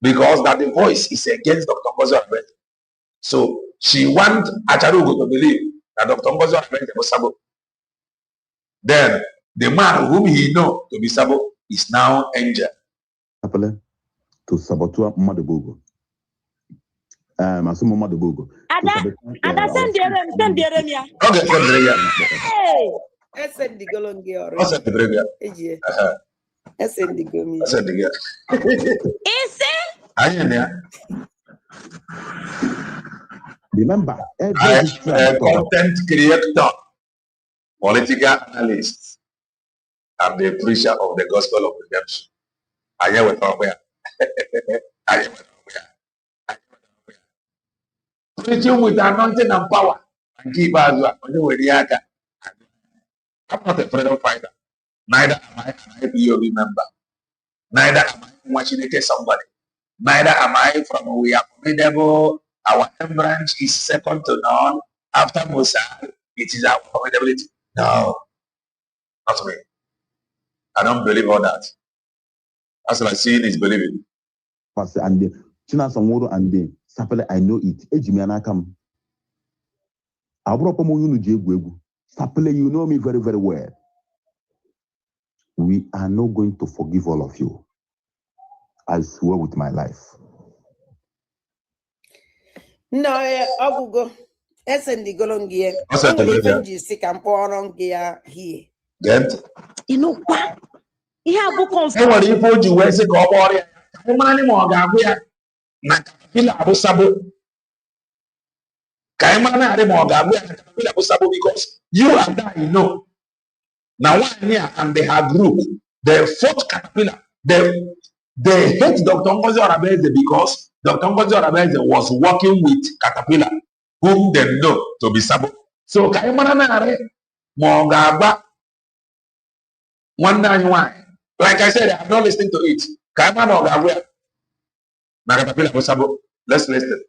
Because that the voice is against Dr. Ngozi Orameze. So she wants Acharugo to believe that Dr. Ngozi Orameze was Sabo. Then the man whom he knows to be Sabo is now injured. To saboteur Madabugo. Masumo Madabugo. Ada send the ya. Okay, send the Hey, send the golongi already. Send the brega. Send the gomi. Send the. Is it? Remember, I am a content creator, political analyst, and the preacher of the gospel of redemption. I am with nowhere. I am with nowhere. Preaching with anointing and power and keep us up. I'm not a freedom fighter. Neither am I an IPOB member. Neither am I watching somebody. Neither am I from we are formidable. Our branch is second to none. After Musa, it is our formidability. No, not me. I don't believe all that. As I see it is believing. And the China Samoro and the Sapele, I know it. Ejimiana come. Sapele, you know me very, very well. We are not going to forgive all of you. I swear with my life. No, I'll go. Send the golongi. Here. Get? You know what? You have book on. What do you put you where say go body? Money more Gabriel. Nakapila Abu Sabo. Kaimana are more Gabriel Nakapila Abu Sabo because you and I know. Now one here and they have group. They fought Caterpillar. They hate Dr. Ngozi Orameze because Dr. Ngozi Orameze was working with Caterpillar, whom they know to be Sabo. So Kaimana are more Gaba. One nine why. Like I said, I'm not listening to it. Kaimana or Gabriel. Caterpillar was Sabo. Let's listen.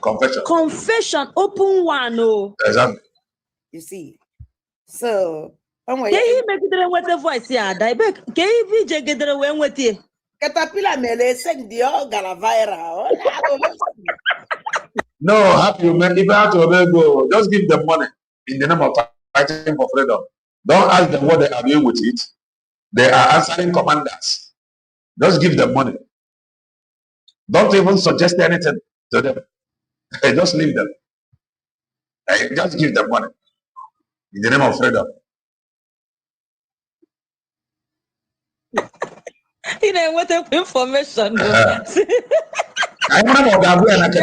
Confession. Open one. Oh. Exactly. You see. So, can you make it with the voice? Yeah, can you be get away with it? Caterpillar may send the organ viral. No, happy man. If I have to go, just give them money in the name of fighting for freedom. Don't ask them what they are doing with it. They are answering commanders. Just give them money. Don't even suggest anything to them. Just leave them. Just give them money in the name of freedom. You know what information? I remember Gabriel and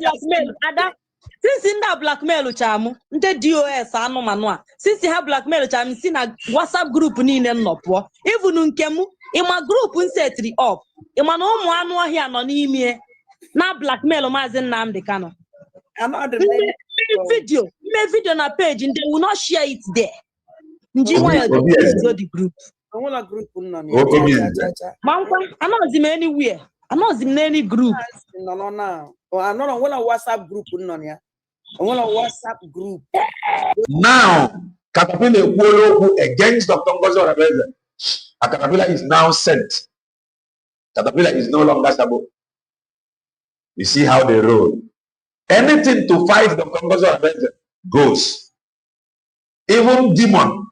blackmail ada since in that blackmail chamu nte DOS anụmanụ a since ha blackmail chamu si na WhatsApp group niile nnọpụọ even nke m ịma group nsetri up ịma na ụmụ anụ ọhịa nọ n'ime na blackmail Maazị Nnamdi Kanu video na page and they will not share it there nji why the group announce him anywhere announce him in any group no now I know on WhatsApp group on WhatsApp group now Caterpillar Kuolo against Dr. Ngozi Orebeze. Caterpillar is now sent. Caterpillar is no longer Sabo. You see how they roll. Anything to fight Dr. Ngozi Orebeze goes. Even demon.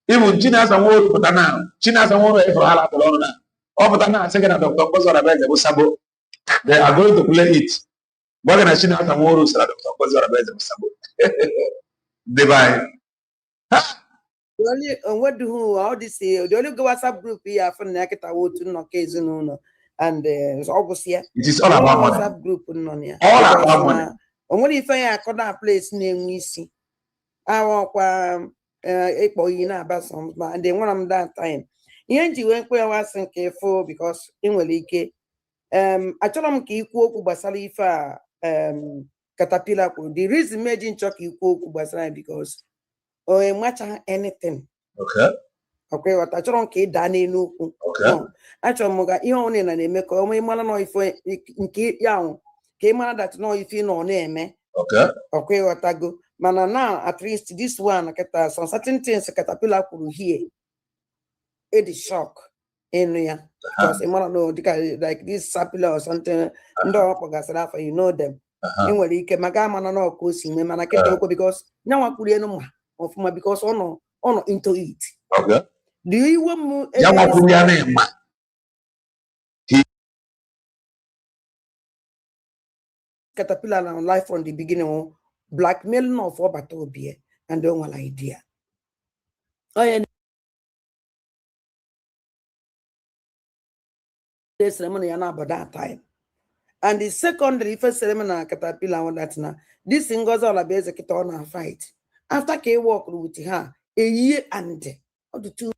Even China Samoro Putana. China Samoro Efrahala Polona. Or Putana second of Dr. Ngozi Orebeze was Sabo. They are going to play it. What can I China Samoro Dr. Ngozi Orebeze was Sabo? Divine. What do all this the only go WhatsApp group here for Nakata to no case no and it's obviously it is all about WhatsApp money. group no here. All about money. And when if I could that place name we see I walk and then when I'm that time. Yanji went where I wasn't careful because in Welike I told him ki ku basalifa Caterpillar the reason imagine chuck you basali because or much anything. Okay, what I don't care, Danny no. Okay, I told Moga, you only and they make only man know if in Kate Young came out that know if you know name. Okay, what I go. Man, now at least this one, I get some certain things a Caterpillar could hear. It is shock in here because a man know like this sapila or something. No, you know them. Anyway, you can Magama no course in man, I can't go because now I could no more. Of my because ono into it. Okay. Do you want Caterpillar on life from the beginning blackmail no for batobie and don't want idea. Oh yeah. This ceremony about that time. And the secondary first ceremony Caterpillar on that now. This thing goes all about the on a fight. After K walk with her a year and of the two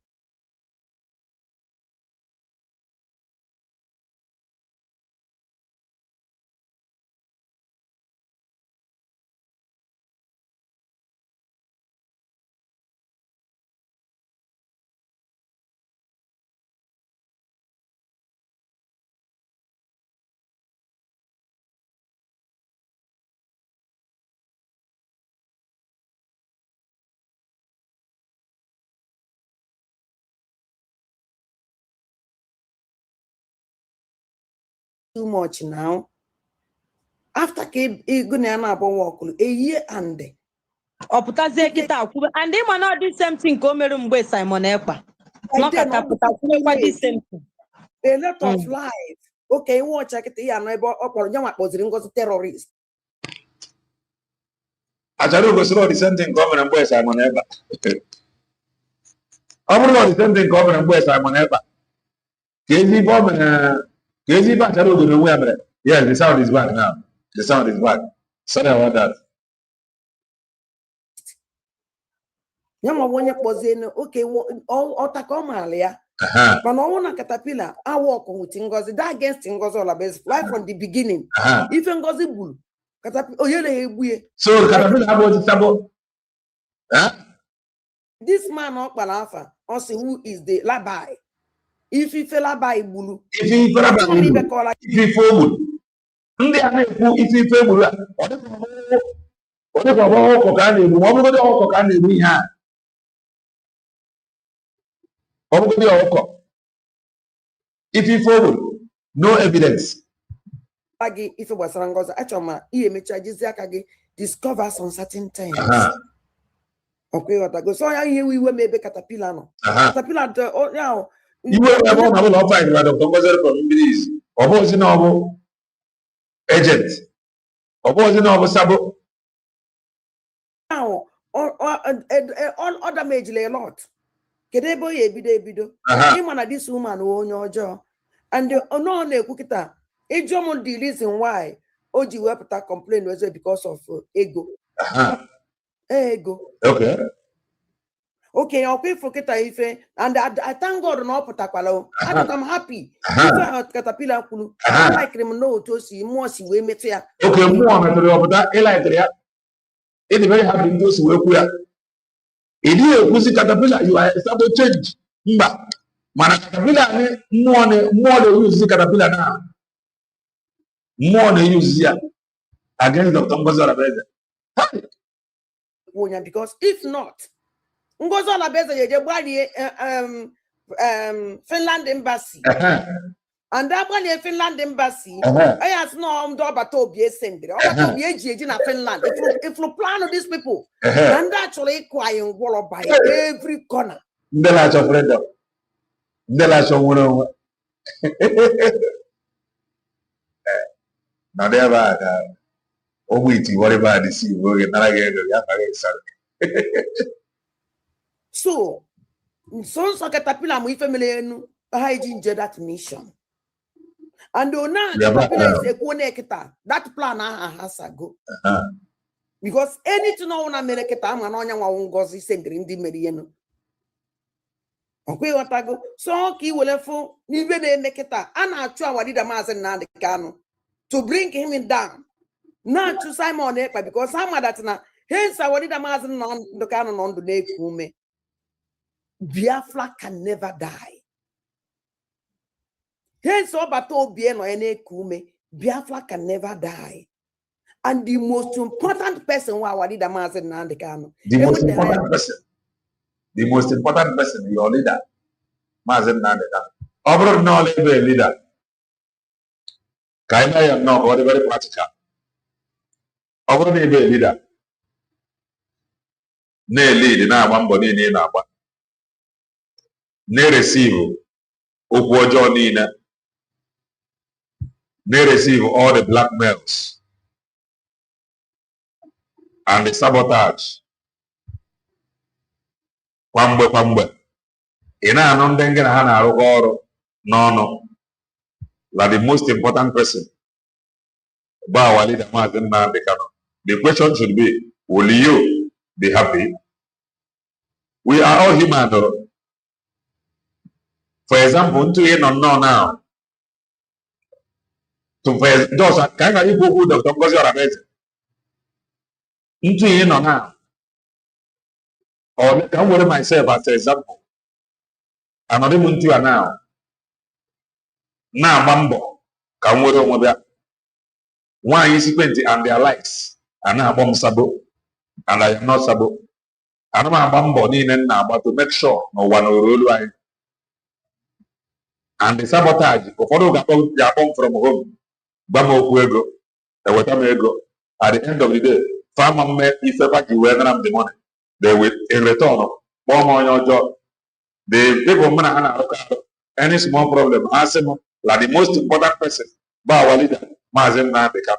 too much now. After K Gunana walk a year and Oputaze kita and they man not the same thing come mgbe Simon Ekpa. Not the same thing. A lot of life. Okay, watch it here no up or young was terrorist. I tell you, the same thing coming and West Simon Ekpa. I'm the same thing coming and West Simon Ekpa. KZ bomb and KZ back. I don't know where. Yes, the sound is back now. The sound is back. Sorry about that. Yama wonye pozeno okay all otakomalia. But no one Caterpillar I walk with Ngozi that against Ngozi all best right from the beginning. If Ngozi bull Caterpillar oh yeah so Caterpillar about it Sabo. This man up Balafa also who is the labai. If he fell by bulu if he fell if he forward ndị a na-ekwu isi ife gburu a ọ dịka ọkọ ka a na-egbu ma ọ bụgodị ọkọ ka a na-egbu ihe a ọ bụgodị ọkọ ife ife gburu no evidence gị ife gbasara Ngozi achọrọ ma ihe mecha jizi aka gị discover some certain things okay ọtago so ya ihe iwe ma ebe Caterpillar nọ Caterpillar ya iwe ebe ọ na ụlọ ọfa ịdịra Dr. Ngozi from Mbirizi ọ bụ ozi na ọ bụ agent. Opposing of Sabo. Now, all other major a lot. Kedebo ye bido. Him and this woman who on your jaw. And the no cookita. A German the reason why Oji wepụta complain was because of ego. Ego. Okay. Okay, I'll pay for Keta Ife, and I thank God no putakwalo. I'm happy. If Caterpillar Kulu, I like him no to see more see we met here. Okay, more material, but that Elijah. It's very happy to see where we are. If you Caterpillar, you are start to change. But man, Caterpillar more than use Caterpillar now. More than use here against Dr. Ngozi Alabeze. Because if not, Ngozi Alabeze je Finland embassy. And that one in Finland embassy, I has no Obato be sending. Obato be in Finland. If you plan of these people, and actually crying wall by every corner. The last of freedom. The last of one. Now they're bad. Oh, wait, whatever this is, we're not again. So Caterpillar, my family, I ginger that mission. And now Caterpillar is a connector. That plan has a go. Because anything on America, I'm an onion gozi sending the Mediano. Okay, what I go. So he will have for even a neketa. And I try what did a mass and the cano to bring him down. Not to Simon Epa, because some of that now. Hence, I wanted a mass and on the canon on the neck whom Biafra can never die. Hence, Obato bien or any kume, Biafra can never die. And the most important person who I did a mass and the cano. The most important person, your leader. Mazen Nandeka. Over no leader. Kaina am no very practical. Over the leader. Ne lead na wamboni ni na ba. Ne receive ukwojo nina. Ne receive all the blackmails and the sabotage. Kwambe. Ina anondenge na hana arugoro. No. Like the most important person. Ba leader Mazen Nandeka. The question should be, will you be happy? We are all human. For example, to you not know now. To those kind of people who Dr. Ngozi Alabeze. Into you know now. Or can worry myself as an example. Another one to you now. Now, Mambo. Can worry on that. One is 20 and their likes. And now bomb sabo. And I am not sabo. And I'm Mambo now, but to make sure no one will rule. And the sabotage, before they come from home, Bamo Kuego, the Watamego, at the end of the day, farmer met if ever you were the money. They will in return, bomb on your job. The people, any small problem, ask them, like the most important person, Bawa leader, Mazen Nandeka.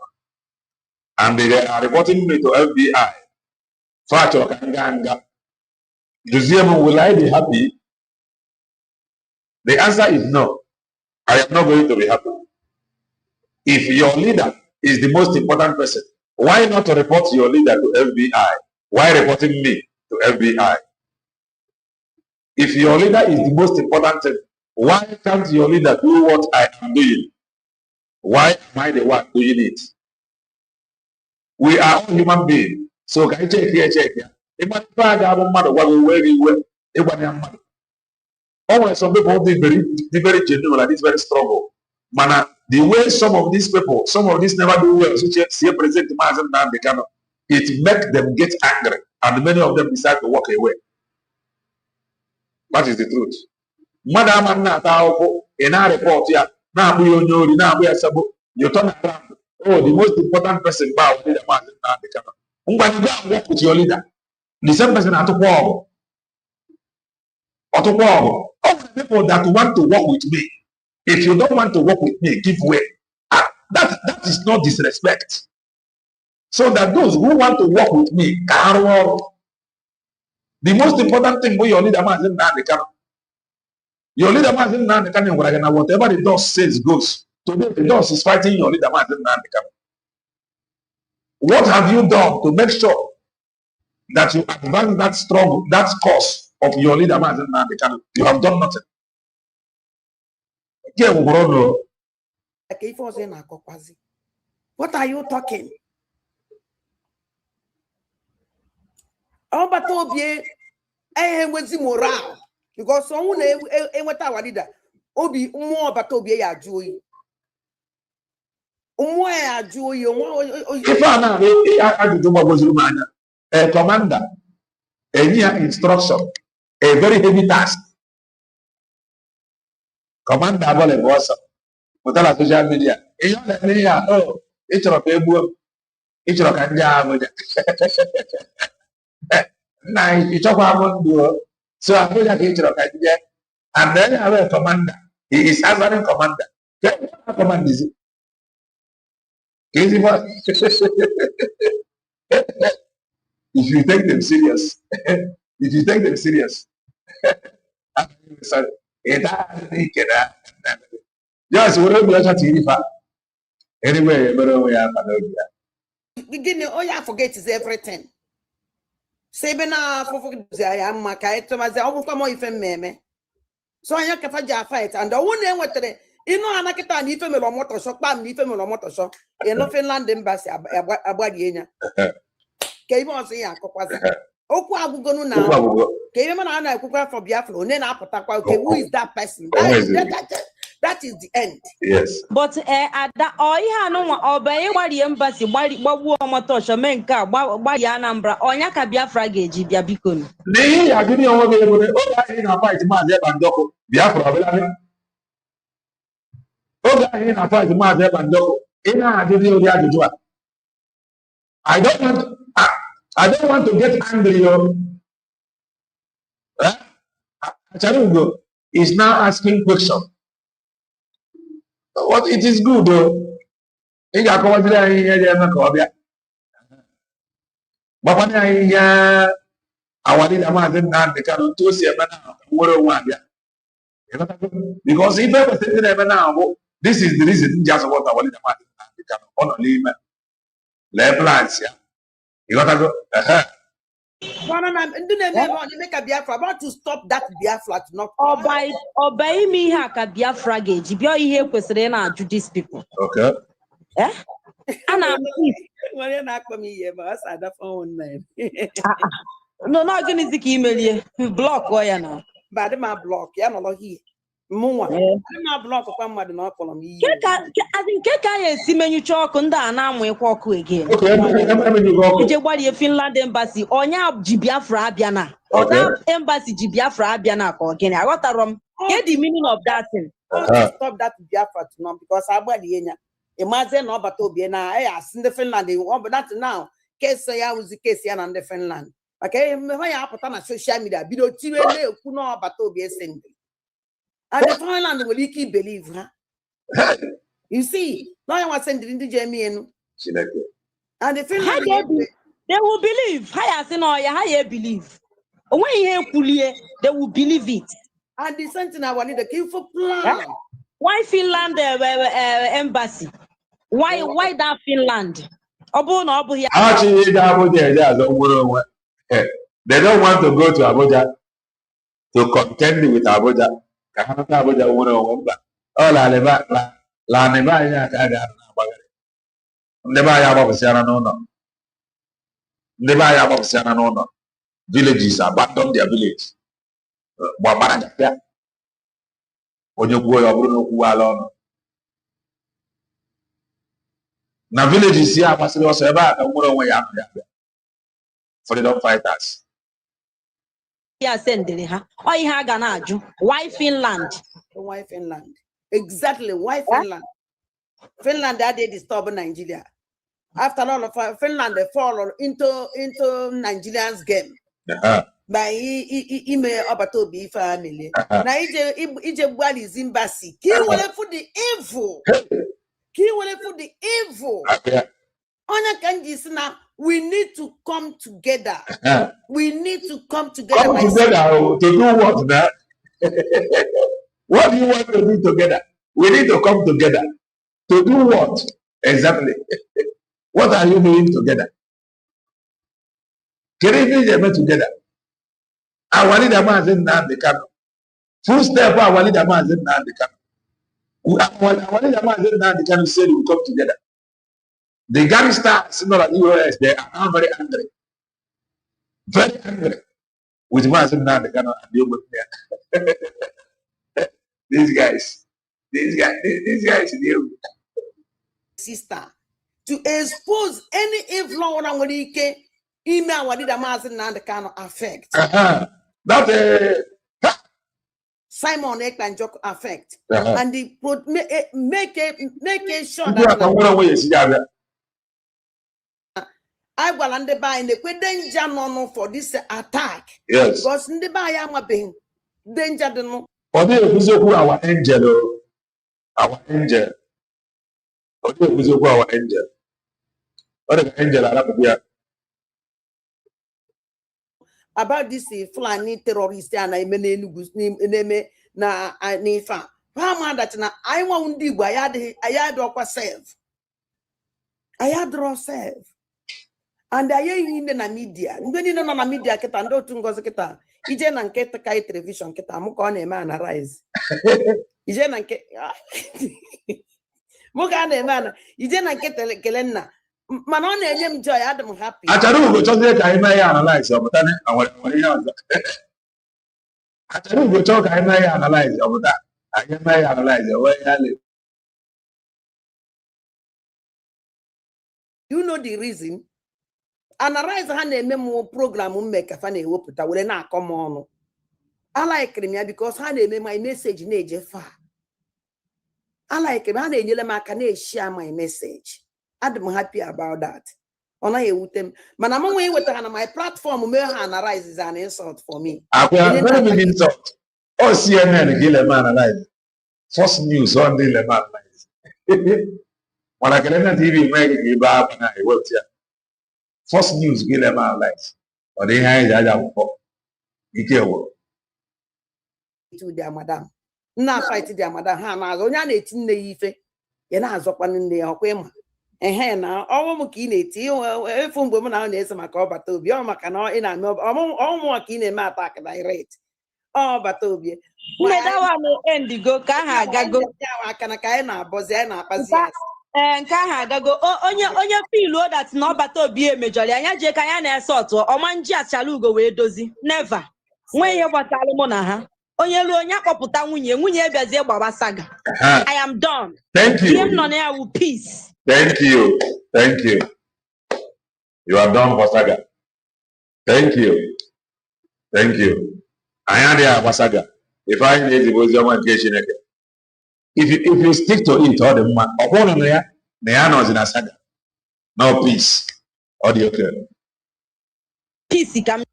And they are reporting me to FBI. Facho Kanganga. Will I be happy? The answer is no. I am not going to be happy. If your leader is the most important person, why not report your leader to FBI? Why reporting me to FBI? If your leader is the most important thing, why can't your leader do what I am doing? Why am I the one doing it? We are all human beings. So can you check here? Always some people be very genuine, like this very struggle. Man, the way some of these people, some of these never do well, so present it makes them get angry, and many of them decide to walk away. That is the truth. Madam, in our report here, now you turn around. Oh, the most important person about the man when you go and work with your leader, the same person at war. All the people that want to work with me, if you don't want to work with me, give way. That is not disrespect. So that those who want to work with me can work. The most important thing your leader man is not the camera. Your leader man is not the camera. Whatever the boss says goes. Today the boss is fighting your leader man is not the camera. What have you done to make sure that you advance that struggle, that cause of your leader, Mazen Nnamdi Kanu? You have done nothing. What are you talking? Oh, but Obie, was moral because someone what our leader Obi more but Obie ya joy. If I do what was a commander, a near instruction, a very heavy task. Commander Abole was without social media. Oh, it's a paper, it's a kanja. Now, you talk about do so I feel like it's a kanja. And then I have a commander. He is answering commander. What command is it? If you take them serious, if you take them serious, sorry, yes, whatever you are chatting about. Anyway, but we are beginning, all you forget is everything. Sebena for I am Makai Thomas, I will come on if meme. So I can fight, and the one name what today. You know, Anakita, if a motor shop, if a motor shop, in no Finland embassy, Abadiana. Came on saying, Okwa Gunu now. Came on a cooker for Biafra, and then okay, who is that person? That is the end. Yes. But at that, no obey what the embassy, what motosha menka, what Yanambra, or Yaka Biafra gauge, Biabicon. Nay, I didn't know what in a fight, man, Biafra. In a fight, man, in a video, I don't want to get angry. Charugo is now asking question. What it is good though. In a Cobia. But when I did a man the Kanu to see a man because if ever thinking ever now, this is the reason just what I wanted a man the Kanu on a limb. Plants, yeah. You got to go. Make a Biafra. I want to stop that Biafra to not obey me, Haka Biafra gauge. If you're here, Queserena, to these people. Okay. Eh? And I'm not coming here, but I the phone name. No, not going to email you. Block why now. But my block, yeah, no, here. More. My block of one mother not for me. I think I see menu chalk on that and I'm with walk again. Okay, what you Finland embassy or now Biafra Abiana or that embassy Biafra Abiana or again. I got a room. Get the meaning of that thing. Stop that Biafra to know because I bought the imagine no but Obiana. I asked in the Finland, but that's now. Case I was the case here on the Finland. Okay, my put on social media. Bido Chile, Kuno, but Obia sending. And the Finland will keep believe, huh? You see, now I was sending the Jamie and the Finland they will believe. I say no, I believe. When you hear Kulie, they will believe it. And the sentence I wanted to keep for plan. Why Finland embassy? Why that Finland? Actually, they don't want to go to Abuja to contend with Abuja. Abuja oh la neba ya kada neba ya babasiana no villages abandon their village babara ja onye kuo ya buru no kuo ala no na villages ya pasiri o so eba ka nworo onwe ya freedom fighters send her. Or you have an aju. Why Finland? Why Finland? Exactly. Why Finland? Finland that they disturb Nigeria. After all of Finland, they fall into Nigerians game. By email about to be family. Now Egypt is embassy. Kill for the evil. Kill for the evil. Onya Kanji now. We need to come together. We need to come together. Come together to do what now? What do you want to do together? We need to come together. To do what? Exactly. What are you doing together? Can you get together? Our leader man is not the camp. Full step, our leader man is not the camp. Our leader man is not the camp. Said we come together. The gangsters, not like US, they are very angry. Very angry. With Mazin now, they cannot deal with me. These guys, deal. Sister, to expose any influence on what he can, email what did a Mazin now the kind of affect. That Simon Ek and Joke affect. Uh-huh. And they put make it sure that I will and the buy the danger no for this attack. yes. Because in the buy am a being danger no. Or they who our angel, our angel. Or they who our angel. Or the angel Arabia. About this Fulani terrorist and I name na nifa. How that na I won't do I had or self. I had draw self. And I in the media. When you know na media kita ndo tungoza kita. Ije na nketa kai television kita muko na eme analyze. Ije na nke muka na eme ana. Ije na nketa kelenna. Man on enye joy Adam happy. Acharu go chose ka eme ya analyze obutane awari ya. Acharu go chose ka eme ya analyze obuta. Eme ya analyze we ya le. You know the reason? Analyze ha na-eme m program mmeka fa na-ewepụta were na-akọ m ọnụ. I like ya because ha na-eme my message na-eje far. I like ha na-enyere m aka na-share my message. I'm happy about that. Ọ naghị ewute m. Mana m nwe iweta na my platform mee ha analyze is an insult for me. Very big insult. Oh, CNN gile ma analyze. First news on the le ma analyze. Wana kelena TV make give up na e work here. First news gile ma analyze. Or they hide aja for. Ikewo. To their madam. Na fight their madam ha na onye na-eti nne ya ife. Ya na-azọkwa nne ya ọkwa ịma. Ehe na ọnwụ m ka ị na-eti efu mgbe m na na-ese maka ọbata obi ọ maka na ị na-eme ọnwụ ka ị na-eme attack direct ọbata obi mmedawa no endigo ka ha agago aka na ka anyị na-abọzi anyị na-akpazi asị nke ha agago onye feel that na ọbata obi emejọrọ anya je ka ya na-ese ọtụ ọma nji achala ugo wee dozi never nwe ihe gbasara mụ na ha onye lu onye akpọpụta nwunye ebiazie gbaba saga. I am done. Thank you. Nọ na ya with peace. Thank you. Thank you. You are done for saga. Thank you. Thank you. I am there for saga. If I need to go to one occasion, if you stick to it, all the man, upon there, they are not in a saga. No peace. Audio clear. Peace come.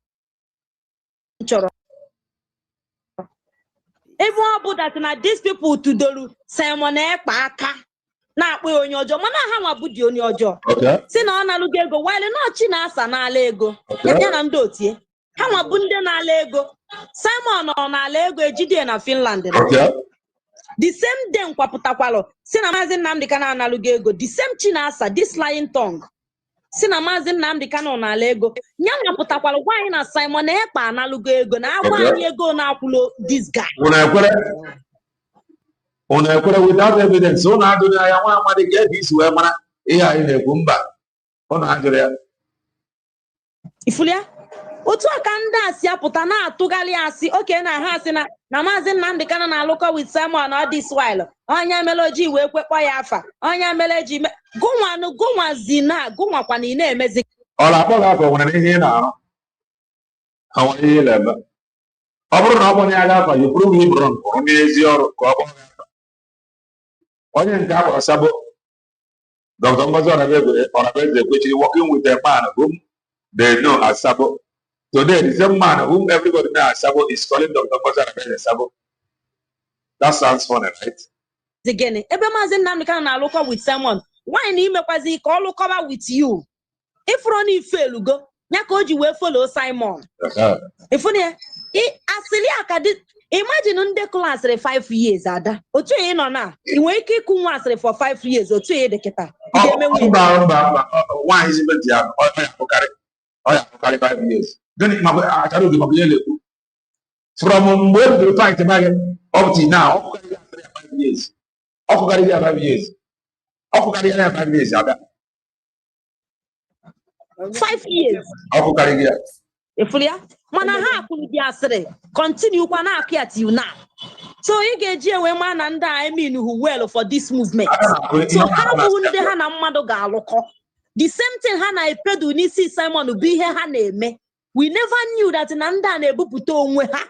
Everyone put that na these people to do Simon Ekpaka. Na akpọ onye ọjọọ mana ha nwa bụ di onye ọjọọ si na ọ na-alụgo ego wile na ọchị na-asa n'ala ego ya na ndị otie ha nwa bụ ndị na-ala ego Simon ọ na-ala ego ejide na Finland the same day nkwapụtakwalụ si na Maazị Nnamdi Kanu na-alụgo ego the same chi na-asa this lying tongue si na Maazị Nnamdi Kanu na-ala ego ya nwapụtakwalụ gwa anyị na Simon Ekpa na-alụgo ego na agwa anyị ego na-akwụlo this guy without evidence. So now do I want to get this way, man. Here in the Gumba. On Andrea. Ifulia, otu aka ndị asị apụta na-atụgharị asị oke na ha asị na Maazị Nnamdi Kanu na-alụkọ with Simon all this while. Onye meloji wee kwekpọ ya afa. Onye meleji gụnwa zina gụnwakwa na ị na-emezi. Ọla akpọ ga-akọ nwere ihe na-arụ. Awon ihe lebe. Ọ bụrụ na ọ bụ ya ga-akọ you prove him wrong. Onye ezi ọrụ ka ọ bụ onye nke akpọrọ Sabo Dr. Ngozi Onabeze Ekwechiri working with a man whom they know as Sabo. Today, the same man whom everybody knows as Sabo is calling Dr. Ngozi Onabeze Sabo. That sounds funny, right? Again, ebe Maazị Nnamdi Kanu na-alụkọ with Simon, why na imekwazi ka ọ lụkọba with you? Ifuru na ifelugo, nya ka o ji wee follow Simon. Ifunu ya, asili aka dị. Imagine ndị klasịrị 5 years ada otu onye nọ na inwe ike ịkụ nwa asịrị for 5 years otu onye dị kịta Why is it young? Oh, yeah, 5 years. Then it might from when the fight up to now, 5 years. 5 years. 5 years. 5 years. Efulia, mana ha kwuru bi asịrị continue kwa na aki at you now. So ị ga-eji enwe ma na ndị I mean who well for this movement. So ha bụ ndị ha na mmadụ ga-alụkọ. The same thing ha na epedu n'isi Simon bụ ihe ha na-eme. We never knew that na ndị a na-ebupụta onwe ha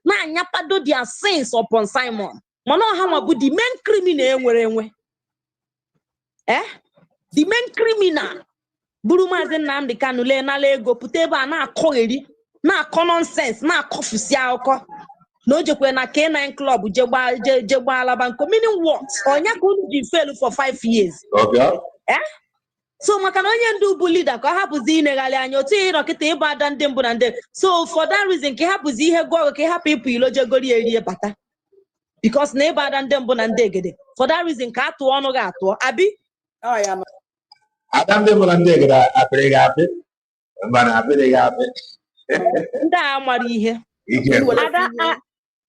na anyapado their sins upon Simon. Mana ha ma bụ the main criminal enwere enwe. The main criminal. Buru Maazị Nnamdi Kanu le na ego pụta ebe a na-akọgheri na-akọ nonsense na-akọfusi akụkọ na o jekwe na K9 club jegba alaba nko meaning what onya ka unu ji fail for 5 years. Okay. So maka na onye ndu bụ leader ka ọ hapụzi ineghali anya otu ịnọkịta ịba ada ndị mbụ na ndị so for that reason ka hapụzi ihe gụọ ka hapụ ịpụ ilo jegori erie bata because na ịba ada ndị mbụ na ndị egede for that reason ka atụọ ọnụ ga atụọ abi Adam de Molande apre mana apre ndị a mara ihe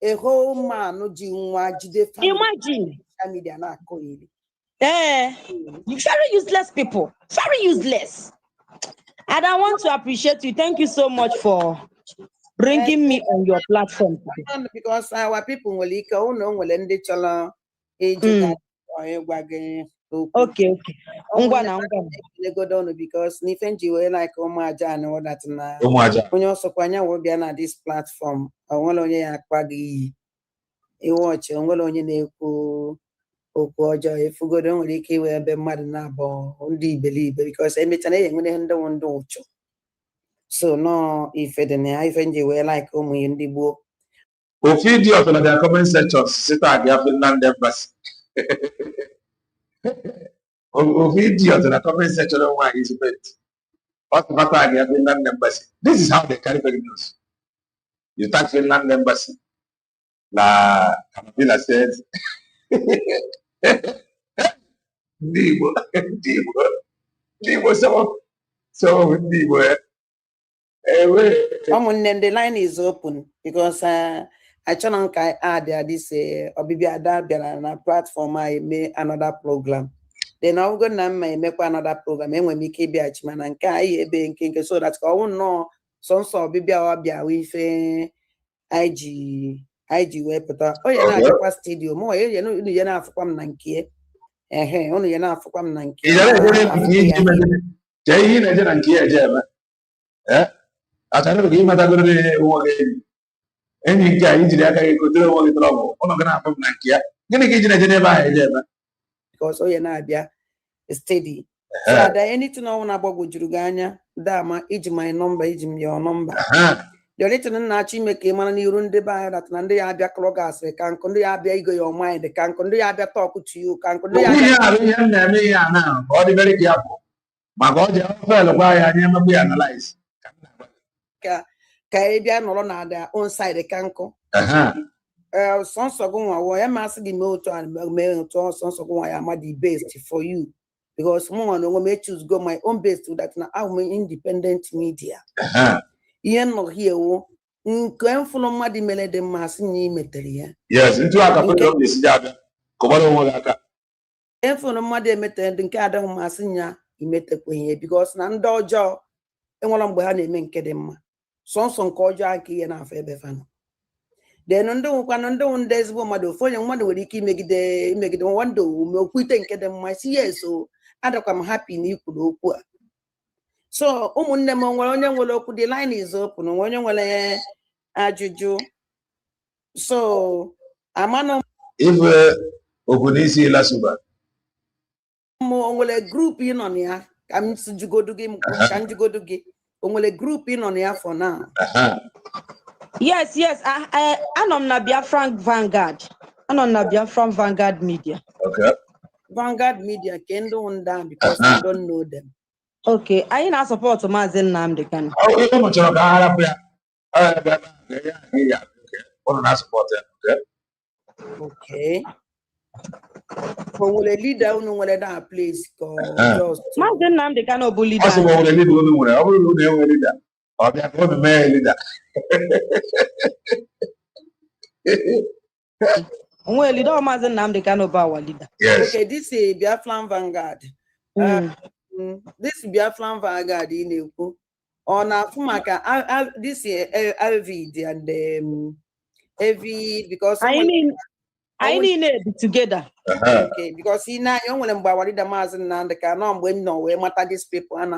a whole man ji nwa jide imagine media na akọgheri. Very useless people, very useless. And I want to appreciate you. Thank you so much for bringing me on your platform today. Because our people will ike unu nwere ndị chọrọ Okay. Because Nifenji were like Omaja and all that now. When you also kwanya will be on this platform, I want on your quaggy. You watch on well on your neko Okoja if you go down with the will be mad nabo only believe because I met an egg when they hand one docho. So no, if it and I Fenji were like Omi in the book. Ophidio for the comment section, sit at the Finland embassy. Video to the comment section of why is it. What matter I have Finland embassy. This is how they carry the news. You touch Finland embassy. La Camila says Dibo, so Dibo. The line is open because I channel can add this Obibi na platform I made another program. Then I'm gonna make another program and when we keep achman and kai be so that I won't know some sort of Obibi with IG web oh yeah na studio more you know you na afkwam na nke onu you na afkwam na nke Jai na je na nke eje ma atara go imata go re wo ge enyi nke anyị jiri aka gị kotere onwe gị trọbụ ụnụ gị na-afụ na nke ya gịnị ka iji na-eje n'ebe ahụ eje eme because onye na-abịa steady so ada anything ọnwụ na-agbagwojuru gị anya dama iji my number iji m your number the only thing na-achọ ime ka ị mara n'iru ndị be anyị dat na ndị ya abịa klọ gasịrị ka nkụ ndị ya abịa igo your mind ka nkụ ndị ya abịa talk to you ka nkụ ndị ya abịa ihe m na-eme ihe a na ka ọ dị very careful maka ọ ji fel gwa ya anyị emekwa ya analyze ka ị bịa nọrọ na ada on side ka nkụ sọnsọ gị nwa wọ ya masị gị mee otu a mee otu sọnsọ gị nwa ya ama the best for you because mụ nwa na onwe m choose go my own best to that na ahụ m independent media ihe nọ hie wo nke mfụlụ mmadụ mere dị mma asị na imetere ya yes ntụ aka pụtara obi esi abịa kọbara onwe gị aka mfụlụ mmadụ emetere dị nke adịghị mma asị ya imetekwa ihe because na ndị ọjọọ enwere mgbe ha na-eme nke dị mma sọnsọ nke ọjọọ aka ihe na-afọ ebe fanụ then ndị nwekwana ndị ezigbo mmadụ ofu onye mmadụ nwere ike imegide nwandụ ume okwu ite nke dị mma si yes o adakwa m happy na ikwuru okwu a so ụmụnne m nwere onye nwere okwu the line is open onwe onye nwere ajụjụ so amanụ ife okwu n'isi lasuba o nwere group ị nọ na ya ka m jugodu gị o nwere group ị nọ na ya for now Yes, anọ m na Biafra Vanguard. Anọ m na Biafra Vanguard Media. Okay. Vanguard Media can do one down because I don't know them. Okay, anyị na-support Maazị Nnamdi Kanu. Ihe m chọrọ ka ha hapụ ya. Okay. Ọ na-support ya. Okay. Okay. For a leader who know that place just Mazen Nnamdi Kanu bụ leader. Also, when a leader who know, I will know a leader. Or they are going to be a leader. Onwe leader Mazen Nnamdi Kanu bụ our leader. Yes. Okay, this is Biafran Vanguard. This Biafran Vanguard in Eku. On a Fumaka, this is Alvid and Heavy because I need it together. Okay, because he now young when Bawari the Mazen and the Canon when no way matter these people and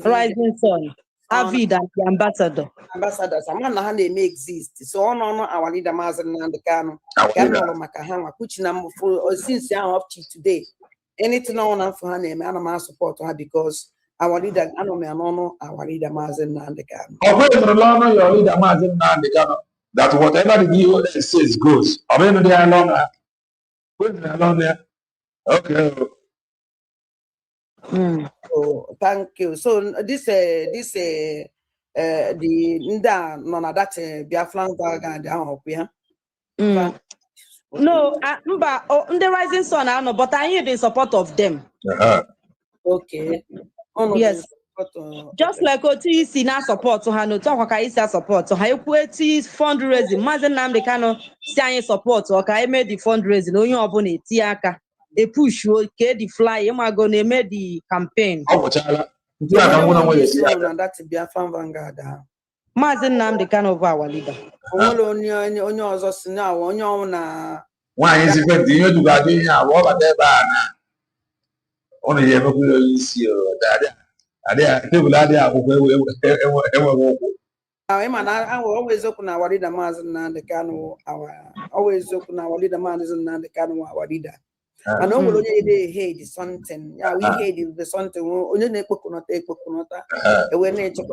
Rising Sun, Avid and the ambassador. Ambassadors, I'm not they may exist. So on our leader Mazen and the Canon, Makahama, which number for since I'm up to today. Anything on for her name, and I'm support her because our leader, I know our leader Mazen and the Canon. Oh, your leader Mazen and the Canon. That whatever the DOS says goes. I mean, they are along there. Put it along there. Okay. Oh, thank you. So this the Nda nona that Biafran Vanguard I hope yeah. No, the Rising Sun I know, but I hear the support of them. Okay. Yes. Just like OTC now support to her, no talk Kaisa support. So how you fundraising? Mazen Nnamdi Kanu say support. So I made the fundraising. No, you open a tiaka. A push. Okay, the fly. You are gonna make the campaign. That's Biafran Vanguard. Mazen Nnamdi Kanu over our leader. Only us now. Only na. Why is it going to go here? What about that? Only you ever see that. I always open our leader Mazen and the Kanu. Always open our leader Mazen and the Kanu, our leader. I know we hate something. Yeah, we hate the something. Only ne coconut, when they chop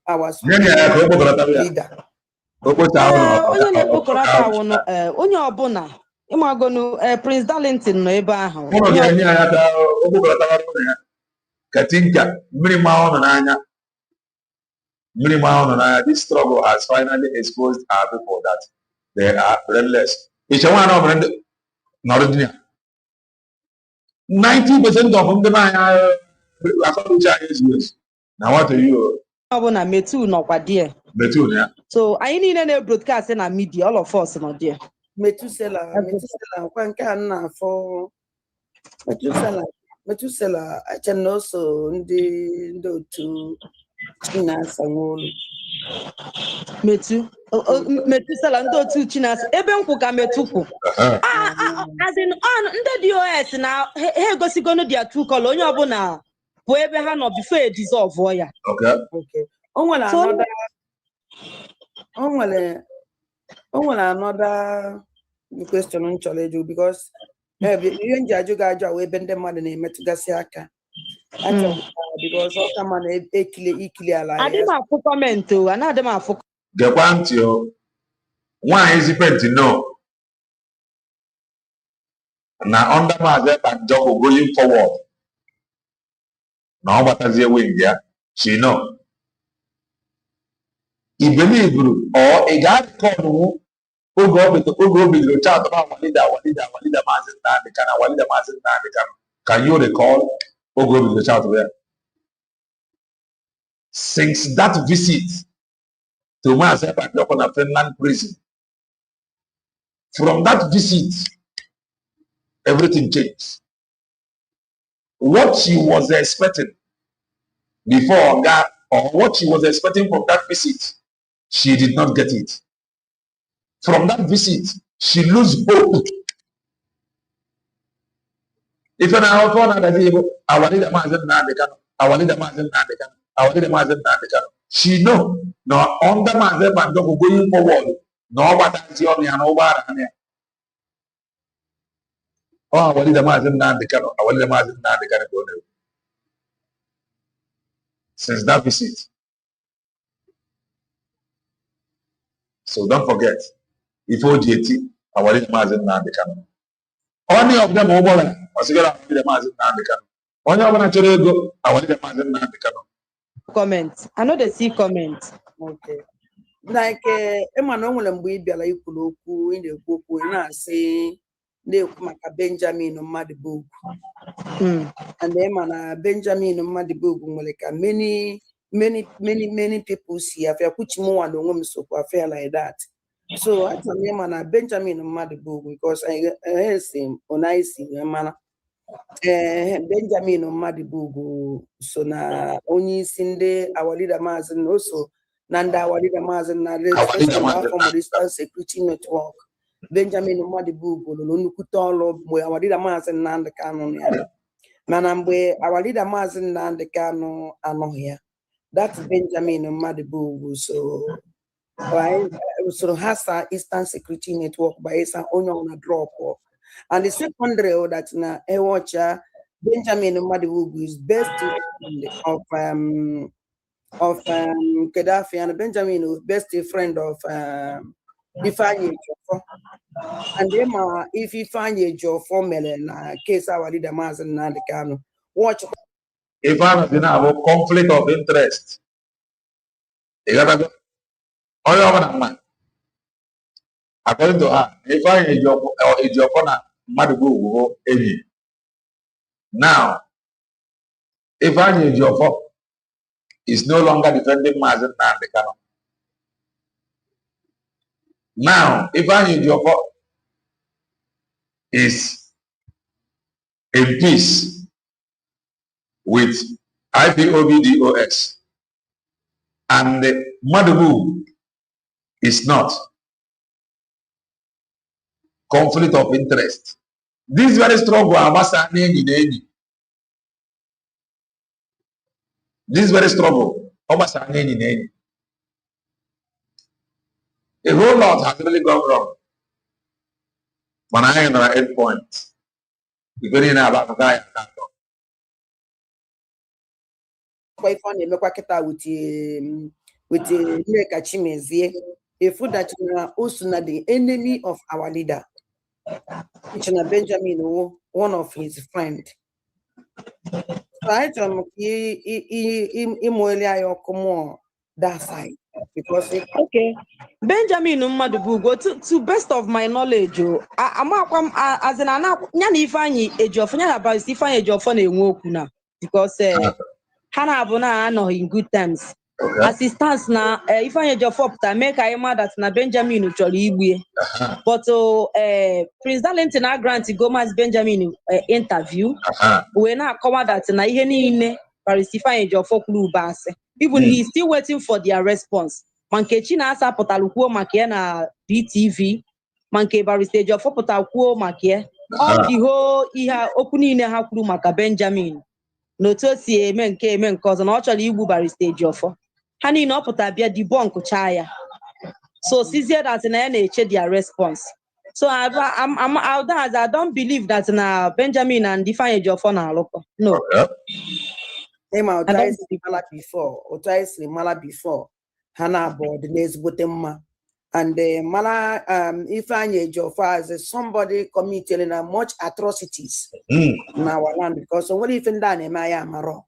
our leader. Onye ọbụna ịmagonu Prince Darlington nọ ebe ahụ. Katinka, this struggle has finally exposed our people that they are brainless. Each one of them, 90% of them are Chinese. Now what are you? Metu nọkwa there. Metu, yeah. So I need a broadcast in a media, all of us not there. Metusela, when can for Metusela, I can also do to Chinas and Metusela and do to Chinas, Eben Kuka Metuku. As in on the DOS now, he goes going to their true color, Yabona, whoever had not before it dissolve. Okay. Another question on challenge because you judge away bend the money name to Gasiaka. Because all come on equally alive. I didn't have to comment to another man for the one to why is it to know? Now under my and job going forward. Now what has your wing there? She know. He believe or a guy called who go with the child about Walida Mazen can you recall who go with the child there? Since that visit to myself and up on a Finland prison, from that visit, everything changed. What she was expecting before God, or what she was expecting from that visit, she did not get it. From that visit, she lose hope. If an hour I need a she know no under myself and going forward. No, but I see on the over. Oh, I need a Mazen Nandicano. I want the Mazen Nandicano. Since that visit. So don't forget. If OJT, I want the Mazen Nandicano. Only of them over. Was the Mazen Nandicano. Only of them actually go. I want the Mazen Nandicano. Comment. I know they see comment. Okay. Like Emmanuel and we be like Kuloku in the book when I say maka Benjamin Madibu. And then Benjamin Madibu like many people see affair which more and women so affair like that. So I tell him Benjamin Madibu because I see on I see man. Benjamin Madibu so na only sinde our leader Mazen also Nanda our leader Mazen na especially from the security network. Benjamin Madibu Nukutolo our leader Mazen Nanda Canon Manambe our leader Mazen Nanda Cano ano here. That's Benjamin Madibu so Hasa Eastern Security Network by Esa on a drop off. And the secondary that na Ewacha Benjamin Madibu is best friend of Gaddafi, and Benjamin is best friend of Ifeanyi Ejiofor. And them if Ifeanyi Ejiofor na case our leader Mazen Nnamdi Kanu watch. If I'm about conflict of interest, you got to go. According to her, if I Ejiofor na Madibu Ebi. Now, if I Ejiofor is no longer defending Mazen Nnamdi Kanu. Now, if I Ejiofor is in peace with IPOBDOS and Madibu is not, conflict of interest. This very strong this very struggle, a whole lot has really gone wrong. When I am at 8 points, because in about a guy, quite funny, with Chimezi, a food that also the enemy of our leader, which is Benjamin, one of his friends. Right, that side because okay. Benjamin Madibu, to best of my knowledge, I'm as an Ifeanyi Ejiofor about Ifeanyi Ejiofor na because Hana Abuna no in good times. Assistance na Ifeanyi Ejiofor to make I mad that na Benjamin Ucholi but Prince Darlington grant Gomez Benjamin interview we na come that na ihe niile Ifeanyi Ejiofor kwuru base. Even he's still waiting for their response. Mankechi na asa potalukuo makie na BTV. Manke Barrister Ejiofor potalukuo makie. All the whole iha okuni ne ha kwuru maka Benjamin. No to si eme cause na actually igbu Barrister Ejiofor. Ha ni no potabia debunk cha ya. So sizie that na eche their response. So I don't believe that na Benjamin and Ifeanyi Ejiofor na aloko. No. Mala before Hannah board the Botema and Mala Ifeanyi Ejiofor as somebody committing much atrocities in our land because what if in Dane I am wrong.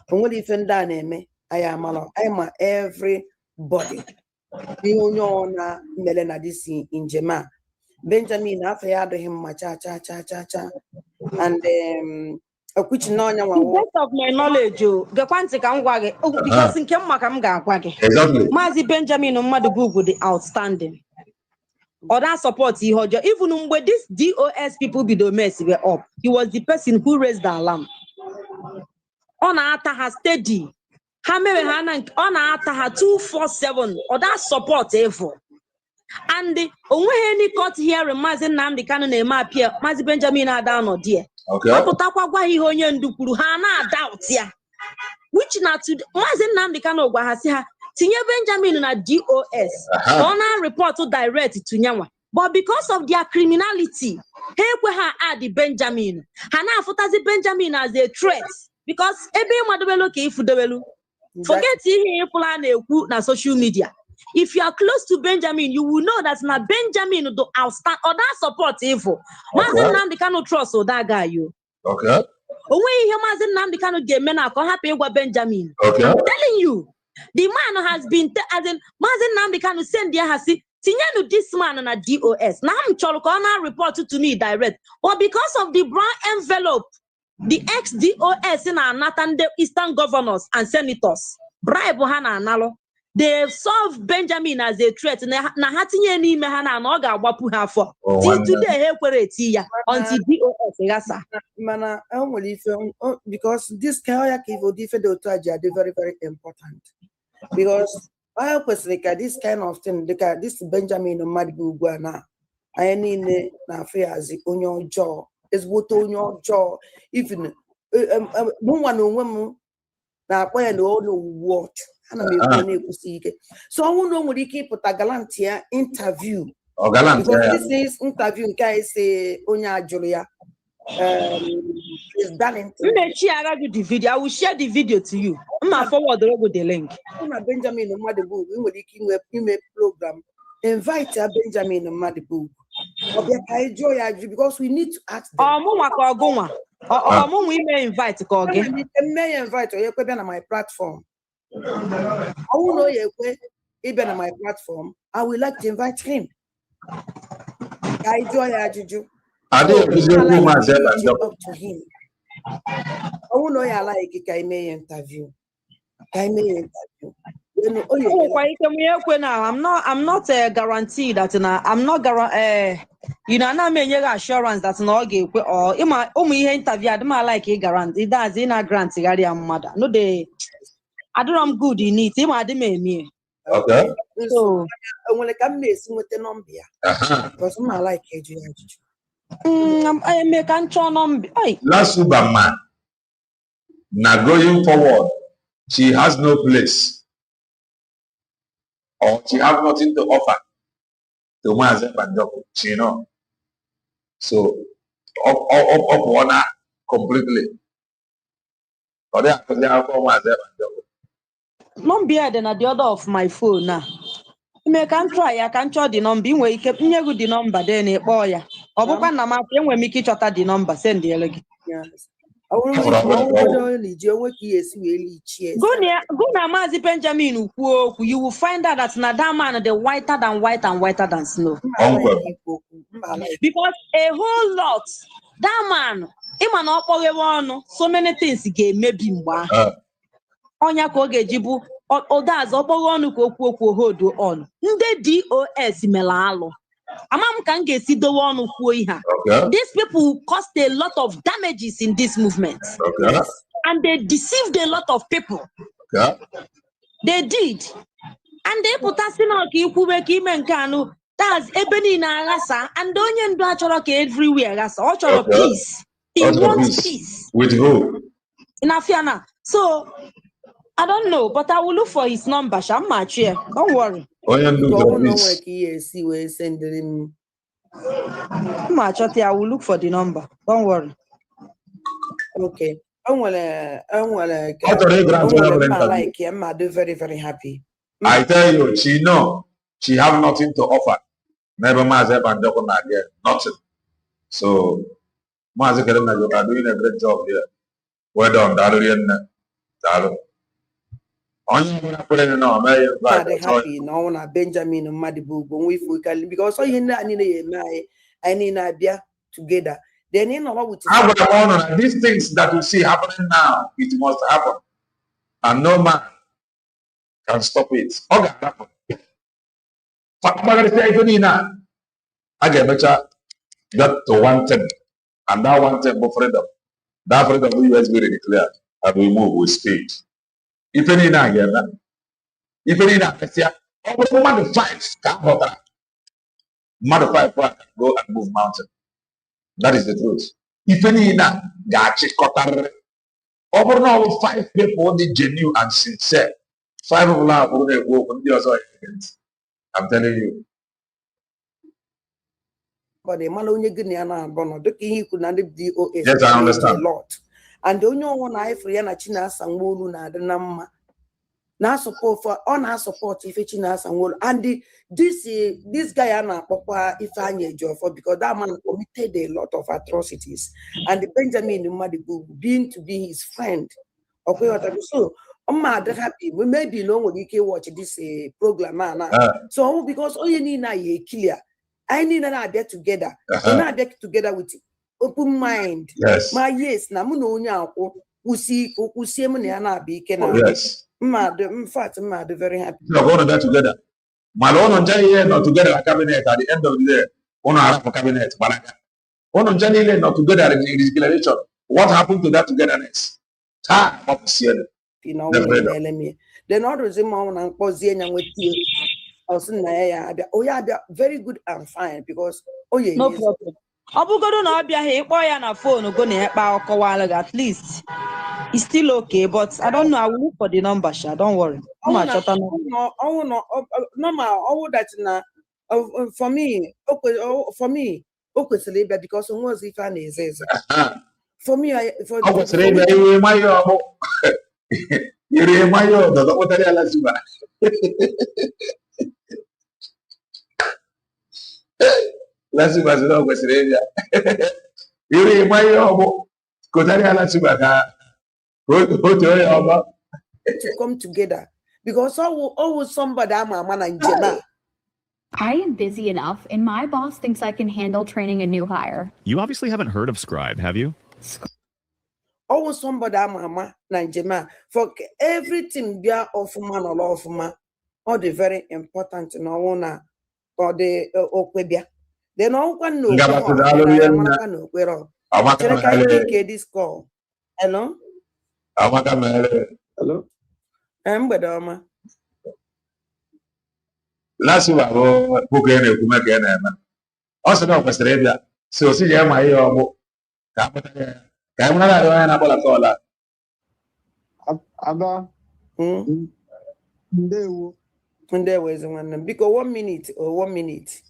What if in Dane I am alone? I am everybody. The Melena this in Jema. Benjamin after had him cha and which no best of my knowledge, the quantic and waggy because in Kemakam Gagwagi. Mazi Benjamin Madibu the outstanding. Or that support he had even when this DOS people be the mess were up. He was the person who raised the alarm. On Ata has steady. Hammer Hanan on Ata had 247 or that support ever. And the only court here Mazen Nnamdi Kanu na appear Mazi Benjamin down or dear. Okay. Which not to Mazen Nnamdi Kanu Gwahasiha Tinye Benjamin na DOS. Don't report to direct to Nyawa. But because of their criminality, Hekweha add the Benjamin. Hana Futazi Benjamin as a threat. Because Ebe Madubelo Kifudebelu. Forget him na social media. If you are close to Benjamin, you will know that na Benjamin do outstand or that support evil. Mazen Nnamdi Kanu trust or that guy you. Okay. When you Mazen Nnamdi Kanu get men are happy with Benjamin. Okay. I'm telling you, the man has been as in Mazen Nnamdi Kanu send there has Tinyanu this man na DOS. Now I'm Cholokona report to me direct. But because of the brown envelope, the ex-DOS in Nathan the Eastern governors and senators, bribe Hana Nalo, they saw Benjamin as a threat. Na hatinye ni mehana noga wapu hafo. Till today, he kwere until DOS yasa. Mana, because this Kaya Kivo different are very, very important. Because I personally this kind of thing, this Benjamin Madibu Guana, I need na affairs on your jaw, is what on your jaw, even one na when all know what. So I won't know what he keep with a Galantia interview. Because this is interview guys say Onya Julia is done. The video. I will share the video to you. I'm gonna forward the link. Benjamin Madibu, we will program. Invite Benjamin Madibu. Because we need to ask them. We may invite may invite you on my platform. I will know you even on my platform. I would like to invite him. I enjoy Juju. I like up to him. I will know you like it. I may interview. I'm not guaranteed that I'm not not many assurance that no give or interview I don't like a guarantee that's in a grant mother. No they I don't I'm good in it. Okay. So I want to come with the number. Because I like I make a number. Last Superman. Now going forward, she has no place. Or she has nothing to offer to Mazen Banjoko, you know. So up on her completely. Or they are for Mazen Banjoko. Number then at the other of my phone now. I can try the number where you kept the number then a boy. Or when I'm up when we keep the number, send the elegant. Yes. I only Go Mazi Benjamin, you will find out that that man the whiter than white and whiter than snow. Because a whole lot that man, him not so many things he gave maybe Onya koge jibu odas okpogonu kokwu hold on. Nde DOS melalo. Amam kan ge si do one kwuo ihe. These people caused a lot of damages in this movement. Okay. And they deceived a lot of people. Okay. They did. And they put us in our kanu. That's ebeni na rasa and onye ndu achoro ka everywhere rasa. All choro peace. He wants peace. With who? In Afiana. So I don't know, but I will look for his number. Don't worry. I will look for the number. Don't worry. Okay. I'm very, very happy. I tell you, she have nothing to offer. Never Mazep and Dokona again. Nothing. So Mazep are doing a great job here. Well done, Darren. Happy now Benjamin Madibu because so you I need Abia together. Then in all with these things that you see happening now, it must happen. And no man can stop it. Okay, happen. I get better got to one thing. And that one thing for freedom. That freedom we US very declared and we move with speed. If any now again, if any now, over 5 can't Mother 5 go and move mountain. That is the truth. If any now, gachi kotar. Over now 5 people only genuine and sincere. 5 of them are going to go. I'm telling you. But the man only good na bono. The king could not DOS. Yes, I understand. A lot. And the only one I free and China Sangulu na the number. Now support for on our support if China Sangulu and this guy Anna Papa if I need job for because that man committed a lot of atrocities and the Benjamin Madibu being to be his friend. Okay, so I'm mad happy. We maybe no one you can watch this program now. So because all you need now you clear. I need an idea together. So now idea together with open mind. Yes. My yes, na mu no nya ko usi mu ne na be ike na. Yes. Mad, in fact, mad very happy. So go on that together. Malone on Jay not together a cabinet at the end of the day. On a cabinet, Malaga. On Janile not together in the declaration. What happened to that togetherness? Time of the You know, then all those amount and position with you. Oh yeah, they are very good and fine because yeah, no problem. Obugodo na obia he ikpo ya na phone go na ekpa okowala at least it's still okay, but I don't know. I will look for the number, Sha. Don't worry. No, that na for me, okay, because was if I is for me, for Lazima zina kwesireja. Yuri mayo kotari ala subaka. To come together because always somebody mama and Jema. I am busy enough, and my boss thinks I can handle training a new hire. You obviously haven't heard of Scribe, have you? Always somebody mama and Jema for everything be of man or of man. All the very important no one or the okwebia. Then all one no this call. Hello? Hello? Bedoma. Last year, Bukene, Kumaka, also no Australia. So, see, I my own. Camera, Aga. There was one because 1 minute or 1 minute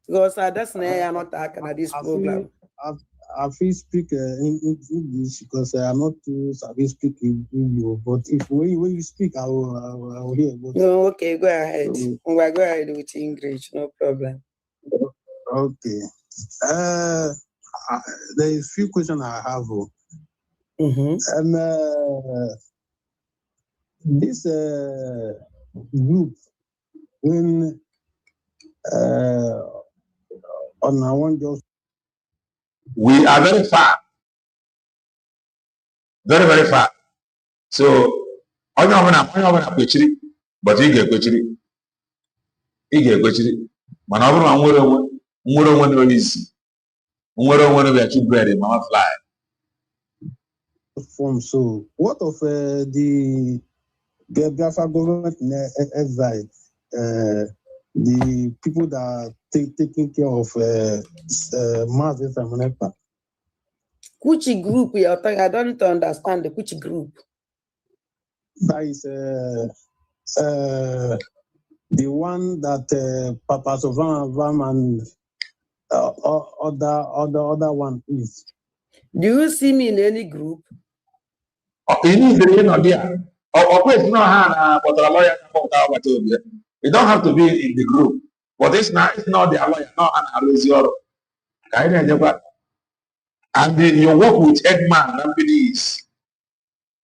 because that's not talking at this program. I feel speak in English because I am not too savvy speak in English. But if when you speak, I will hear. No, okay, go ahead. We'll go ahead with English, no problem. Okay. There is few questions I have. This group when on I want just we are very far. Very, very far. So, I'm not but you get question. You get question. Manabu Muro one is Muro one of your children, Mama Fly. So, what of the Biafra government advice? The people that are taking care of mass information. Which group you are talking? I don't understand which group. That is the one that Papa Sovan and other one is. Do you see me in any group? You don't have to be in the group, but it's not the lawyer, not an allusion. And then you work with Edman and Benice.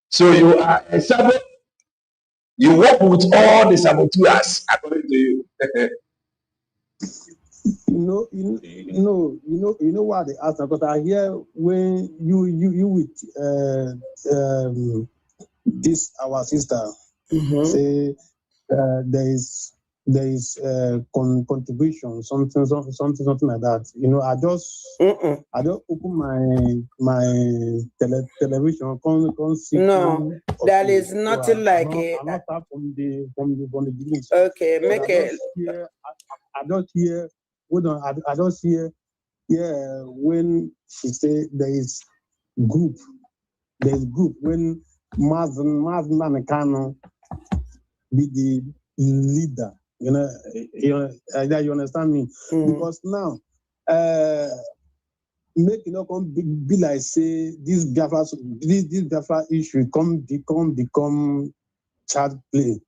So you are a sabot. You work with all the saboteurs, according to you. You know why they ask? Because I hear when you with this our sister say there is contribution something like that. You know, I just open my television. No, there is nothing like it. I'm not from the beginning. Okay, make it. I don't hear. Hold on, I don't hear. Yeah, when she say there is group when Mazman Kano be the leader. You understand me? Because now, make come be like say this Biafra issue become child play.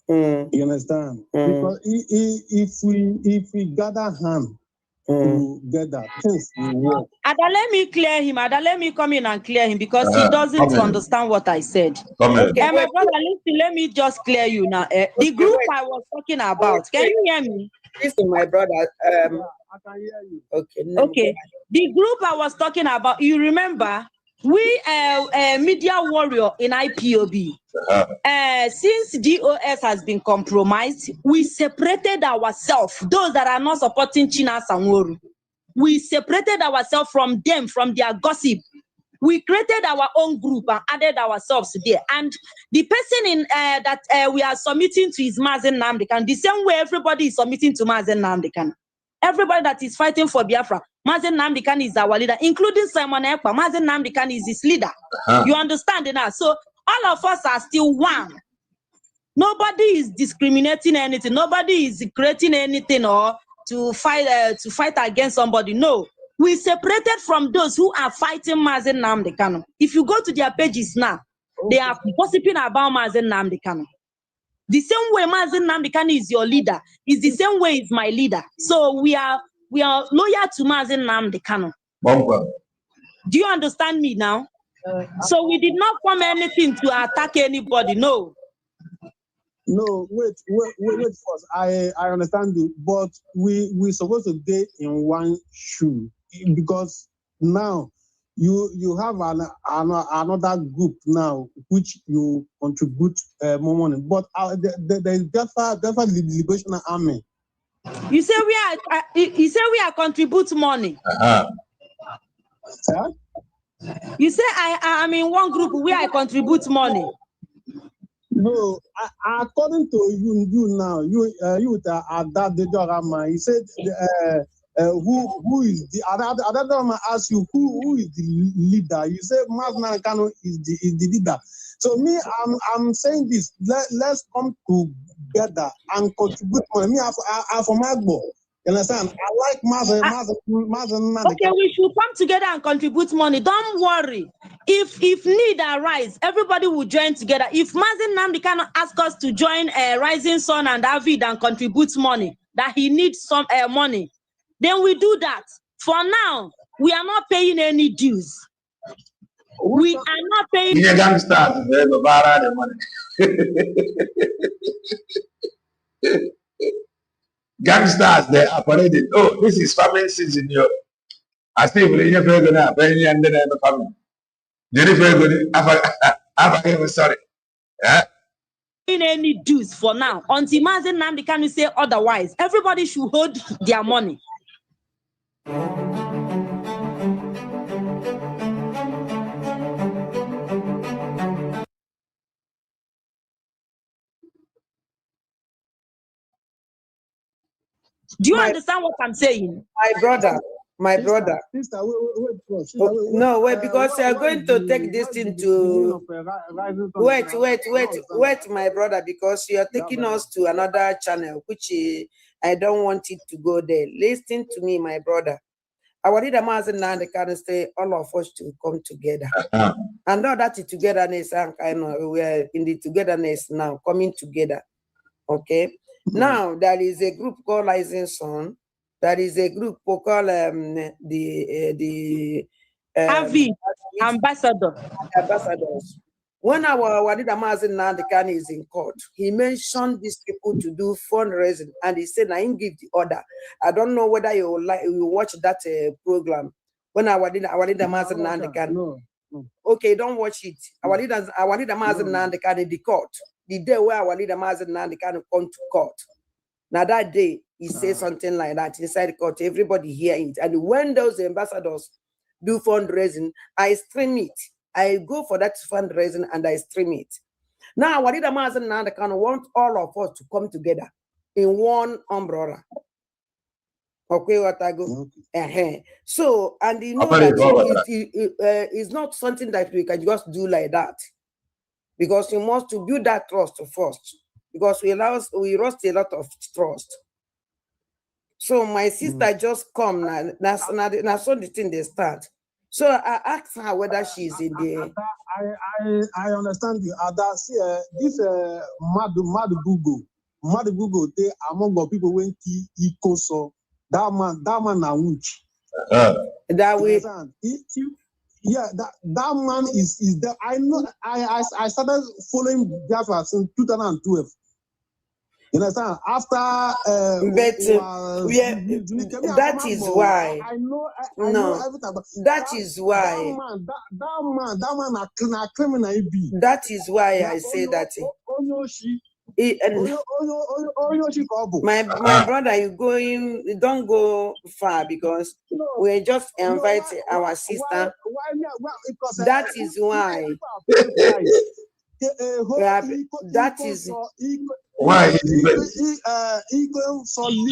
You understand? Because if we gather hand together. Things will work. Ada, let me clear him. Ada, let me come in and clear him because he doesn't understand what I said. Okay, my brother, listen, let me just clear you now. The group I was talking about, can you hear me? Listen, my brother. I can hear you. Okay. Okay. The group I was talking about, you remember, we media warrior in IPOB. Since DOS has been compromised, we separated ourselves. Those that are not supporting China Sanworu, we separated ourselves from them, from their gossip. We created our own group and added ourselves there. And the person in that we are submitting to is Mazen Nnamdi. The same way everybody is submitting to Mazen Nnamdi. Everybody that is fighting for Biafra, Mazen Nnamdi is our leader, including Simon Ekpa. Mazen Nnamdi is his leader. You understand it now? So all of us are still one. Nobody is discriminating anything. Nobody is creating anything or to fight against somebody. No. We separated from those who are fighting Mazen Nnamdi. If you go to their pages now, they are gossiping about Mazen Nnamdi. The same way Mazen Nnamdi is your leader, is the same way is my leader. So we are loyal to Mazen Nnamdi. Do you understand me now? So we did not form anything to attack anybody. No. No, wait first. I understand you, but we supposed to be in one shoe because now you have another group now which you contribute more money, but there is definitely the Liberation Army. You say we are contribute money. Huh? You say I'm in one group where I contribute money. No, according to you now, you with that the Jorama, he said who is the other ask you who is the leader. You say Mazna Kano is the leader. So me, I'm saying this. Let's come together and contribute money. Me, I'm from Agbo. You understand? I like Mazan. Okay, we should come together and contribute money. Don't worry. If need arise, everybody will join together. If Mazen Nnamdi cannot ask us to join Rising Sun and David and contribute money, that he needs some money, then we do that. For now, we are not paying any dues. We are not paying. You're gangsters, the money. Gangsters, they are paraded. Oh, this is famine season. I say, you're going to pay and then I'm coming. Sorry. In any dues for now until Mazen Nnamdi can say otherwise. Everybody should hold their money. Do you understand what I'm saying? My brother. Sister, wait, because they are going to take this into. Wait, my brother, because you are taking us to another channel, which I don't want it to go there. Listen to me, my brother. Our leader Mazen Nnamdi can say all of us to come together. And now that togetherness, we are in the togetherness now, coming together. Okay. Now there is a group called Rising Sun. There is a group called ambassadors. When our leader Mazen Nnamdi is in court, he mentioned these people to do fundraising, and he said, "I give the order." I don't know whether you watch that program. When our leader Mazen Nnamdi no. Okay, don't watch it. Our leader Mazen Nnamdi in the court. The day where our leader Mazen Nnamdi come to court. Now that day, he said something like that inside the court. Everybody hear it. And when those ambassadors do fundraising, I stream it. I go for that fundraising and I stream it. Now, our leader Mazen Nnamdi want all of us to come together in one umbrella. Okay, what I go? So, and you know that it's not something that we can just do like that. Because you must to build that trust first. Because we lost a lot of trust. So my sister just come now. That's so the thing they start. So I asked her whether she's in the. I understand you. Ada, see, this Mad Google, they among the people when Ikoso that man na witch. That way. That man is there. I know. I started following Biafra since 2012. You understand? After that is why. I know everything. That is why. That man a criminal. That is why I say that. My brother, you don't go far because we just invite our sister. That is why. That is why.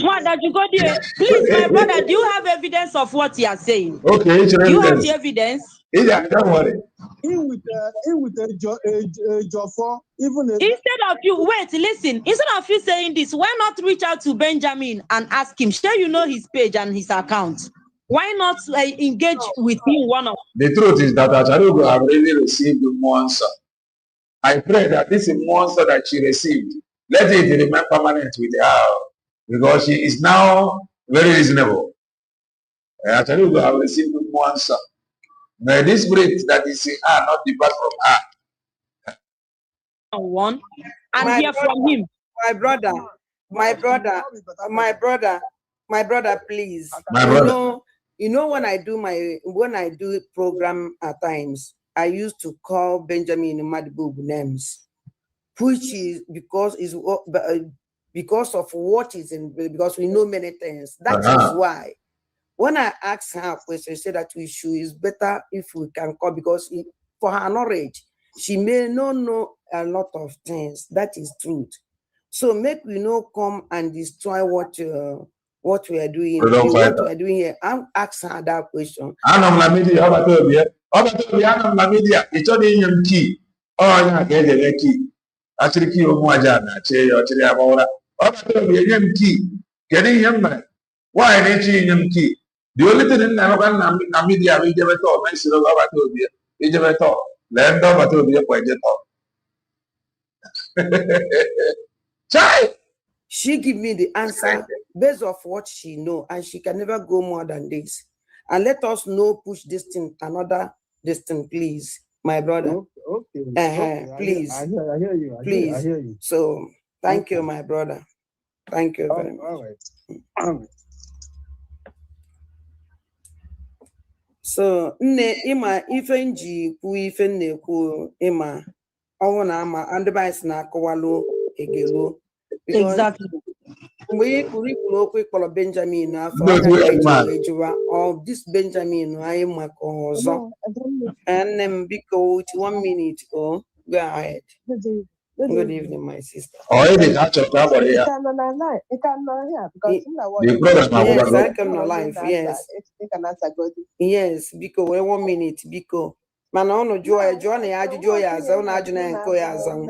Mother, you go there. Please, my brother, do you have evidence of what you are saying? Okay, do you have the evidence? Yeah, don't worry. Instead of you, wait, listen. Instead of you saying this, why not reach out to Benjamin and ask him? Sure, you know his page and his account. Why not engage with him one of? The truth is that Acharugo have really received the monster. I pray that this monster that she received, let it remain permanent with her, because she is now very reasonable. Acharugo have received the monster. May this spirit that is in her not depart from her. One and hear from him. My brother, please. My brother. You know when I do program at times, I used to call Benjamin Madibu names, which is because of what is in, because we know many things. That is why when I asked her a question, she said that it's better if we can call, because for her knowledge, she may not know a lot of things. That is truth. So make we not come and destroy what we are doing. What we are doing here. I'm asking her that question. I'm la media. I'm la media. It's only in key. Oh, yeah, get the key. Actually, key of Mwajana. Actually, I'm key. Getting him, man. Why ain't you in key? The only thing in the media, we never thought, mention of our Tobia. We never thought. Land of a Tobia, quite talk. She give me the answer based off what she know, and she can never go more than this. And let us know push this thing another distance, please, my brother. Okay. Please. I hear you. Please. I hear you. So thank you, my brother. Thank you very much. All right. So ima ife nji kwu ife na-ekwu ima ọnwụ na ama advice na-akọwalụ egelo. Exactly. Mgbe ikpuru okwu ịkpọrọ Benjamin afọ of this Benjamin anyị maka ọzọ. Nne m biko with 1 minute, go ahead. Good evening, my sister. Yes, I can live. Yes. Yes, because 1 minute, because man, no joy, Johnny, I do joy as own agent and coy as on.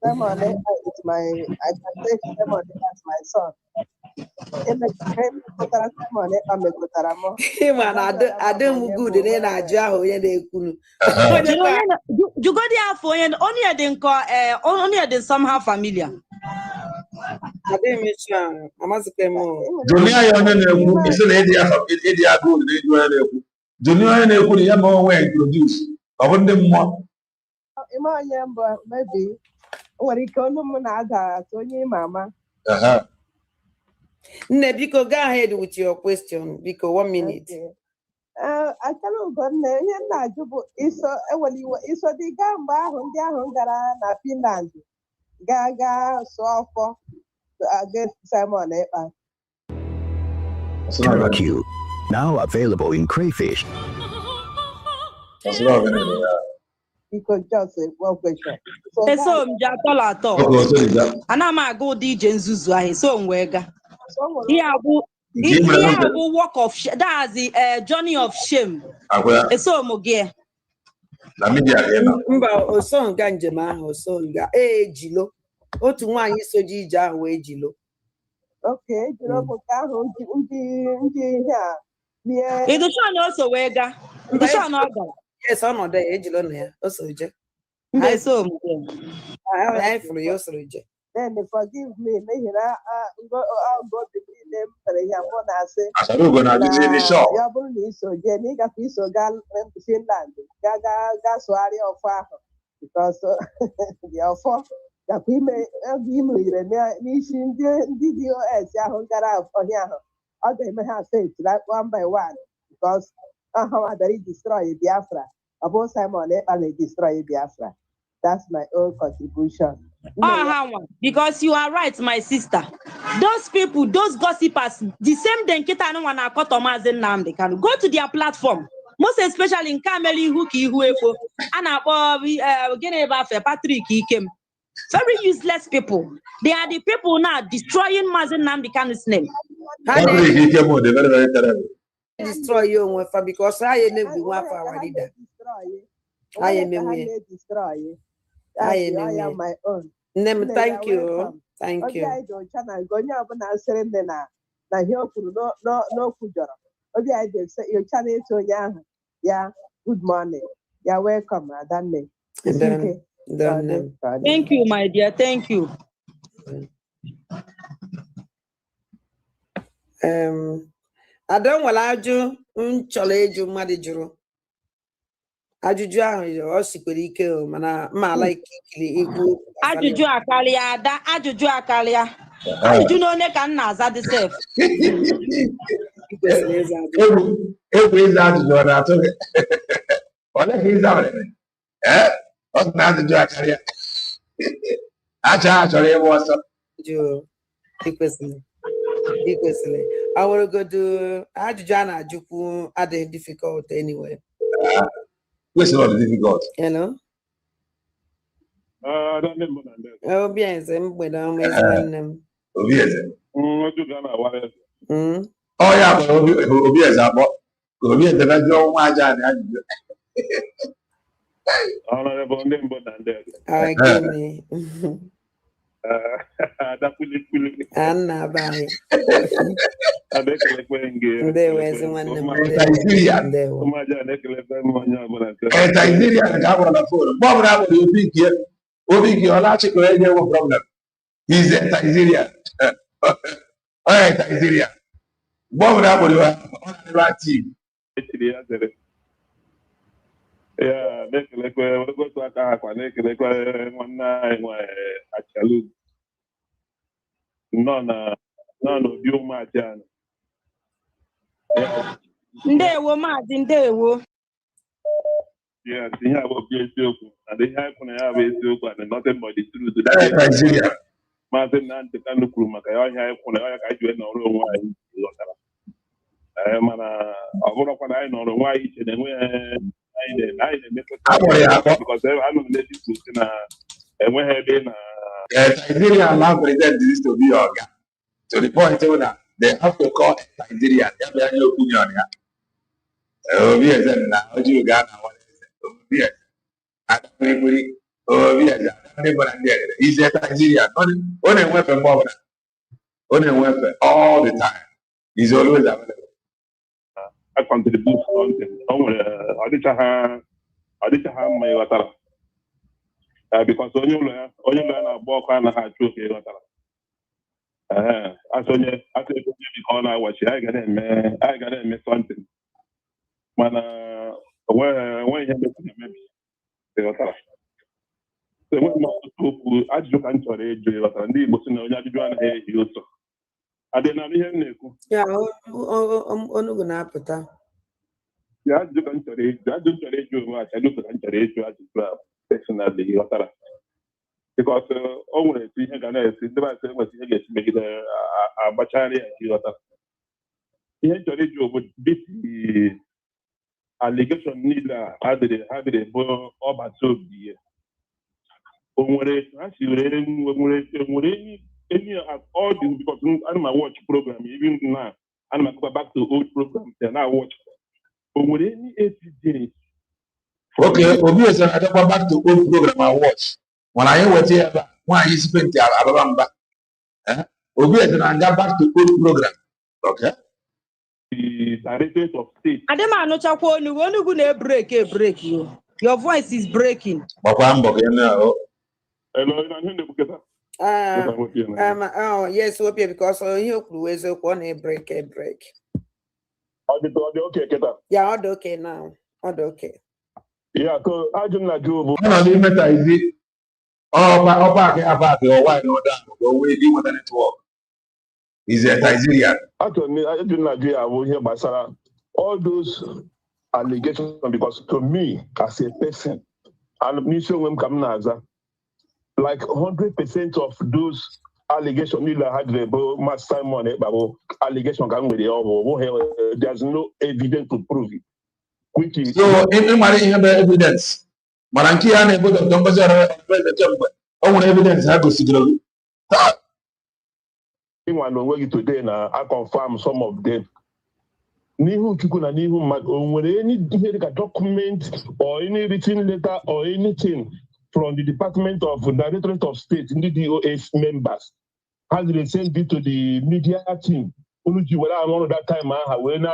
Simon, it's my, I can take Simon as my son. Man, I don't good in a jar. You go there for only I didn't call only I did somehow familiar. I didn't mention. I must say more. Junior, is an idiot good. Junior, and could have more way introduce. I wouldn't want. Maybe. What he called him so mama. Biko, go ahead with your question. Biko, 1 minute. I cannot go near Najubu. Iso the Gamba, Hungara, na Finland. Gaga, Sofo, against Simon. Q, now available in crayfish. That's lovely. Because just one question. So and I'm go DJ Nzuzu so mwega. He have work of that's the journey of shame. So moge. La media mba oso nga njem ahụ oso nga ejilo otu nwaanyị soji ije ahụ ejilo Okay, you know, Idushan also wega. Idushan order. Yes, I'm not there. Ejilon also je. Mbe so I for you also je. Then forgive me. I'll go to them for a young one. I say, Asaru gonna do the show. Yabuni so Jenny got piece of gal Finland. Gaga swari of far because the offer. The women, DDoS, Yahoo, or Yahoo. Other may have said that one by one because they destroy Biafra. About Simon, they destroy Biafra. That's my own contribution. Because you are right, my sister. Those people, those gossipers, the same Denketa no one caught Thomas and Nam, they can go to their platform. Most especially in Kameli Huki Huefo, and Geneva Patrick came. Very useless people. They are the people now destroying Mazen Namdekano's name. Destroy you with because I am the one for our leader. I am my own. Thank you. Thank you. Yeah, good morning. You're welcome, Adane. Thank you, my dear. Thank you. I don't want to challenge Madijuro. Ajuju ahụ o sikwere ike o mana ma like ikili egwu Ajuju akalia da ajuju akalia. Ajuju no ne ka nna aza the self. Every is out to do that. Ole he's out. What's not the Jack? Acha sorry was jo ikwesịrị I want to go to Ajuju na Ajukwu are difficult anyway. What's not difficult? Hello. I don't remember that. Oh, bien, c'est moi dans mes années. Oh, yes. Oh, yeah, but obvious about obvious the radio wajan. Honorable Nimbo than that. I give me. That will Anna by. I make a playing game. There was one Nigeria. There was. Nigeria, I got on the phone. Bob Rabbit, you think here. Obiki, your last problem. He's a Nigeria. All right, Nigeria. Bob Rabbit, you are on the right team. Yeah, make like we go to Akaka, make like one night actually. None of you, my Jan. Ndewo mazi ndewo. Yeah, they have a PhD and they have to have a and nothing but the truth. That's Nigeria. Martin and the Kanukuma, I have when I do know why. I want to know why each and because I don't let you and when I been Nigeria allow president this to be your guy. To the point that they have to call Nigeria. They have your opinion. Oh, yes, and now you got what is it? Oh, yes. I don't really. Oh, yes, he's a Nigeria. Only weapon, only weapon all the time. He's always available. I contribute something. I did have my water. Because when you learn a book and a hard truth, I saw you on I watch. I got him something. Man, when you make the water. So when I just can't sorry, and the person on your joint here, you also. I didn't hear you. Yeah, onu gonna put. Yeah, you can sorry. I don't sorry you much. I look at sorry you as well personally, water. Because always we can see the best was to make it a bachari and water. Here, sorry you would beat the allegation neither had the boy over so be. Any of all this because I'm watch program even now. I'm go back to old programs and I watch. But with any 80 days. Okay, obvious. I don't go back to old program I watch. When I watch here, why is spent here? I remember. Obi and go back to old program. Okay. The directorate of state. Adema no chakwo onu go na break you. Your voice is breaking. Hello, yes, okay, because you always one break. Okay, Keta. Yeah, okay now. Okay. Yeah, because I do not do. Is a Nigerian. Actually, I do not agree. I will hear Basara. All those allegations, because to me, as a person, and me so when coming as like 100% of those allegations, allegation can with the there's no evidence to prove it. Which is so in evidence. Maranki and a good of numbers are evidence. I go see today now, I confirm some of them. Nihu Chukuna Nihu when any document or any written letter or anything from the Department of Directorate of State in the DOS members has been sent it to the media team. When that time when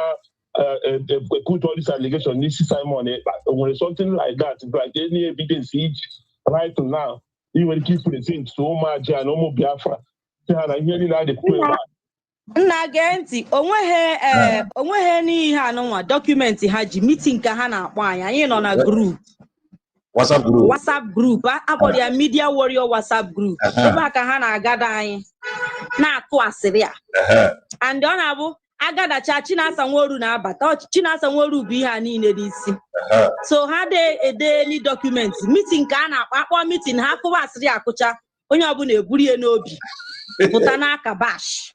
put all this allegation, this Simon, when something like that, like any evidence each right now, you will keep presenting so much and almost Biafra. Nna genti onweghị n'ihe anụnwa dokumenti ha ji meeting ka ha na-akpọ anyị nọ na group WhatsApp group akpọrọ ya Media Warrior WhatsApp group ebe a ka ha na-agada anyị na-atụ asịrị a and ọ na-abụ agadacha Chinasa Nworu na-abata Chinasa Nworu bụ ihe a niile n'isi so ha ede ni document meeting ka a na-akpọ meeting ha kụwa asịrị akụcha onye ọbụla eburie n'obi pụta n'aka bash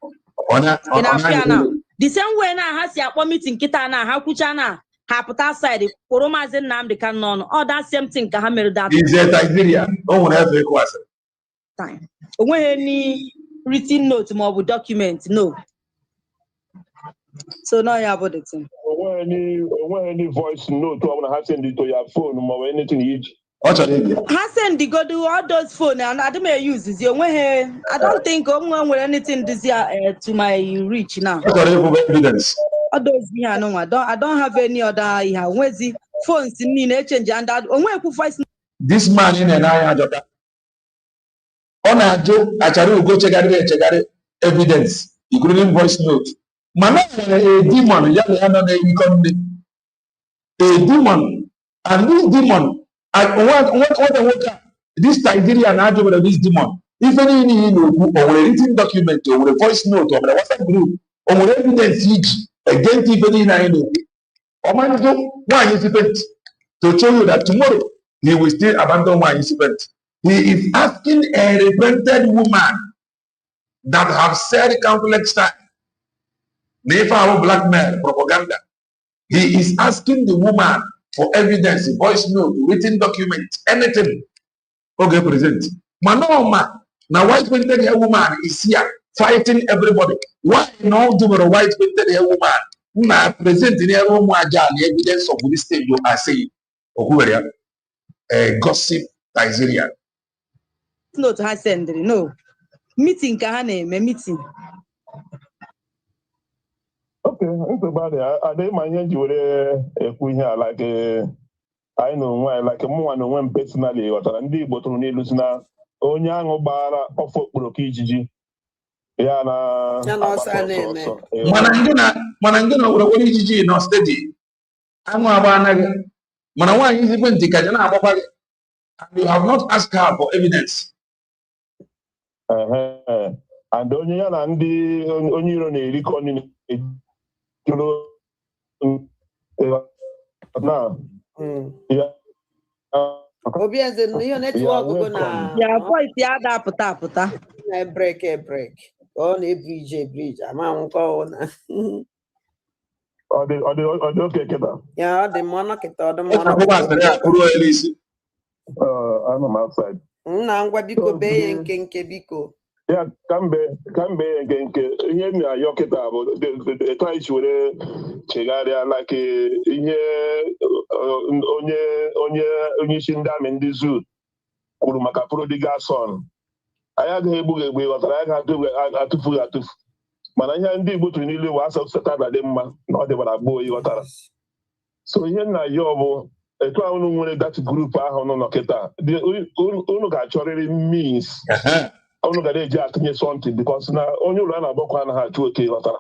the same way na ha si akpọ meeting kita na ha kwucha na ha pụta side kpụrụ Maazị Nnamdi Kanu n'ọnụ all that same thing ka ha mere that time onweghị any written note ma ọ bụ document no so no ya bụ the thing any voice note or ha send it to your phone or anything each ha send the go do all those phone and I don't use onweghị I don't think nwere anything this to my reach now evidence. All those I don't have any other nwezi phones niile change and onwekwu voice. This man in an eye ajota on a joke achara go chegari evidence including voice note mana a demon ya na a demon and this demon what this Nigerian argument of this demon if any or written document or voice note or WhatsApp group or evidence each against even or why is it to show you that tomorrow he will still abandon one incident. He is asking a repented woman that have said countless times, never blackmail propaganda. He is asking the woman for evidence, voice note, written document, anything. Okay, present. Manoma, now white painted woman is here fighting everybody. Why now do a white painted woman? Now present in a room evidence of this thing you are saying. Gossip Nigeria. Not high send no meeting ka ha na-eme meeting. Okay, it's about it. I didn't mind you were like I know why like a more than one personally or ndị Igbo tụrụ n'ilu si na onye ahụ gbara ọfọ okporoka ijiji ya na mana ndị na okporoka ijiji nọ steady anụ agba anaghị mana nwaanyị izigbe ntị ka na agbakwa gị and you have not asked her for evidence. And onye ya na ndị onye iro na-erikọ nri now Obi as in your network go na ya voice ya da pụta na break on a bridge ama nko na okay keta ya the monarch the I'm outside na ngwa biko be nke biko ya kambe nke ihe na yoketa bụ the try were chegharịa like ihe onye isi ndị amị ndị zoo kwuru maka prodigal son anyị agaghị egbu egbe ghọtara anyị ga-atụfu atụfu mana ihe ndị Igbo tụrụ niile wa asọpụtara dị mma na ọ dịbara gboo ghọtara so ihe nna ya ọ bụ etu ahụ unu nwere dat grup ahụ nọ n'ọkịta unu ga-achọrịrị means unu ga na-eji atụnye something because na onye ụlọ a na-agbakọ anaghị achụ oke ghọtara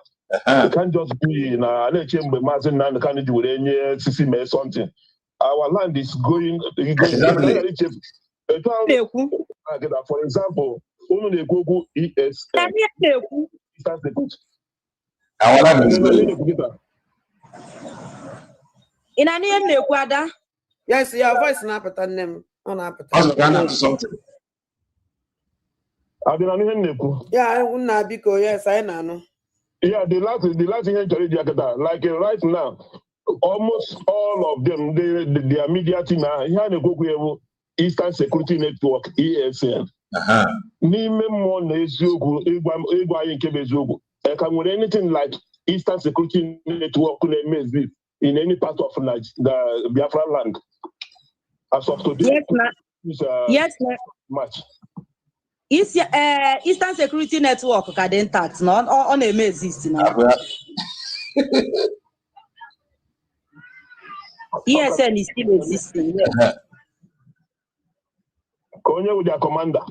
it can just be na na-eche mgbe maazị Nnamdị Kanụ ji were nye sisi mee something our land is going etu ahụ for example unu na-ekwu okwu ESN ị na-anụ ihe m na-ekwu Ada? Yes, your voice na-apụta nne m. Ọ na-apụta. Adịna ihe m na-ekwu? Yeah, nna biko, yes, anyị na-anụ. Yeah, the last ihe chọrọ iji akịta, like right now, almost all of them, their media team, ihe a na-ekwu okwu ewu Eastern Security Network, ESN. N'ime mmụọ na eziokwu ịgwa anyị nke bụ eziokwu, ka nwere anything like Eastern Security Network na-eme in any part of the Biafra land as of today? Yes, much. Eastern Security Network ka dị intact na ọ na-eme exist na ESN is still existing. Ka onye wụ their commander.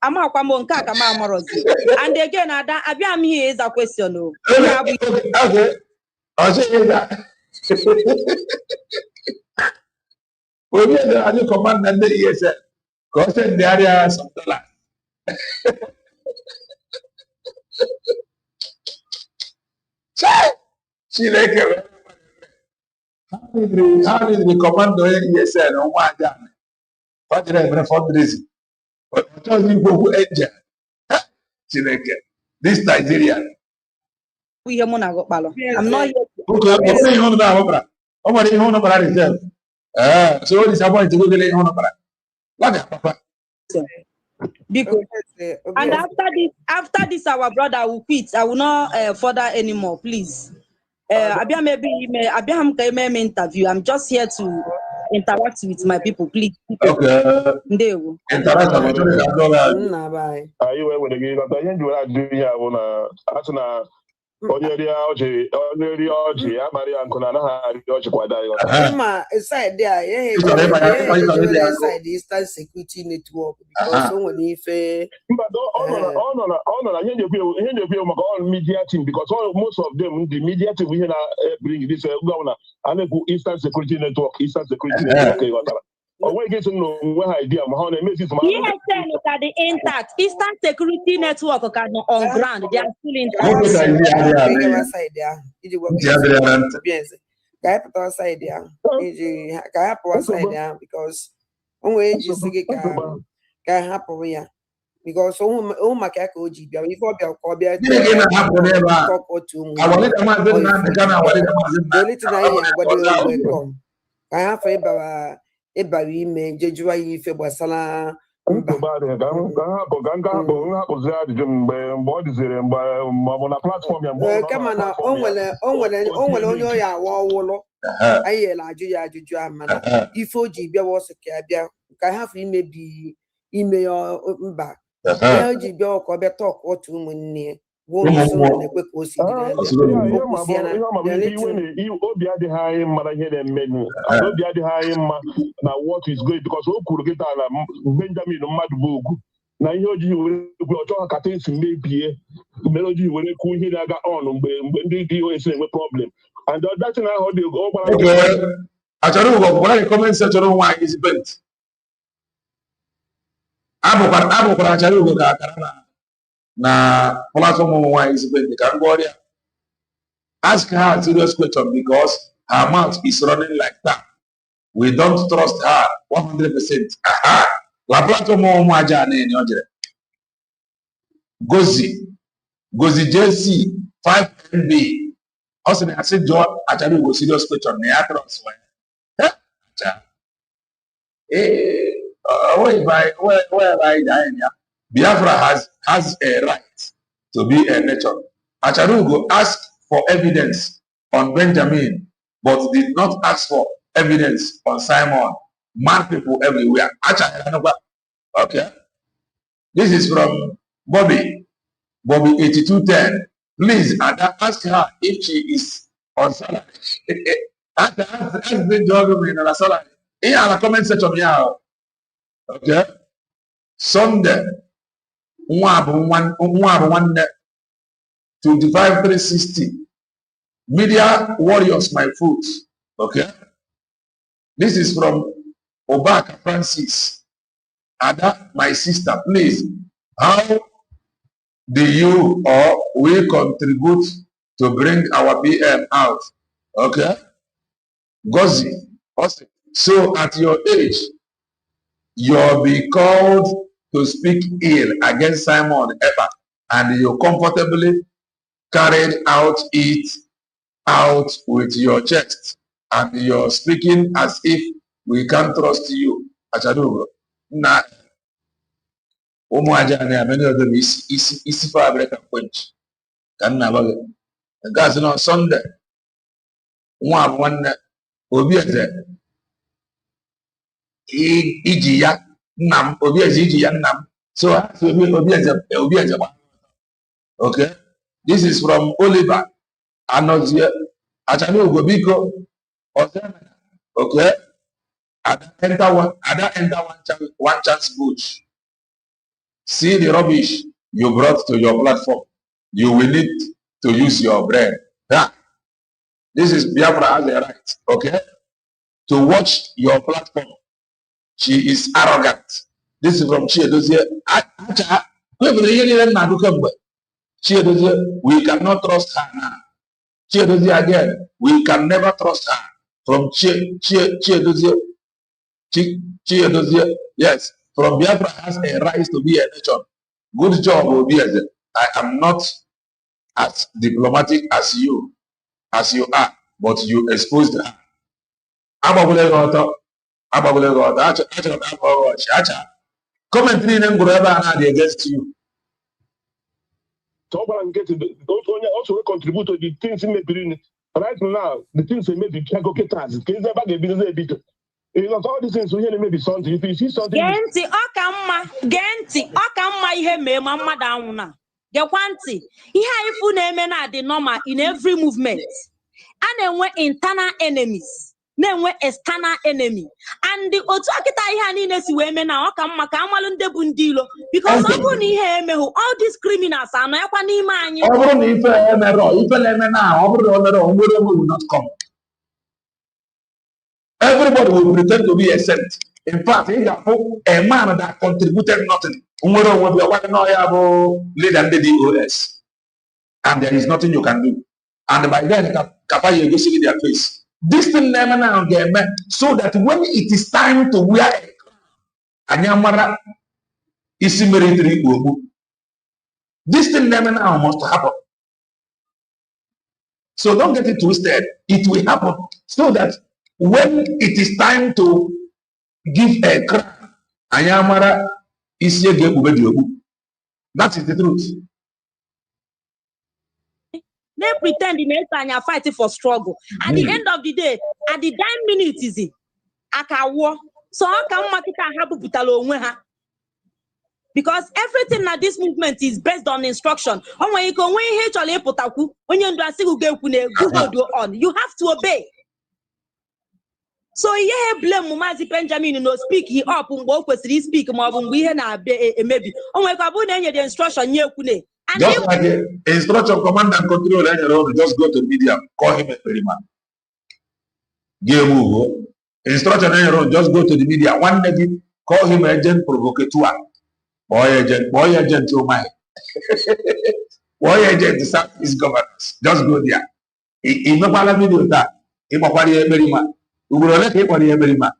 Amakwa m nke a ka m amụrụzi. And again, Ada, abịa m here is a question. Onye na-adị commander ndị ESN ka ọ sị ndị arịa sọpụtara. Chineke ha riri kọmanda onye ESN nwa aja ọ jere emere fundraising ọ chọghị ikwu okwu angel Chineke this Nigeria ihe mụ na agụkpalụ I'm not here o nwere ihe ụnụ bara reserve so o disappoint go gele ihe ụnụ bara papa. Because and after this our brother will quit. I will not further anymore, please. Abia maybe interview. I'm just here to interact with my people, please. Okay. Interact with bye. You were with the onye ọjị amarị ya nkụ na anaghị arị ọjị kwada ya. Ma side there, side Eastern Security Network because o nwere ife. Ọ nọ na ihe njekwu maka all media team because most of them the media team ihe na bring this gọvanọ a na-ekwu Eastern Security Network ghọtara. O nweghị isi na onwe ha idea ma ha na-emezi ESN ka dị intact. Eastern Security Network ka nọ on ground. They are still intact. Because onwe ejisi gị ka hapụ ya because ụmụ maka ya ka o ji bịa ife ọbịa ka ọ bịa ka ya hapụ ịbara ime jejuwa ya ife gbasara kama na o nwere onye ọya awa ọwụlụ anyị yere ajụ ya ajụjụ ahụ mana ife o ji bịawa ọsọ ka ya bịa ka ya hapụ imebi ime ya mba ya o ji bịa ka ọ bịa tọk otu ụmụnne na-ekwe ka o si obi adịghị anyị mara ihe na-eme obi adịghị anyị mma na what is going because o kwuru kịta na Benjamin mmadụ bụ ugwu na ihe ojii were ekwu ọchọ ha kata esi mebie mere ojii were ekwu ihe na-aga on mgbe ndị DOS na-enwe problem and that na ahụ dị ọ gbara achọrọ ụgwọ gwara comment section nwaanyị izipent abụkwara achọrọ ụgwọ ka akara na platform nwaanyị izipent ka ngwa ọrịa ask her a serious question because her mouth is running like that. We don't trust her 100%. Aha! La platform ụmụ aja na enyo jere. Gozi JC 5MB. Ọ na asị jụọ achara ugo serious question na ya trust wa. Biafra has a right to be a nation. Acharugo asked for evidence on Benjamin, but did not ask for evidence on Simon. Mad people everywhere. Okay. This is from Bobby 8210. Please, ask her if she is on salary. ask the job on salary. In our comment section here. Okay. Sunday. 25360. Media warriors, my foot. Okay. This is from Obaka Francis. Ada, my sister, please. How do you or we contribute to bring our PM out? Okay. Gozi. So at your age, you'll be called to speak ill against Simon Eber, and you comfortably carried out with your chest, and you're speaking as if we can't trust you. Achadugo. Na Umuaja many of them is for American Punch. Can never guys on Sunday. One Obi Ijiya Nam Obi Ijiya Nam. So Obi okay. This is from Oliver. Anozia Achanu Gobiko. Okay. Ada enter one chance bush. See the rubbish you brought to your platform. You will need to use your brain. Yeah. This is Biafra has a right, okay, to watch your platform. She is arrogant. This is from Chiedozie. We cannot trust her now. Chiedozie again. We can never trust her. From Chiedozie. Yes. From Biafra has a right to be a nation. Good job, Obieze. I am not as diplomatic as you are, but you exposed her. Commentary against you. So I'm getting also contribute to the things in the right now. The things they maybe can go get us. Can never get business a bit. You know, all these things we hear maybe something. If you see something, Genti Okamma ihe me mama down na. Gekwanti ihe ifu na-eme na dị normal in every movement. A na-enwe internal enemies, na-enwe external enemy. And the otu akita ihe niile si wee me na Okamma ka amalu ndị bụ ndị ilo because ọ bụrụ na ihe emehu all these criminals anọ yakwa n'ime anyị. Ọ bụrụ na ife na-eme na ọ bụrụ na o mere onwere will not come. Everybody will pretend to be a saint. In fact, a man that contributed nothing. Leader the DOS. And there is nothing you can do. And by then, you go see their face. This thing never now so that when it is time to wear a Anyamara is military. This thing never now must happen. So don't get it twisted. It will happen so that when it is time to give a crown, Anyamara is here. That is the truth. They pretend they are fighting for struggle. At the end of the day, at the 9 minutes is it? Akawo. So how come Makita happen to because everything that this movement is based on instruction. When you go when you you have to obey. So yeah, blame Mumazi Benjamin no speak he up he speak maybe. The instruction just like the instruction command and control just go to the media, call him a periman. Instruction just go to the media. One day call him agent provocateur. Boy agent to my boy agent to serve his governance. Just go there. In the parliament video that he mopari a periman. Ugurole ke pari a periman.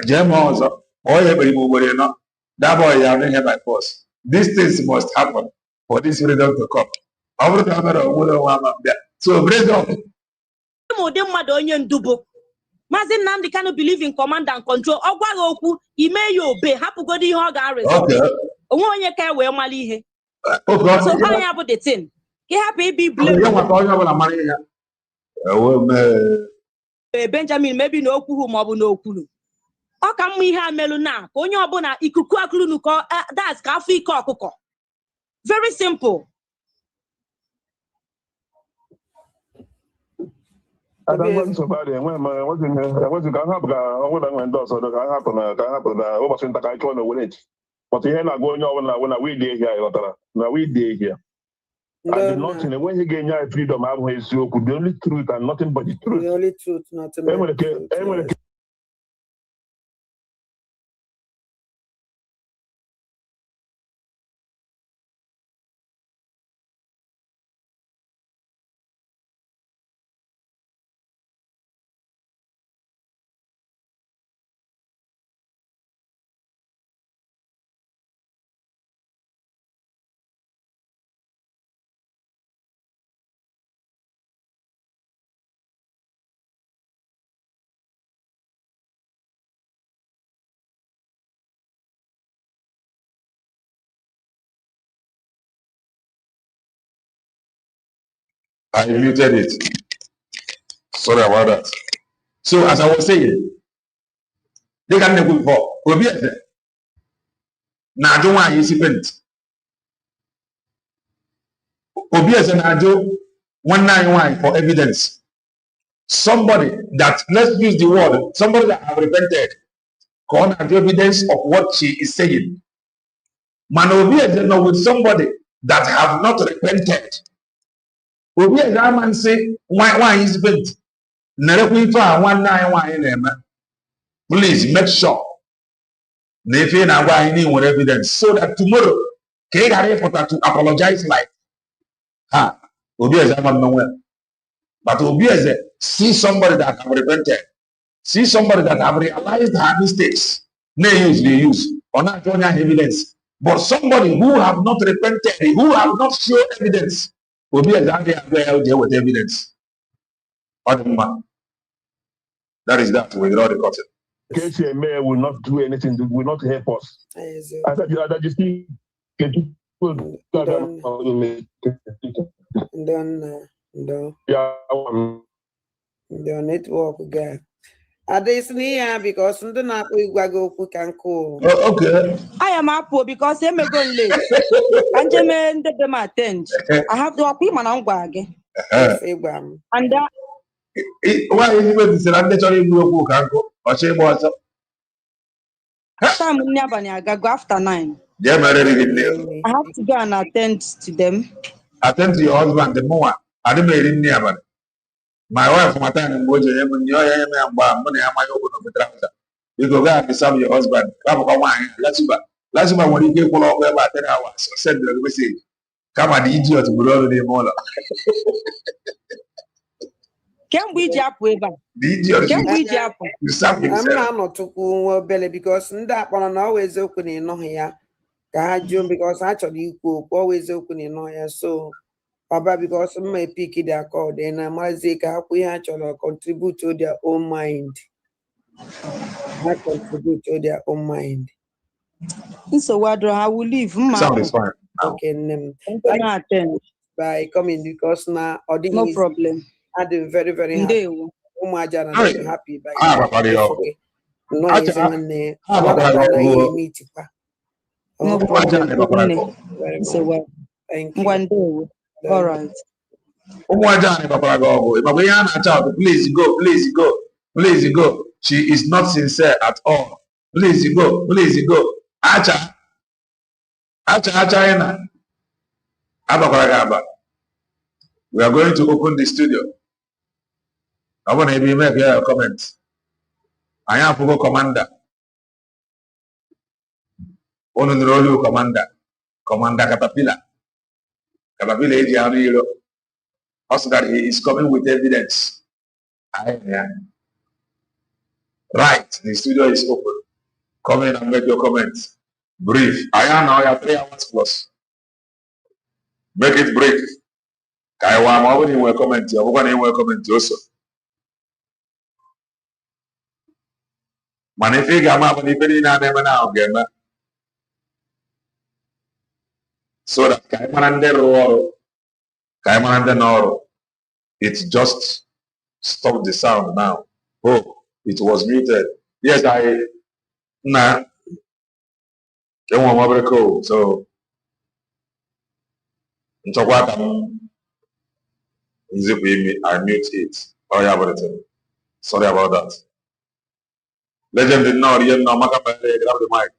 Jam also boy a periman. That boy is having by force. These things must happen for this freedom to come. So break up. Mazin Namdi cannot believe in command and control. He may you obey. Hapu go di hoga result. One ye care where mali. So how about the thing? He happy be blue. Benjamin maybe no kuru mabu no kulu. ọ ka mma ihe amelu na ka onye ọbụla ikuku akụrụ ko that's ka afọ ike ọkụkọ. Very simple. I don't want somebody when I wasn't gonna have but here not going on when we did here. Now we did here. I did not in when he gained your freedom, I was you could the only truth and nothing but the truth. The only truth, nothing but the truth. I muted it. Sorry about that. So as I was saying, they can never for obvious. Now don't want easy pent. Obvious and I do 191 for evidence. Somebody that, let's use the word, somebody that have repented, call and evidence of what she is saying. Man obvious with somebody that have not repented. Obvious that man say why is pent. Please make sure they now with evidence so that tomorrow to apologize like but see somebody that have repented, see somebody that have realized her mistakes, they use or not only evidence, but somebody who have not repented, who have not shown evidence, will be exactly there with evidence. That is that with all the content. KCA mayor will not do anything, will not help us. I thought you see, the network guy. This near because the not we go quick and cool. Okay. I am up because they may go late. And Jermaine did them attend. I have to appeal my own again. And that. Why is it that naturally you can go? Or say what? Time I go after 9. Yeah, I have to go and attend to them. Attend to your husband the more. I don't mean near. My wife, my time, and you go back to serve your husband. Come on, let's go. When you get for about 10 hours, said the message. Come on, the idiot will already more. Can we jump with them? The idiot can we jump? I'm not too belly because that one always opening no here. Because actually you always opening no here. So, Papa, because some may pick it their call, then I might say we actually contribute to their own mind. I contribute to their own mind. So what I will leave. Sound is fine. Okay, by coming because now no problem. I am very, very happy. I'm happy by okay. No, it's no problem. So what? Thank you. One day. All right. Please go, please go, please go. She is not sincere at all. Please go, please go. Acha. We are going to open the studio. I want to make a comment. I am for commander. Honorable commander. Commander Caterpillar. Caterpillar is also that he is coming with evidence. Right, the studio is open. Come in and make your comments. Brief. I am now 3 hours plus. Make it brief. I want to comment. I want to comment also. So that it just stopped the sound now. Oh, it was muted. Yes, Nah, they want more cool. So, into what zip me, I mute it. Oh, yeah, about it. Sorry about that. Legend did not, you know, grab the mic.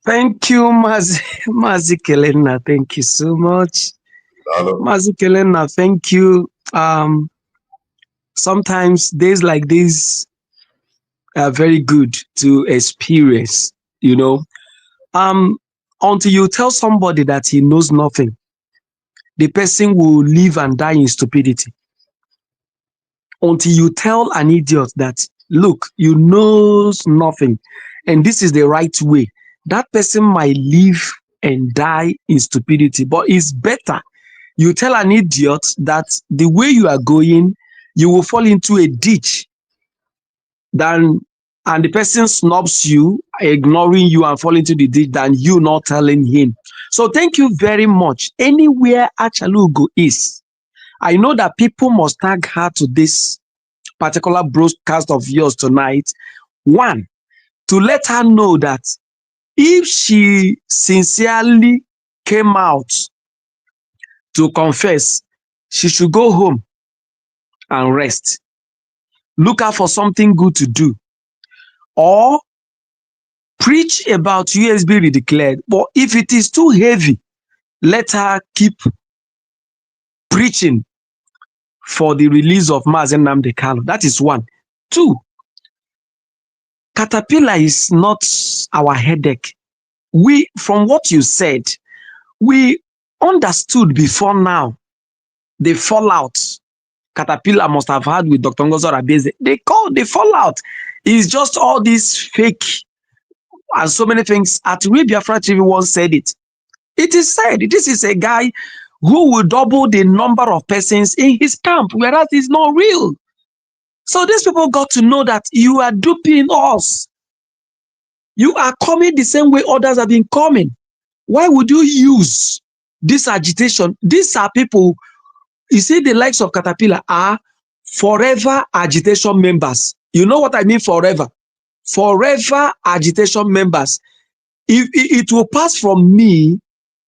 Thank you, Mazi Kelena. Thank you so much. Mazi Kelena, thank you. Sometimes days like this are very good to experience, you know. Until you tell somebody that he knows nothing, the person will live and die in stupidity. Until you tell an idiot that, look, you knows nothing, and this is the right way, that person might live and die in stupidity. But it's better you tell an idiot that the way you are going, you will fall into a ditch, and the person snubs you, ignoring you and fall into the ditch, than you not telling him. So thank you very much. Anywhere Achalugo is, I know that people must tag her to this particular broadcast of yours tonight. One, to let her know that if she sincerely came out to confess, she should go home and rest. Look out for something good to do, or preach about USB redeclared. But if it is too heavy, let her keep preaching for the release of Mazi Nnamdi Kanu. That is one. Two, Caterpillar is not our headache. We, from what you said, we understood before now the fallout Caterpillar must have had with Dr. Ngozo Rabeze. They call the fallout is just all these fake and so many things. At Biafra TV once said it. It is said this is a guy who will double the number of persons in his camp, whereas it's not real. So these people got to know that you are duping us. You are coming the same way others have been coming. Why would you use this agitation? These are people, you see, the likes of Caterpillar are forever agitation members. You know what I mean, forever? Forever agitation members. If it will pass from me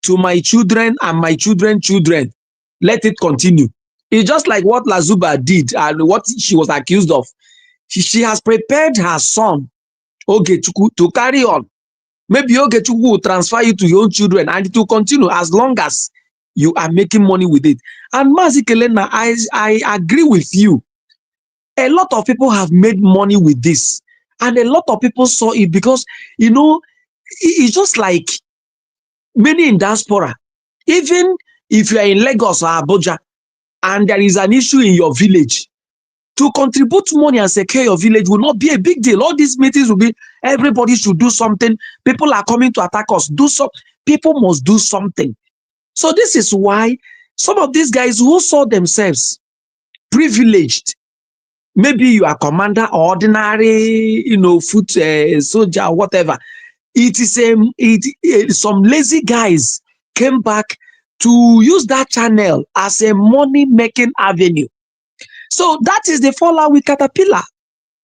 to my children and my children's children, let it continue. It's just like what Lazuba did and what she was accused of. She has prepared her son, Ogechuku, to carry on. Maybe Ogechuku will transfer you to your own children and it will continue as long as you are making money with it. And Mazi Kelena, I agree with you. A lot of people have made money with this. And a lot of people saw it because, you know, it's just like many in diaspora. Even if you are in Lagos or Abuja and there is an issue in your village, to contribute money and secure your village will not be a big deal. All these meetings will be, everybody should do something. People are coming to attack us. People must do something. So this is why some of these guys who saw themselves privileged, maybe you are commander, ordinary, you know, foot soldier, or whatever. It is some lazy guys came back to use that channel as a money-making avenue. So that is the fallout with Caterpillar.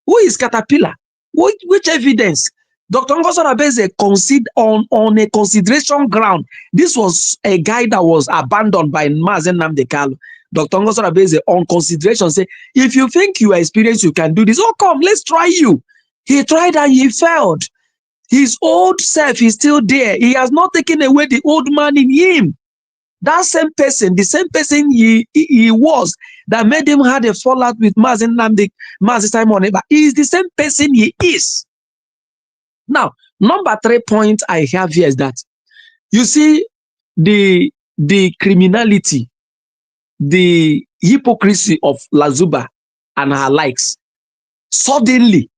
Who is Caterpillar? Which evidence? Dr. Ngozo Rabeze on a consideration ground. This was a guy that was abandoned by Mazi Nnamdi Kanu. Dr. Ngozo Rabeze on consideration say, if you think you are experienced, you can do this. Oh, come, let's try you. He tried and he failed. His old self is still there. He has not taken away the old man in him. That same person, the same person he was that made him have a fallout with Mazi Simon Eba, is the same person he is. Now, number 3 point I have here is that you see the criminality, the hypocrisy of Lazuba and her likes. Suddenly,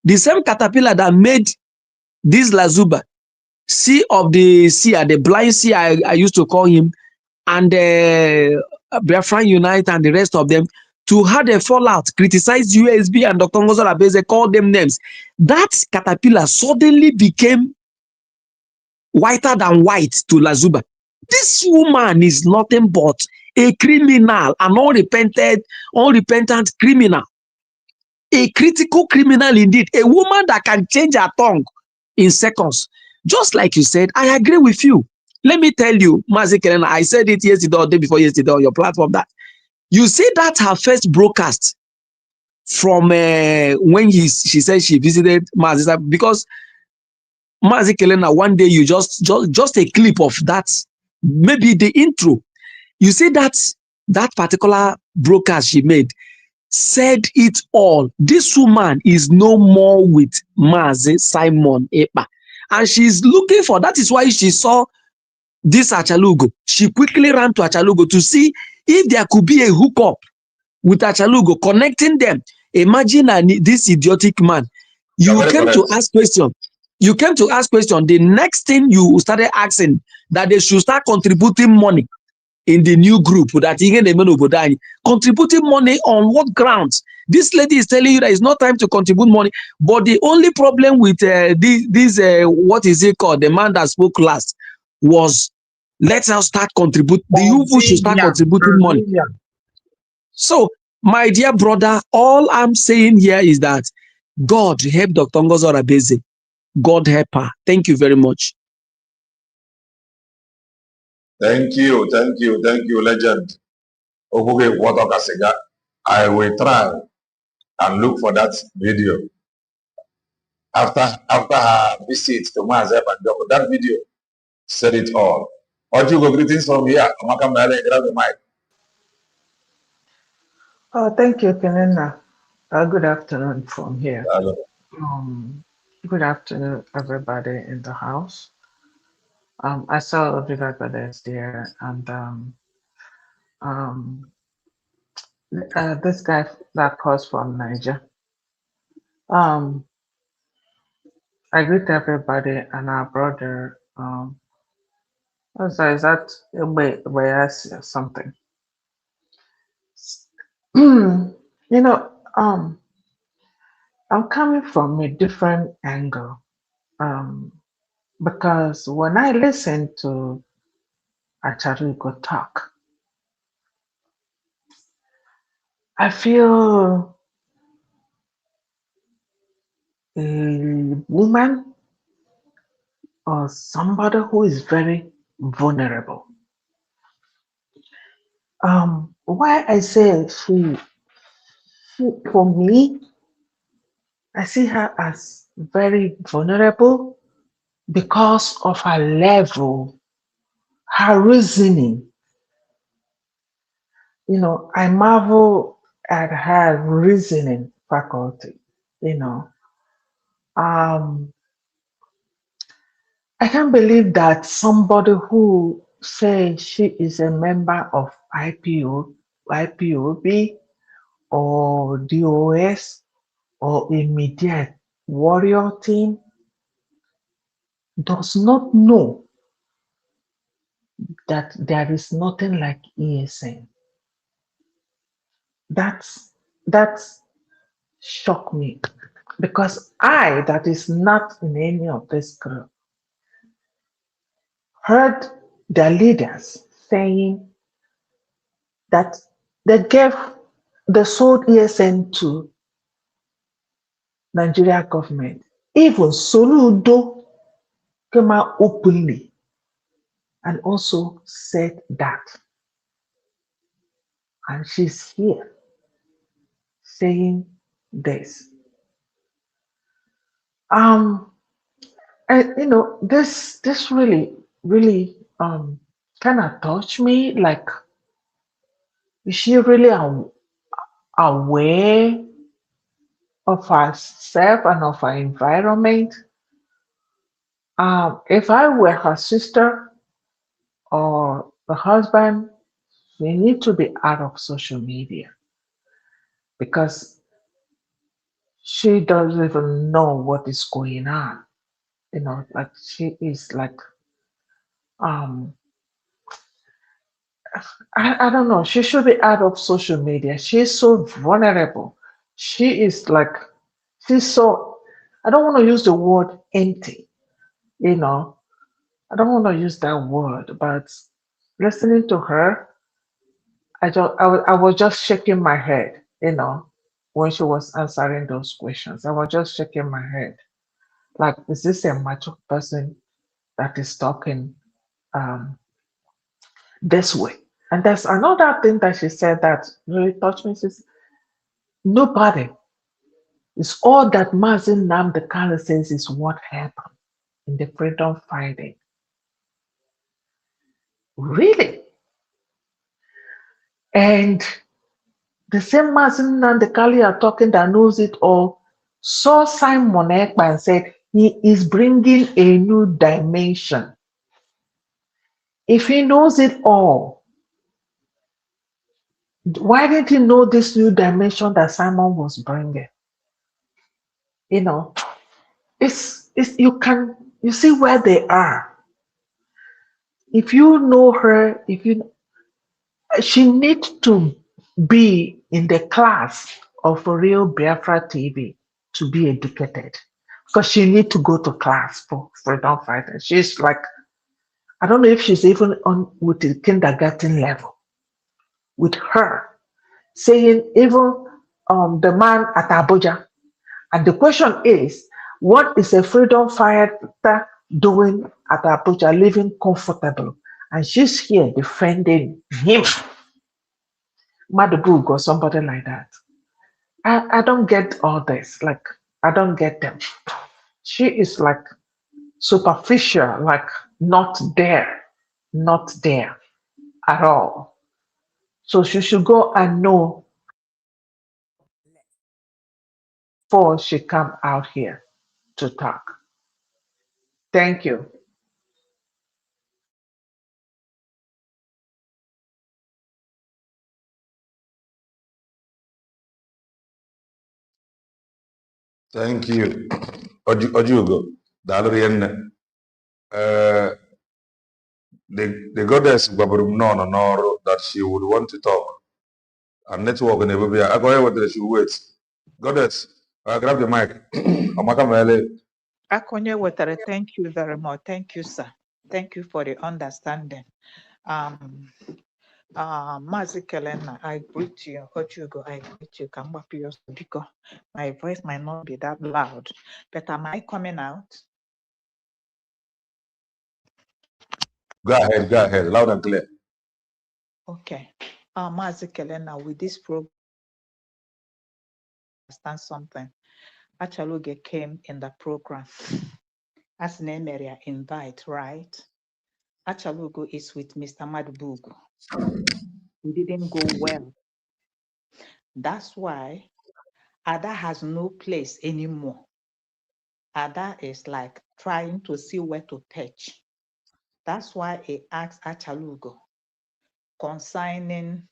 the same Caterpillar that made this Lazuba sea of the seer, the blind seer I used to call him, and Biafra Unite and the rest of them, to have a fallout, criticize USB and Dr. Ngozo Rabeze, call them names. That Caterpillar suddenly became whiter than white to Lazuba. This woman is nothing but a criminal, an unrepentant criminal. a critical criminal indeed, a woman that can change her tongue in seconds. Just like you said, I agree with you. Let me tell you, Mazi Kelena, I said it yesterday or day before yesterday on your platform that you see that her first broadcast from when she said she visited Mazi, because Mazi Kelena, one day you just a clip of that, maybe the intro. You see that particular broadcast she made said it all. This woman is no more with Mazi Simon Ekpa, and she's looking for. That is why she saw this Achalugo. She quickly ran to Achalugo to see if there could be a hookup with Achalugo, connecting them. Imagine this idiotic man. You came to ask question. You came to ask question. The next thing you started asking that they should start contributing money in the new group that contributing money on what grounds? This lady is telling you that it's not time to contribute money. But the only problem with this what is it called? The man that spoke last was, let us start contribute. The youth should start contributing money. So, my dear brother, all I'm saying here is that God help Dr. Ngozi Arabeze. God help her. Thank you very much. Thank you, legend. Okay, I will try and look for that video. After her visit to Mazep and Joko, that video said it all. Ojugo, greetings from here. Amaka Mele, grab the mic. Oh, thank you, Kenena. Good afternoon from here. Good afternoon, everybody in the house. I saw Viva Goddess there, and this guy that calls from Niger. I greet everybody and our brother. So is that Bayasi or something? You know, I'm coming from a different angle. Because when I listen to Achariko talk, I feel a woman or somebody who is very vulnerable. Why I say she for me, I see her as very vulnerable because of her level, her reasoning. You know, I marvel at her reasoning faculty. You know, I can't believe that somebody who says she is a member of IPOB or DOS or a media warrior team does not know that there is nothing like ESN. That's shocked me because I, that is not in any of this group, heard their leaders saying that they sold ESN to Nigeria government. Even Soludo came out openly and also said that. And she's here saying this. And you know, this really kind of touched me. Like, is she really aware of herself and of her environment? If I were her sister or the husband, we need to be out of social media because she doesn't even know what is going on. You know, like she is like, I don't know, she should be out of social media. She's so vulnerable. She is like, she's so, I don't want to use the word empty, you know, I don't want to use that word, but listening to her, I was just shaking my head, you know, when she was answering those questions. I was just shaking my head. Like, is this a mature person that is talking this way? And there's another thing that she said that really touched me. She says, nobody. It's all that Mazin Namdekala says is what happened in the freedom fighting. Really? And the same Mazin Namdekala are talking that knows it all saw Simon Ekpa and said he is bringing a new dimension. If he knows it all, why didn't he know this new dimension that Simon was bringing? You know, it's you see where they are. If you know her, she needs to be in the class of real Biafra TV to be educated, because she needs to go to class for freedom fighting. She's like, I don't know if she's even on with the kindergarten level. With her saying even the man at Abuja, and the question is, what is a freedom fighter doing at Abuja, living comfortable? And she's here defending him, Madubug or somebody like that. I don't get all this. Like, I don't get them. She is like superficial, like not there at all. So she should go and know before she come out here to talk. Thank you. Thank you. Ojugo, Dalrian, the goddess Babrum no, that she would want to talk. And network and everybody. I go ahead with the she waits. Goddess, grab the mic. Amaka Mele. Akonye Water, thank you very much. Thank you, sir. Thank you for the understanding. Mazi Kelena, I greet you. Ojugo, I greet you. Kambapio, because my voice might not be that loud. But am I coming out? Go ahead, loud and clear. Okay. Mazi Kelena, with this program, understand something. Achaluge came in the program as an area invite, right? Achalugo is with Mr. Madubugu. It didn't go well. That's why Ada has no place anymore. Ada is like trying to see where to pitch. That's why he asked Achalugo concerning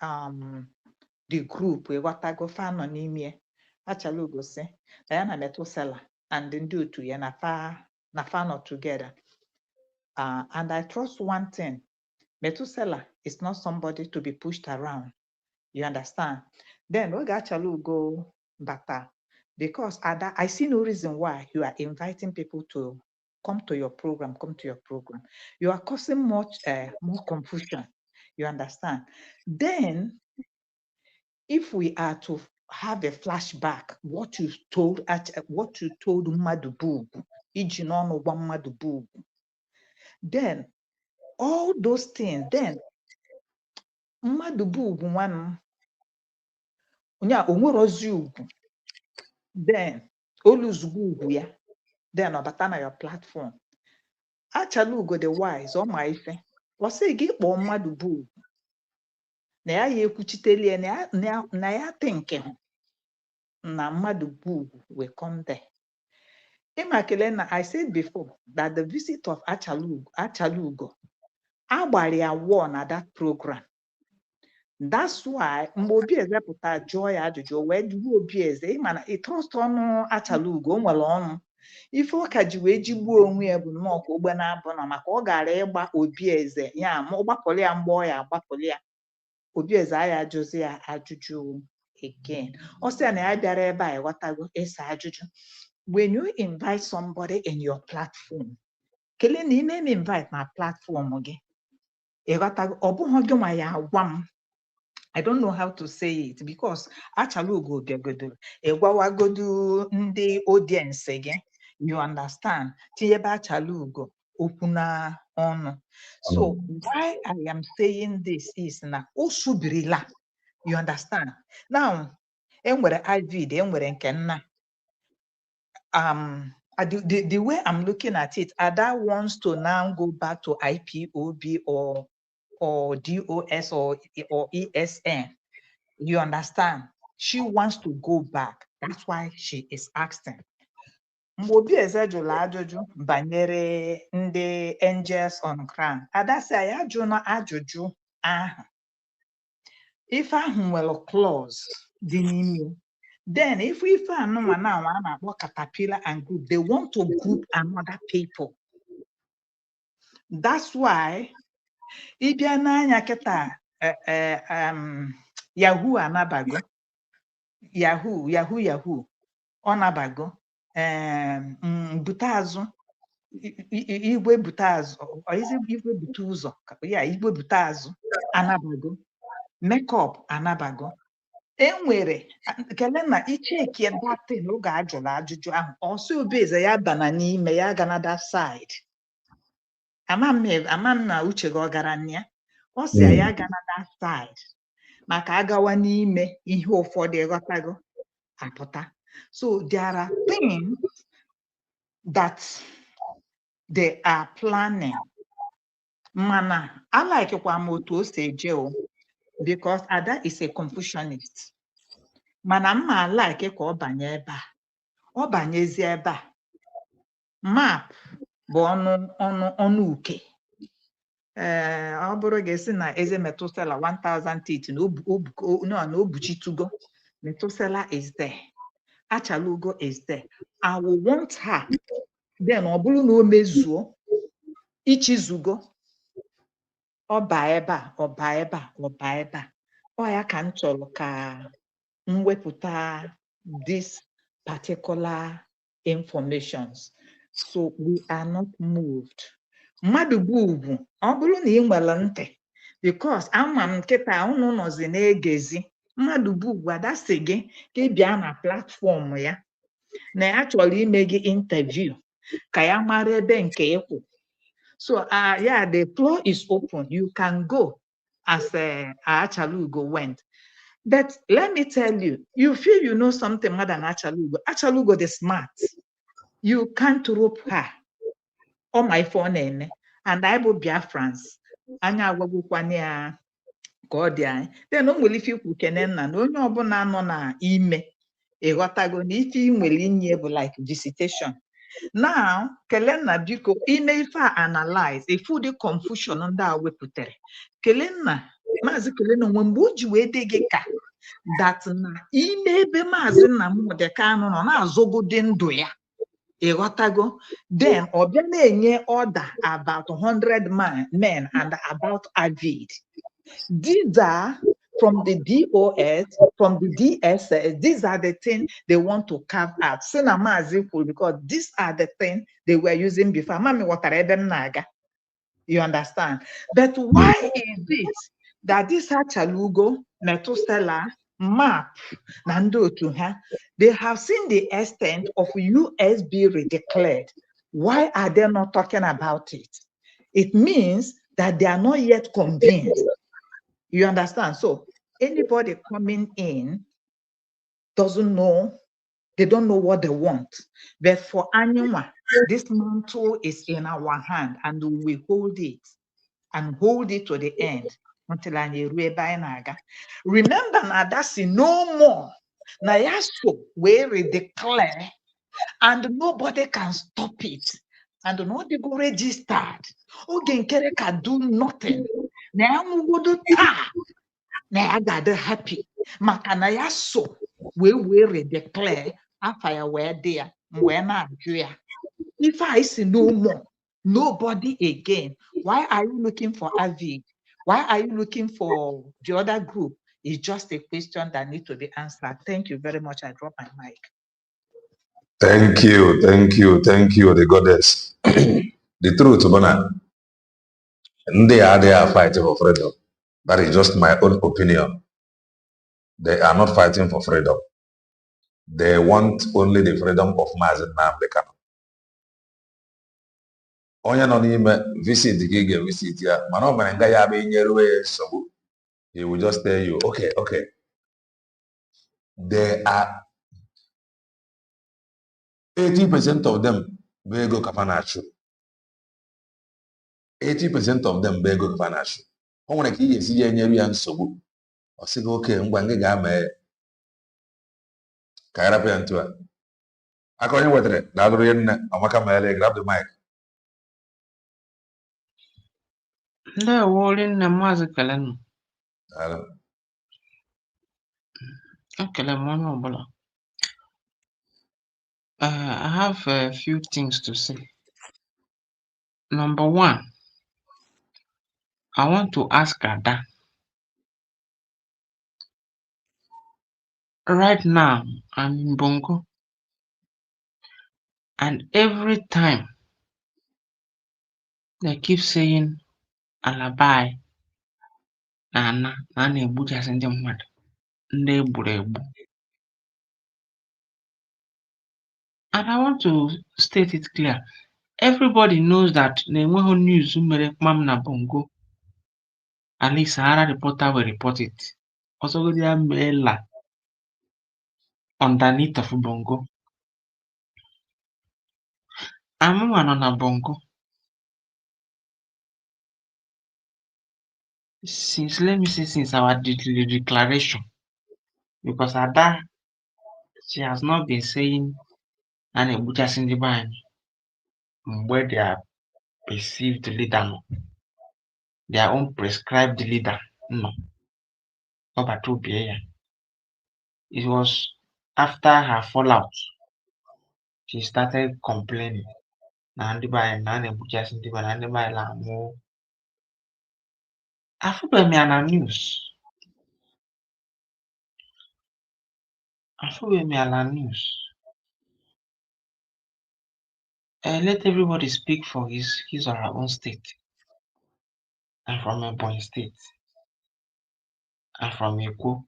the group we watago fan on imie. Achalugo say Diana Metosela and then do to na fa not together. And I trust one thing. Methuselah is not somebody to be pushed around. You understand? Then we got go Bata. Because Ada, I see no reason why you are inviting people to come to your program, You are causing much more confusion. You understand? Then, if we are to have a flashback, what you told Madubu, then all those things, then Madubu one onwerozi ugwu, then oluzugwu ugwu ya, then ọbata na your platform. Achalugo the wise, ọ ma ife, ọ sị gị kpọọ mmadụ bụ ugwu, na ya ekwuchitelie na ya think na mmadụ bụ ugwu will come there. Ịmakele I said before that the visit of Achalugo agbara ya war na that program. That's why mgbe Obieze pụta jụọ ya ajụjụ wee jụọ Obieze ịma na ịtrọst ọnụ Achalugo, o nwere ọnụ ife ụka ji wee jigbuo onwe ya bụ nnọọ ka ogbe na-abụ na maka ọ gara ịgba Obieze ya ma ọ gbapụrụ ya mgbe ọ ya agbapụrụ ya. Obieze aya ajụzi ya ajụjụ again. Ọ sị na ya bịara ebe a ịghọtago ịsa ajụjụ. When you invite somebody in your platform, kelee na ime m invite na platform gị ịghọtago, ọ bụghị gị nwa ya agwa m I don't know how to say it because Achalugo bịagodoro ịgwawagodu ndị audience gị, you understand, tinyebe Achalugo okwu na ọnụ. So why I am saying this is na o subirila, you understand. Now enwere Ivid, enwere nke nna. The way I'm looking at it, Ada wants to now go back to IPOB or DOS or ESN. You understand? She wants to go back. That's why she is asking. Mgbe eze jụrụ ajụjụ banyere ndị angels on ground, Ada sị ya jụna ajụjụ ahụ. Ife ahụ nwere clause dị n'ime. Then if we find no one now about caterpillar and group, they want to group another people. That's why Ibiana kita Yahoo anabago. Yahoo onabago. Butazo Igwe butazo or is it Igwe butuzo? Yeah, Igwe butazo anabago. Makeup anabago. Enwere kele na icheki datin oge ajụrụ ajụjụ ahụ ọsọ obeze ya bana n'ime ya ga na that side. Amam na uche gị ọ gara nya ọ sị ya ga na that side maka agawa n'ime ihe ụfọdụ ịghọtago apụta. So there are things that they are planning. Mana I like kwa otu o si eje o because Ada is a Confucianist. Mana mma like ka ọ banye ebe a. Ọ banyezi ebe a. Map bụ ọnụ uke. Ọ bụrụ ga-esi na eze Methuselah 1000 teeth na obuchitugo. Methuselah is there. Achalugo is there. I will want her. Then ọ bụrụ na o mezuo ichizugo. Ọ ba ebe a, ọ ba ebe a, ọ ba ebe a. Ọ ya ka m chọrọ ka mwepụta this particular informations. So we are not moved. Mmadụ bụ ugwu, ọ bụrụ na ị nwere ntị, because ama m nkịta unu nọzi na-egezi, mmadụ bụ ugwu adasị gị ka ị bịa na platform ya, na ya chọrọ ime gị interview, ka ya mara ebe nke ịkwụ. So yeah, the floor is open. You can go as Achalugo went. But let me tell you, you feel you know something more than Achalugo. Achalugo is smart. You can't rope her. On my phone, and I will Biafrans. Anya wagukwania Gordia. Then only if you can and only obona no na ime. Egotago if you will like visitation. Now, Kelena Biko, ifa analyze a food confusion under our weputere. Kelena, Mazi Kelena, when would you edegeka that na be mazina mo de canon on our zogo dendoya. Egotago, then Obiane order about 100 men and about Avid. These are from the DOS, from the DSS, these are the things they want to carve out. Because these are the things they were using before. You understand? But why is it that this Achalugo, Methuselah, Map, Nando to her, they have seen the extent of USB redeclared? Why are they not talking about it? It means that they are not yet convinced. You understand? So anybody coming in doesn't know, they don't know what they want. But for Anyuma, this mantle is in our hand and we hold it and hold it to the end until Remember, Nadasi no more. Nayaso we declare and nobody can stop it. And nobody go registered. Ogenkere can do nothing. Now we go na I got happy. Makana ya so we declare after we're there. If I see no more, nobody again. Why are you looking for Avid? Why are you looking for the other group? It's just a question that needs to be answered. Thank you very much. I drop my mic. Thank you, the goddess. The truth, Bona, they are fighting for freedom. That is just my own opinion. They are not fighting for freedom. They want only the freedom of Mazi Nnamdi Kanu. Onye nọ n'ime visit gị ga-visit ya mana ọ mere nga ya bụ inyeruwe ya nsogbu. He will just tell you, okay. They are 80% of them bụ ego kafa na-achụ. 80% of them bụ ego kafa na-achụ. O nwere ka ị ga-esi ya enyeru ya nsogbu. Ọ sị gị oke ngwa ngị ga-ama ka anyị rapụ ya ntu a. Aka onye wetara na-adụrụ ya nne Amaka Maele, grab the mic. Ndewo rinne Maazị Kelenu. Ekele m onye ọbụla. I have a few things to say. Number one, I want to ask Ada. Right now, I'm in Bongo. And every time they keep saying Alabai na ana na na-egbujasị ndị mmadụ, ndị egburu egbu. And I want to state it clear. Everybody knows that na-enweghị news mere kpam na Bongo. At least Sahara reporter will report it. Also, they are mela underneath of Bongo. I'm one on a Bongo. Since, let me say, since our declaration. Because Ada, she has not been saying and Ebucha Sindibani where they are perceived leader, no. Their own prescribed leader, no. Over 2 billion. It was after her fallout, she started complaining. Nandibani, Ebucha Sindibani, Nandibani Lamu. I feel me on news. Let everybody speak for his or her own state. I'm from Ebonyi State. I'm from Eko.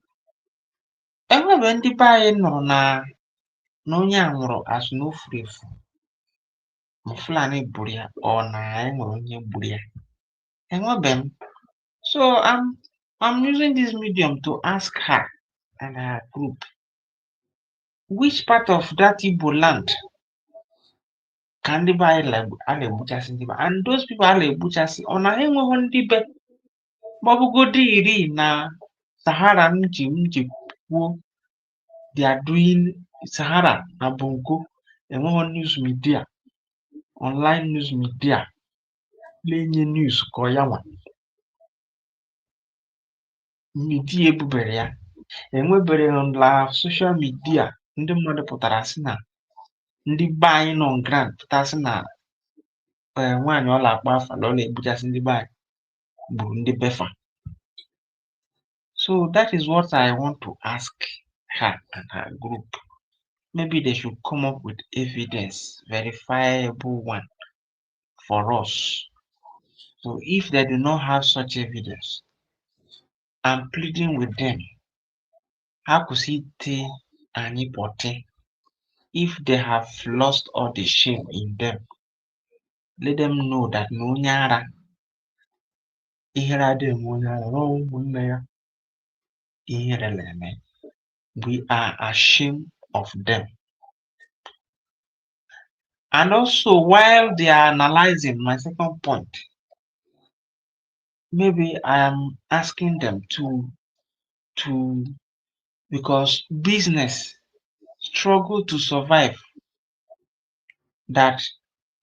Enwebe ndị be anyị nụrụ na onye a nwụrụ as no furu efu. Ma Fulani gburu ya ọ na anyị nwere onye gburu ya. Enwebe m. So I'm using this medium to ask her and her group, which part of that Igbo land can ndị be anyị na-egbuchasị ndị be, and those people a na-egbuchasị ọ na ha enweghị ndị be maọbụgodị iri na Sahara nji kwuo they are doing Sahara na Bongo, enweghị news media, online news media na-enye news ka ọ ya nwa. Media ebubere ya, enwebere na social media ndị mmadụ pụtara sị na ndị be anyị nọ grand pụtara sị na nwaanyị ọla akpa afa na ọ na-egbuchasị ndị be anyị gburu ndị befa. So that is what I want to ask her and her group. Maybe they should come up with evidence, verifiable one for us. So if they do not have such evidence, I'm pleading with them. How could it any potty if they have lost all the shame in them? Let them know that no nyara we are ashamed of them. And also, while they are analyzing my second point, maybe I am asking them to because business struggle to survive that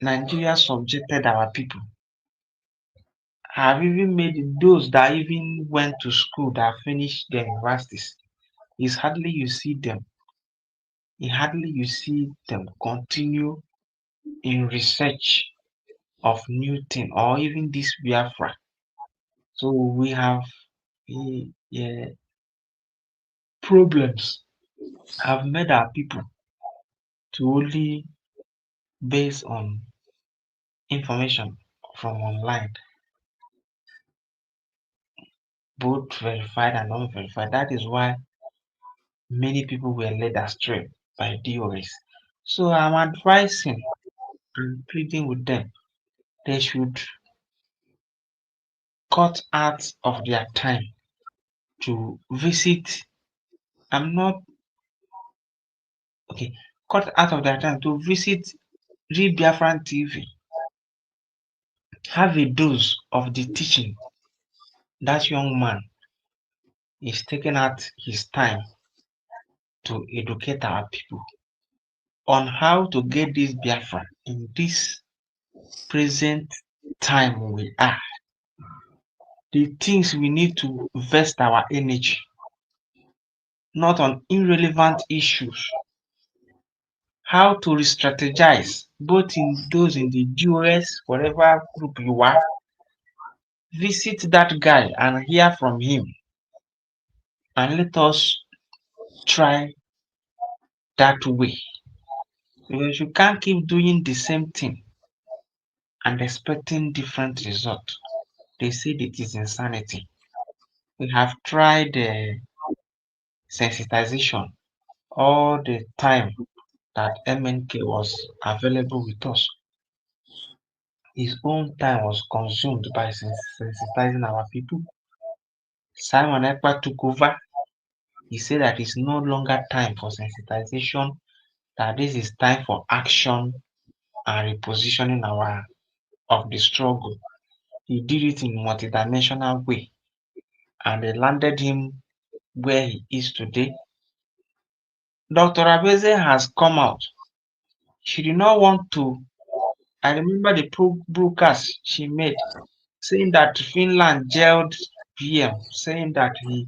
Nigeria subjected our people. Have even made those that even went to school that finished their universities. It's hardly you see them. Hardly you see them continue in research of new thing or even this Biafra. So we have problems have made our people to only base on information from online, both verified and unverified. That is why many people were led astray by DOS. So I'm advising and pleading with them. They should cut out of their time to visit. I'm not okay. Cut out of their time to visit Real Biafran TV. Have a dose of the teaching that young man is taking out his time to educate our people on how to get this Biafra in this present time we are. The things we need to invest our energy, not on irrelevant issues. How to re-strategize, both in those in the US, whatever group you are. Visit that guy and hear from him. And let us try that way. Because you can't keep doing the same thing and expecting different results. They say it is insanity. We have tried sensitization all the time that MNK was available with us. His own time was consumed by sensitizing our people. Simon Ekpa took over. He said that it's no longer time for sensitization, that this is time for action and repositioning of the struggle. He did it in multidimensional way, and they landed him where he is today. Dr. Abeze has come out. She did not want to. I remember the broadcast she made saying that Finland jailed PM, saying that he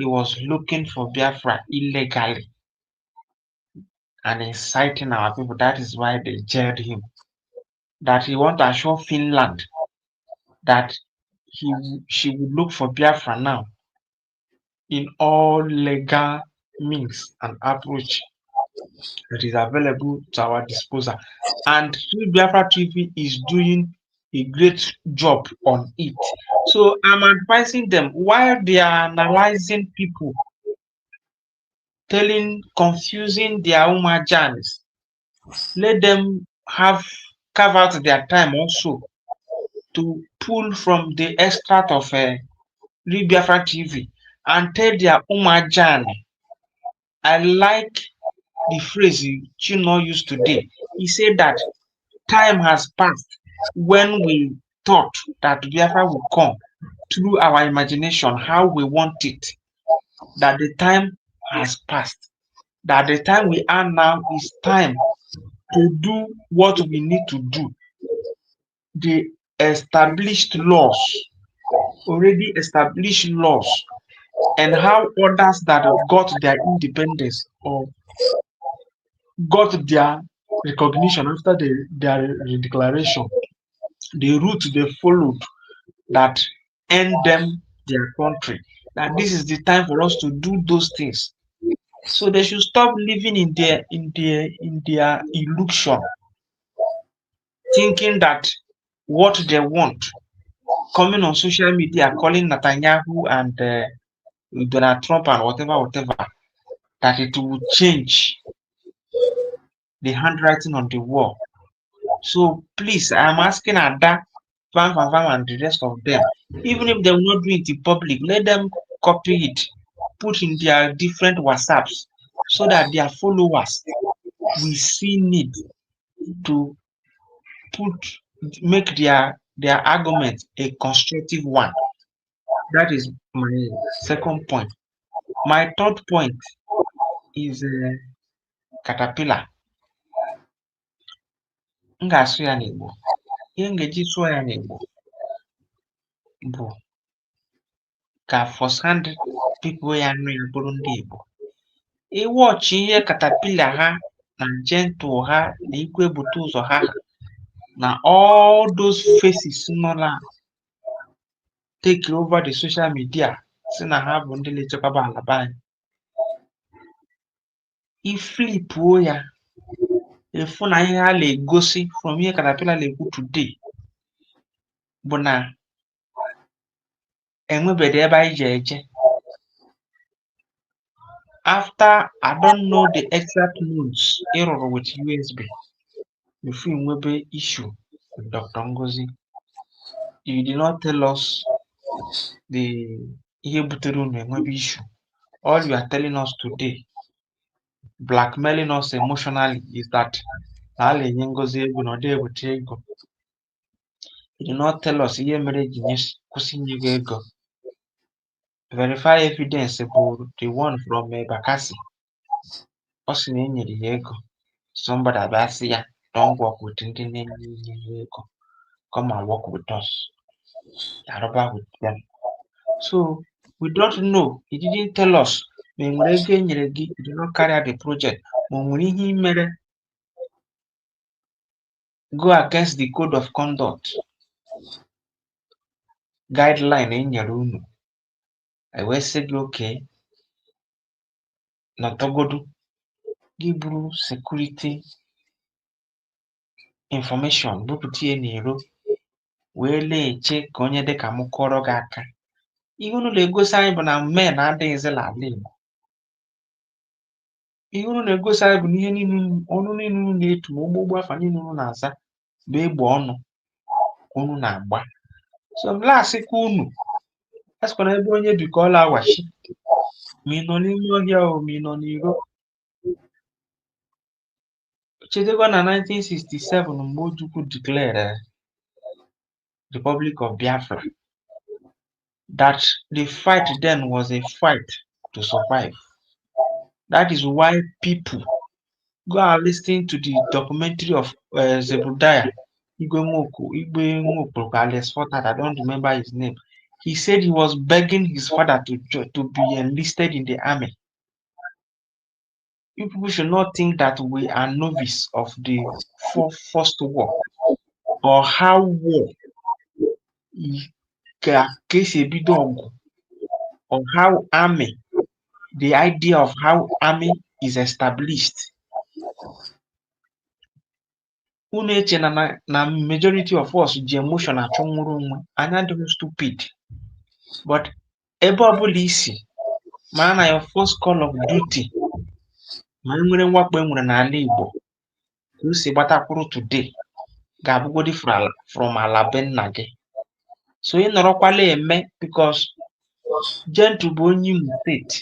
was looking for Biafra illegally and inciting our people. That is why they jailed him. That he want to assure Finland that she will look for Biafra now in all legal means and approach that is available to our disposal. And Biafra TV is doing a great job on it. So I'm advising them, while they are analyzing people, confusing their Umajans, let them carve out their time also to pull from the extract of Biafra TV and tell their Umajan. I like the phrase Chino used today. He said that time has passed when we thought that Biafra would come through our imagination, how we want it. That the time has passed. That the time we are now is time to do what we need to do. The established laws, already established laws, and how others that got their independence or got their recognition after their declaration, the route they followed that earned them their country. That this is the time for us to do those things. So they should stop living in their illusion, thinking that what they want, coming on social media, calling Netanyahu and Donald Trump and whatever, that it will change the handwriting on the wall. So please, I'm asking Ada, Van and the rest of them, even if they will not do it in public, let them copy it, put in their different WhatsApps, so that their followers will see need to make their argument a constructive one. That is my second point. My third point is caterpillar. M ga-asụ ya n'Igbo. Ihe m ga-eji sụọ ya n'Igbo bụ ka first hand people ya nụ ya bụrụ ndị Igbo. Ịwọchị ihe caterpillar ha na gentle ha na ikwe bute ụzọ ha na all those faces nọ na take over the social media si na ha bụ ndị na-echekwaba ala be anyị. Iflipuo ya efu na ihe ha na-egosi from ihe caterpillar na-ekwu today bụ na enwebeghị ebe anyị ji eje. after I don't know the exact months error with USB. Before you have issue with Dr. Ngozi, you did not tell us the issue. All you are telling us today, blackmailing us emotionally, is that you did not tell us verify evidence about the one from Bakassi. Somebody abịasị don't work with ndị na-enye ego, come and work with us. With them. So we don't know. He didn't tell us. He did not carry out the project. Go against the code of conduct guideline in your room. I will say okay. Not to give security information. Bupụtie n'iro wee na-eche ka onye dị ka m kọrọ gị aka. Ihe unu na-egosi anyị bụ na men adịghịzila ala Igbo. Ihe unu na-egosi anyị bụ na ihe niile ọnụ niile unu na-etu ma ụgbọgbu afa niile unu na-aza bụ egbe ọnụ unu na-agba. So mlasịkwa unu asịkwana ebe onye bi ka ọ lawachi ma ị nọ n'ime ọhịa o ma ị nọ n'iro. Chetakwa na 1967 mgbe Ojukwu declared Republic of Biafra, that the fight then was a fight to survive. That is why people go and listen to the documentary of Zebediah Igwe alias Fortad, I don't remember his name. He said he was begging his father to be enlisted in the army. You people should not think that we are novice of the first war or how war or how army, the idea of how army is established. Unu eche na majority of us ji emotion achọ nwụrụ onwe anyị adịghị stupid, but ebe ọbụla isi mara na your first call of duty ma nwere mwakpo enwere n'ala Igbo ka o si gbatakwuru today ga-abụgodi from ala be nna gị. So ị nọrọkwala eme because Gentle bụ onye Imo steeti,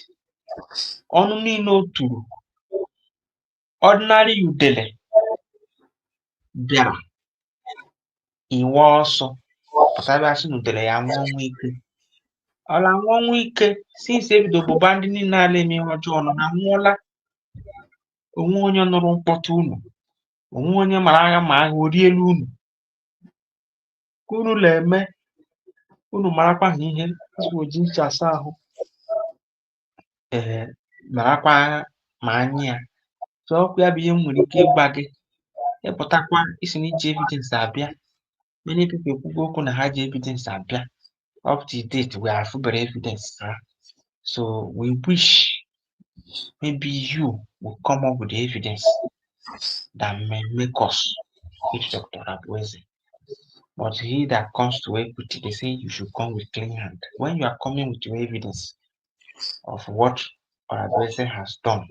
ọnụ niile o turu ordinary udele bịara iwe ọsọ pụtabịasị na udele ya nwụọ ọnwụ ike. Ọla nwụọ ọnwụ ike since ebido bụba ndị niile ala eme ihe ọjọọ nọ na nwụọla. Onwe onye nụrụ mkpọtụ unu, onwe onye mara agha ma agha orielu unu ka unu na-eme. Unu marakwa ha ihe oji ncha asa ahụ marakwa ma anya ya. So ọkụ ya bụ ihe m nwere ike ịgwa gị. Ịpụtakwa isi na iji evidence abịa. Many people ekwugo okwu na ha ji evidence abịa. Up to date we have better evidence. So we wish maybe you will come up with the evidence that may make us hit Dr. Abueze. But he that comes to equity, they say you should come with clean hand. When you are coming with your evidence of what Abueze has done,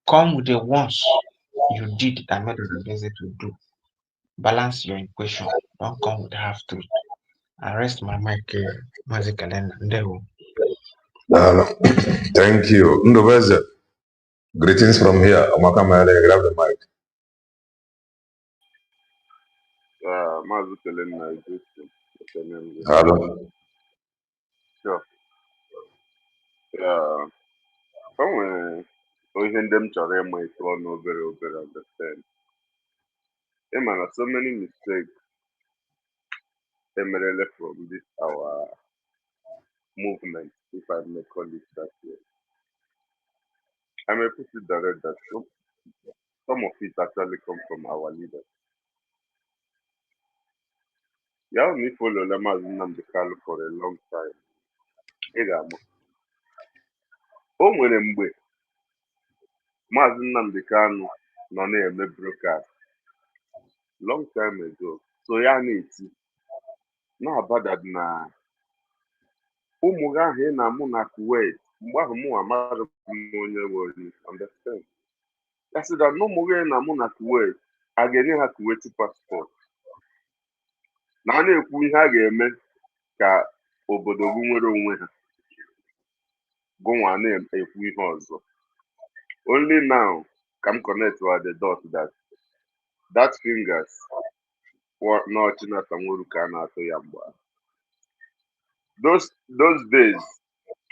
come with the ones you did that made Abueze to do. Balance your equation. Don't come with half truth. I rest my mic, Mazikalena. Thank you. Ndoveze, greetings from here. Omaka Mele, grab the mic. Mazikalena, Hello. Sure. Somewhere, even them children might not very understand. Man, so many mistakes emerged from this our movement, if I may call it that way. I may put it direct that some of it actually come from our leaders. You have me follow Lama Nnamdi Kanu for a long time. O nwere mgbe Maazị Nnamdi Kanu nọ na-eme broadcast long time ago. So ya na-eti na-abada na ụmụ gị ahụ ị na-amụ na Kuwait mgbe ahụ mụ amaghị m onye were understand. Ya sị that n'ụmụ na mụ na Kuwait a ga-enye ha Kuwait passport na a na-ekwu ihe a ga-eme ka obodo gị nwere onwe ha gụnwa na-ekwu ihe ọzọ. Only now ka m connect the dot that fingers n'ọchị na Sanwo-Olu ka a na-atụ ya mgbe ahụ. Those days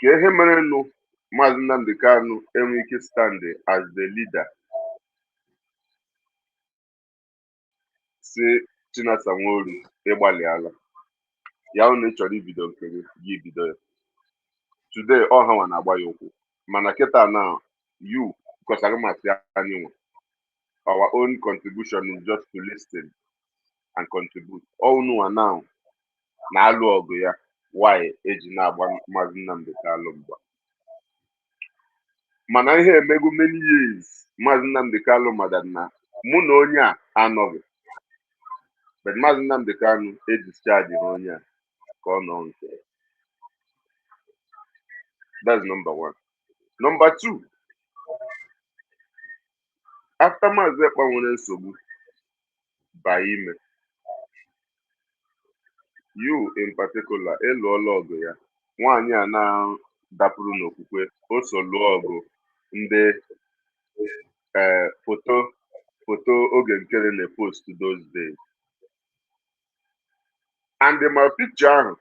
ka ihe mere nụ Maazị Nnamdi Kanu enwe ike stand as the leader si Chinasa Nworu ịgbalịala ya unu chọrọ ibido nke gị bido ya. Today ọ ha nwa na-agba ya ụkwụ mana kịta na you because aga m asị anyị nwe our own contribution is just to listen and contribute. Unu nwa now na-alụ ọgụ ya why eji na-agba Maazị Nnamdi Kanu mgba. Mana ihe emego many years Maazị Nnamdi Kanu madara na mụ na onye a anọghị, but Maazị Nnamdi Kanu edischarge ha onye a ka ọ nọ nke. That's number one. Number two, after Maazị Ekpa nwere nsogbu baa ime, you in particular ịlụọla ọgụ ya, nwaanyị a na-dapụrụ n'okwukwe o so lụọ ọgụ ndị foto oge nkere na-post those days. And my picture ahụ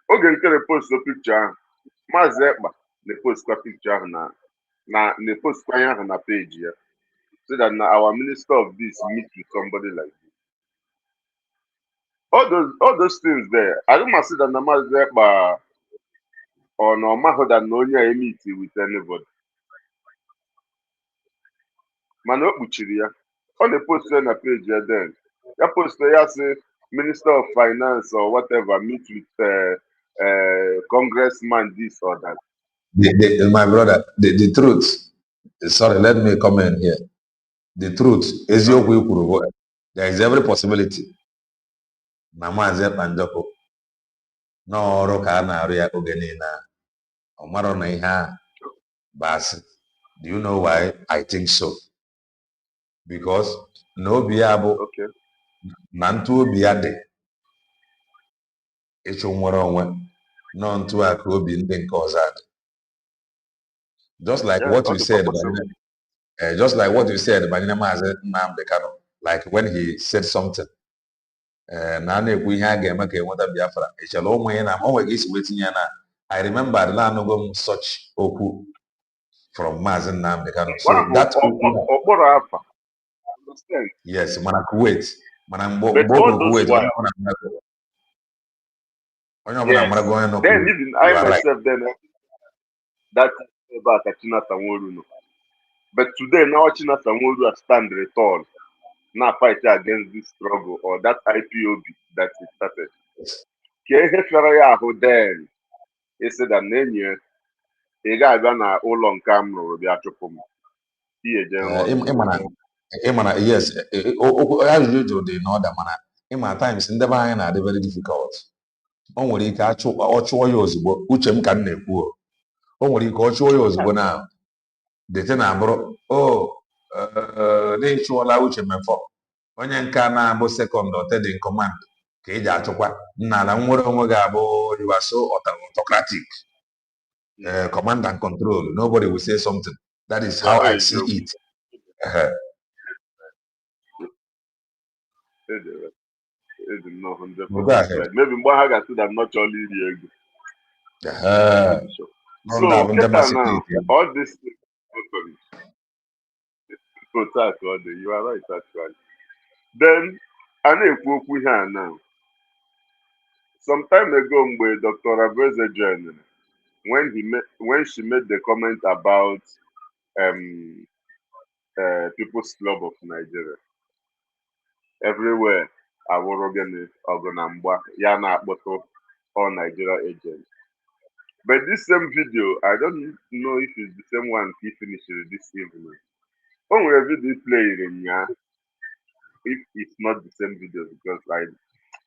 oge nkere post picture ahụ Maazị Ekpa na-postkwa picture ahụ na-postkwa ihe ahụ na page ya so that na our minister of this meet with somebody like this. All those things there, I don't see that na Maazị Ekpa or no matter that na onye a meet with anybody. Mana o kpuchiri ya, ọ na-post ya na page ya then. Ya post ya say Minister of Finance or whatever meet with congressman this or that. My brother, the truth, sorry, let me comment here. The truth, eziokwu ikwuru, there is every possibility na Maazị Ekpa Njọkụ n'ọrụ ka a na-arụ ya oge niile ọ mara na ihe a basị. Do you know why I think so? Because na obi ya bụ na ntụ obi ya dị ịchụ nwere onwe nọ ntụ a ka obi ndị nke ọzọ adị. Just like what you said, banyere Maazị Nnamdi Kanu, like when he said something na a na-ekwu ihe a ga-eme ka enweta Biafra, echere ụmụ ya na o nwere isi wee tinye na I remember na anụgo m such okwu from Maazị Nnamdi Kanu. So that okporo afa. Yes, mana Kuwait, mana mgbe oge Kuwait onye ọbụla mara onye nọ. Then even I myself then that about Chinasa Nworu no. But today now Chinasa Nworu stand tall now fight against this struggle or that IPOB that he started. Ke hefere ya ahụ then he said that nenye ị ga-abịa na ụlọ nke a m rụrụ bịa chụpụ m ihe je ịmana yes ajụjụ jụrụ dị n'ọda mana ịma times ndị be anyị na-adị very difficult. O nwere ike ọ chụọ ya ozugbo, uche m ka m na-ekwu, o nwere ike ọ chụọ ya ozugbo na dete na abụrụ na-echụọla uche mefọ onye nke a na-abụ second or third in command ka eji achụkwa nna ala nwere onwe ga-abụ you are so autocratic, command and control, nobody will say something. That is how I see it. Maybe mgbe ha ga-asị that not only iri ego. So now, all this you are right actually. Then a na-ekwu okwu ihe a now. Some time ago mgbe Dr. Abeze joined, when she made the comment about People's Club of Nigeria, everywhere awụrụ ọgụnamgba ya na-akpọtụ all Nigeria agents. But this same video, I don't know if it's the same one he finished this evening. Oh, we have video playing in here. If it's not the same video, because like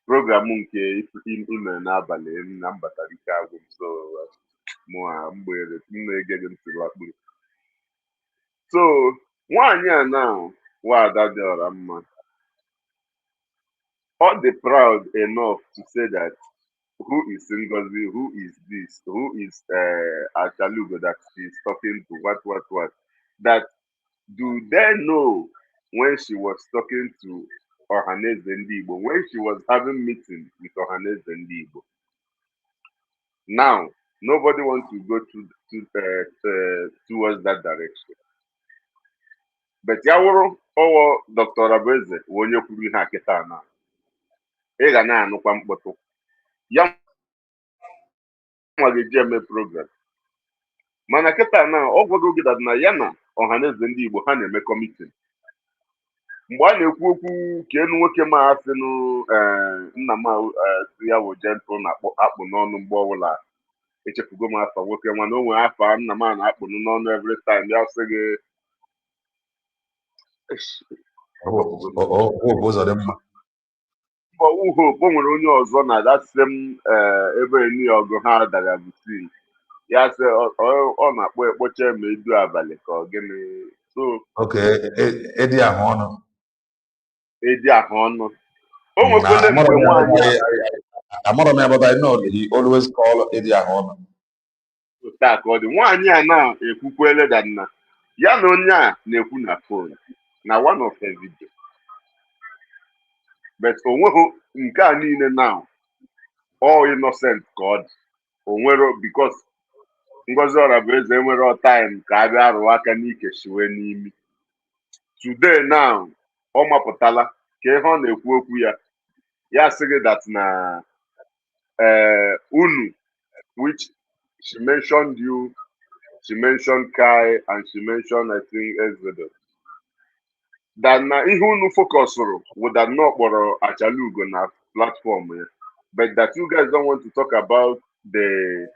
program if in an abale in number so So nwaanyị a now Wada Diora Mma, all the proud enough to say that who is Ngozi, who is this, who is Achalugo that she's talking to, what, that do they know when she was talking to Ohaneze Ndigbo, when she was having meeting with Ohaneze Ndigbo? Now, nobody wants to go towards that direction. But Yaworo or Dr. Abeze, when you could have Ketana, Egana, no Pampoto, Yam GMA program. Mana Ketana, all go get at Nayana, Ohaneze Ndigbo, Haneme committee. Mgbe a na-ekwu okwu ka enu nwoke ma asị nna m ya bụ gentle na-akpụ n'ọnụ mgbe ọbụla echefugo m afa nwoke mana o nwere afa nna m a na-akpụ n'ọnụ every time ya sị gị Hope o nwere onye ọzọ na that same ebe eni ọgụ ha dara bụ tii ya sị ọ na-akpọ ekpocha ma edu abalị ka ọ gịnị so Edi ahụ ọnụ. Edi ahụ ọnụ. O nwekwele mgbe nwaanyị Amara m ya, but I know he always call Edi ahụ ọnụ. Taa ka ọ dị nwaanyị a na-ekwukwele that na ya na onye a na-ekwu na phone na one of her video. But onweghị nke a niile now all innocent ka ọ dị onwero because Ngozi Orabueze enwero time ka a bịa rụọ aka n'ike shiwe n'imi. Today now ọ mapụtala ka ihe ọ na-ekwu okwu ya sị gị that na unu, which she mentioned you, she mentioned Kai, and she mentioned I think Exodus. That na ihe unu focusuru would have not kpọrọ Achalugo na platform ya. But that you guys don't want to talk about the,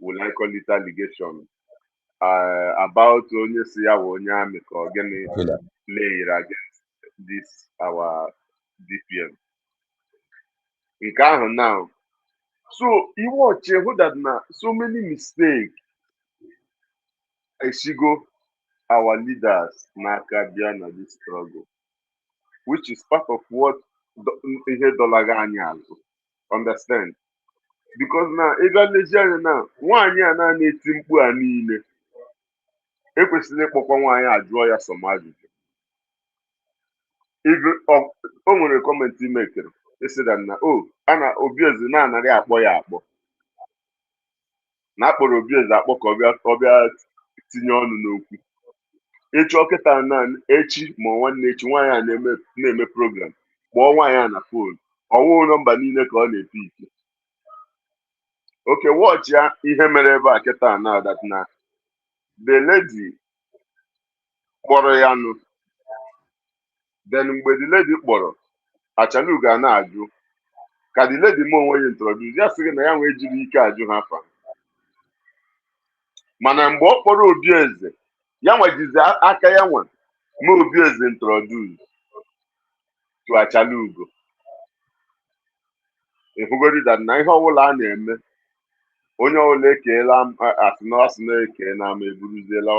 will I call it allegation, about onye si ya bụ onye amị ka ọ gịnị played against this our DPM. Nke ahụ now. So you watch who that na so many mistakes Eshigo our leaders n'aka bịa na this struggle, which is part of what ihe dọlaga anyị azụ. Understand? Because na ịga lezi anya na nwaanyị a na-eti mkpu a niile ekwesịrị ịkpọkwa nwaanyị ajụọ ya some ajụjụ. O nwere kọmentị mekere esida na ana Obieze na-anarị akpọ ya akpọ na akpọrọ Obieze akpọ ka ọ bịa tinye ọnụ n'okwu. Echi ọkịta na echi ma nwanne echi nwaanyị a na-eme program kpọọ nwaanyị a na fon ọwụ nọmba niile ka ọ na-epe ike. Okay, watch ya ihe mere ebe a kịta na that na the lady kpọrọ ya nụ. Then mgbe the lady kpọrọ Achalugo a na-ajụ ka the lady ma onwe ya introduce ya sị gị na ya nwee jiri ike ajụ ha fa. Mana mgbe ọ kpọrọ Obieze ya nwejizi aka ya nwa ma Obieze introduce to Achalugo. Ịhụgori that na ihe ọbụla a na-eme onye ọbụla ekeela asị na ekee na ama eburuziela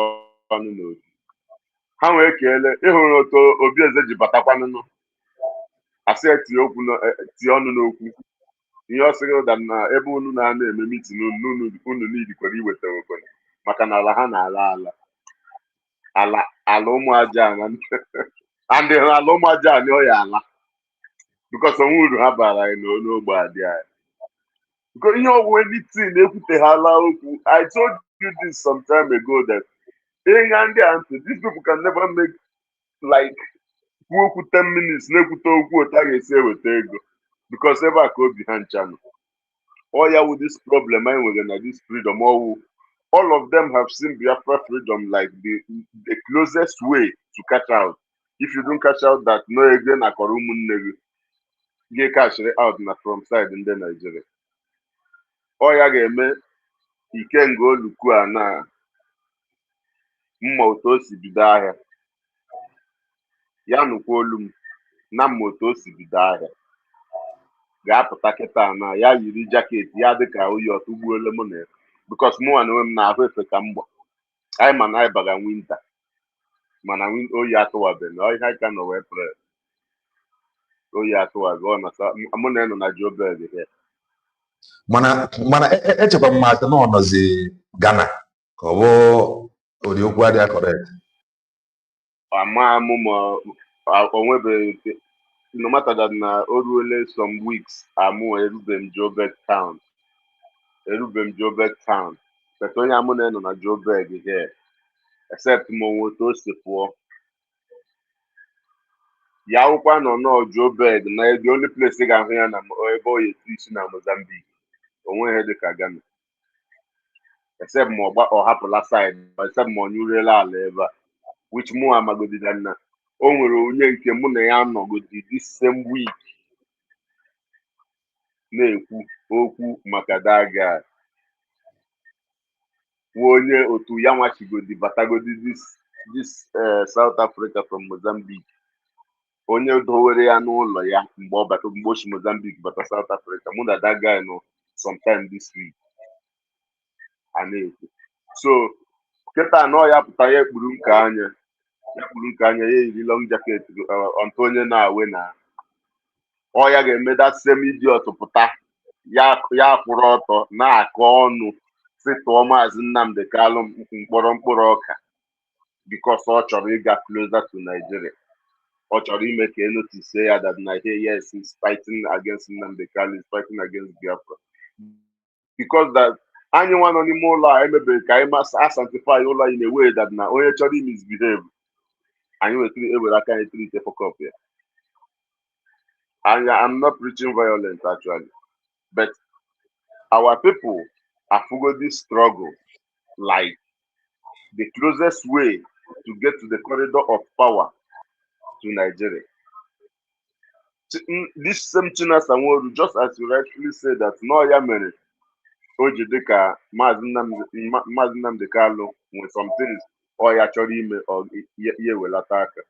ọnụ n'otu ha nwee keele ịhụrụ otu Obieze ji batakwanụ asị tie ọnụ n'okwu ihe ọ sịrị that na ebe unu na-ana eme mitin unu nidikwara iweta obodo maka na ala ha na-ala ala ụmụ aja and ala ụmụ aja anyị ọ ya ala because onwe uru ha bara anyị n'ogbe adị anyị. Because ihe ọwụwe anything ekwuteghala okwu. I told you this some time ago that these people can never make like kwuo okwu 10 minutes na-ekwute okwu otu a ga-esi eweta ego because ebe a ka obi ha nchanụ. All ya with this problem anyị nwere na this freedom all of them have seen Biafra freedom like the closest way to catch out. If you don't catch out that no again akọrọ ụmụnne gị ga-ekachiri out na from side ndị Nigeria. Ọ ya ga-eme Ikenga Oluku a na mma otu o si bido ahịa ya nụkwa olu m na mma otu o si bido ahịa ga-apụta kịta na ya yiri jaket ya dịka oyi ọtụgbuole m na because mụ na onwe m na-ahụ efe ka mgbọ anyị ma na anyị baga winta mana oyi atụwabeghị na ihe ka nọ wee pre oyi atụwabeghị ọ na mụ na ịnọ na Joburg here. mana echekwa m masị na ọ nọzi Ghana ka ọ bụ ụdị okwu adịghị correct. Ama mụ ma onwebeghị no matter that na o ruole some weeks amụ erube m Joburg town but onye amụ na ịnọ na Joburg here except ma onwe otu o si pụọ ya akwụkwa nọ Joburg na the only place ị ga-ahụ ya na ebe ọ ya isi na Mozambique onweghị dịka Ghana except ma ọ hapụla side except ma ọ nyụrụela ala ebe a which mụ amagodida na o nwere onye nke mụ na ya nọgodi this same week na-ekwu okwu maka daga onye otu ya nwachigodi batagodi this South Africa from Mozambique onye dowere ya n'ụlọ ya mgbe o si Mozambique bata South Africa mụ na that guy nọ sometime this week a na-ekwu so kịta na ya pụta ya ekpuru nke anya ya iri long jacket ọntụ onye na-awe na ọ ya ga-eme that same idiot pụta ya kwụrụ ọtọ na-akọ ọnụ si tụọ Maazị Nnamdi Kalụ mkpụrụ ọka because ọ chọrọ ịga closer to Nigeria. Ọ chọrọ ime ka notice ya that Nigeria yes is fighting against Nnamdi Kalụ, is fighting against Biafra because that anyị nwa nọ n'ime ụlọ a emebeghị ka anyị sanctify ụlọ in a way that na onye chọrọ misbehave anyị ewere aka anyị treat focus ya. And I'm not preaching violence actually, but our people have forgot this struggle like the closest way to get to the corridor of power to Nigeria. This same Chinasa Nworu, just as you rightfully said that no Yamere Ojideka Maazị Nnamdi Kalụ with some things or ya chọrọ ime or ye welata aka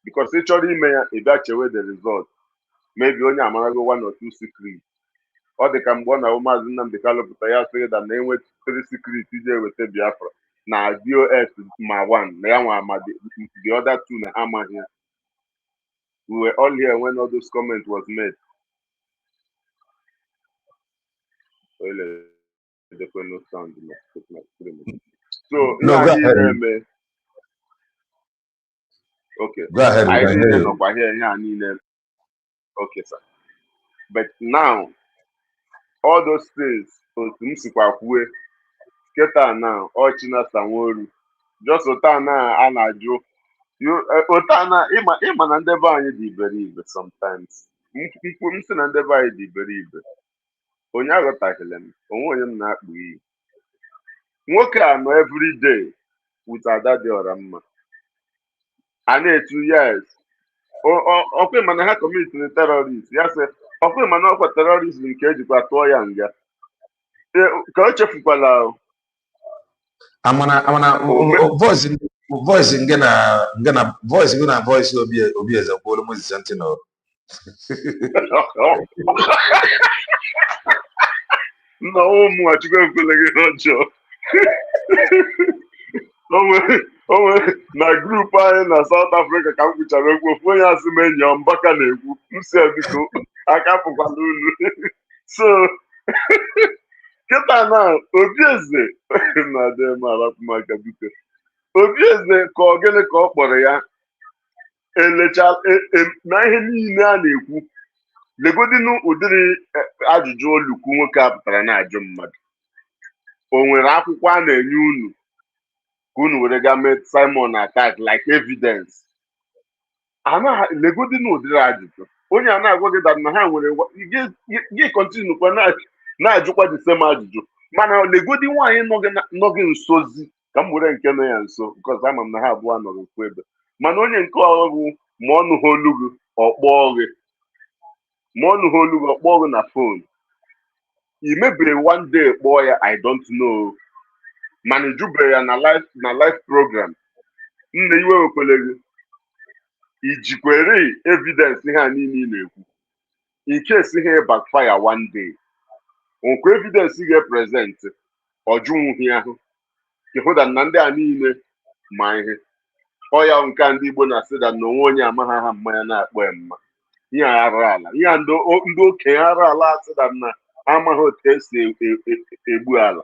because ị chọrọ ime ya ị bịa chewe the result maybe onye amarago 1 or 2 secrets ọ dị ka mgbe ọ na Maazị Nnamdi Kalụ pụta ya sịrị da na enwe 3 secrets iji eweta Biafra na DOS ma 1 na ya nwa ama the other 2 na amaghị ya. We were all here when all those comments was made. No sound, so no, go ahead. Okay. Go ahead. I didn't know by here. Okay, sir. But now, all those things, now, all Chinasa Nworu, just Otana Anaju, Otana, Iman and the Valley di believe sometimes. Mumson and the Valley di believe. Onyago Takelem, Onwoyam not we. Work every day with Ada de Orama. And 2 years. Okay, man, I commit to the terrorists. Yes, okay, man, for terrorists in cage for Toyanga. Coach of Palau. Amana voice ngena voice obi as a almost something or no much go for na group anyị na South Africa ka m kwuchara okwu ofu onye asị m enyi ya Mbaka na-ekwu msi biko aka pụkwala unu so kịta na Obieze na-adị m arapụ maka biko Obieze ka ọ gịnị ka ọ kpọrọ ya elecha na ihe niile a na-ekwu legodinu ụdịrị ajụjụ olukwu nwoke a pụtara na-ajụ mmadụ o nwere akwụkwọ a na-enye unu unu were ga mee Simon attack like evidence ana legodi no dịrị ajụjụ onye a na-agwa gị na ha nwere gị continue kwa na-ajụkwa the same ajụjụ mana legodi nwaanyị nọ gị nsozi ka m were nke nọ ya nso because ama m na ha abụọ nọrọ okwu ebe mana onye nke ọrụ ma ọnụ ha olu gị ọkpọọ gị na phone imebiri one day kpọọ ya I don't know mana jubere ya na live program nne iwe wekwele gị ijikwere evidence ihe a niile na-ekwu in case ihe backfire one day onkwe evidence ga present ọjụnwuhi ahụ ịhụ da na ndị a niile ma ihe ọ ya nke ndị Igbo na-asị da na onwe onye amaghị aha mmanya na-akpọ ya mma ihe arụ ala ihe ndị okenye arụ ala asị da na amaghị otu esi egbu ala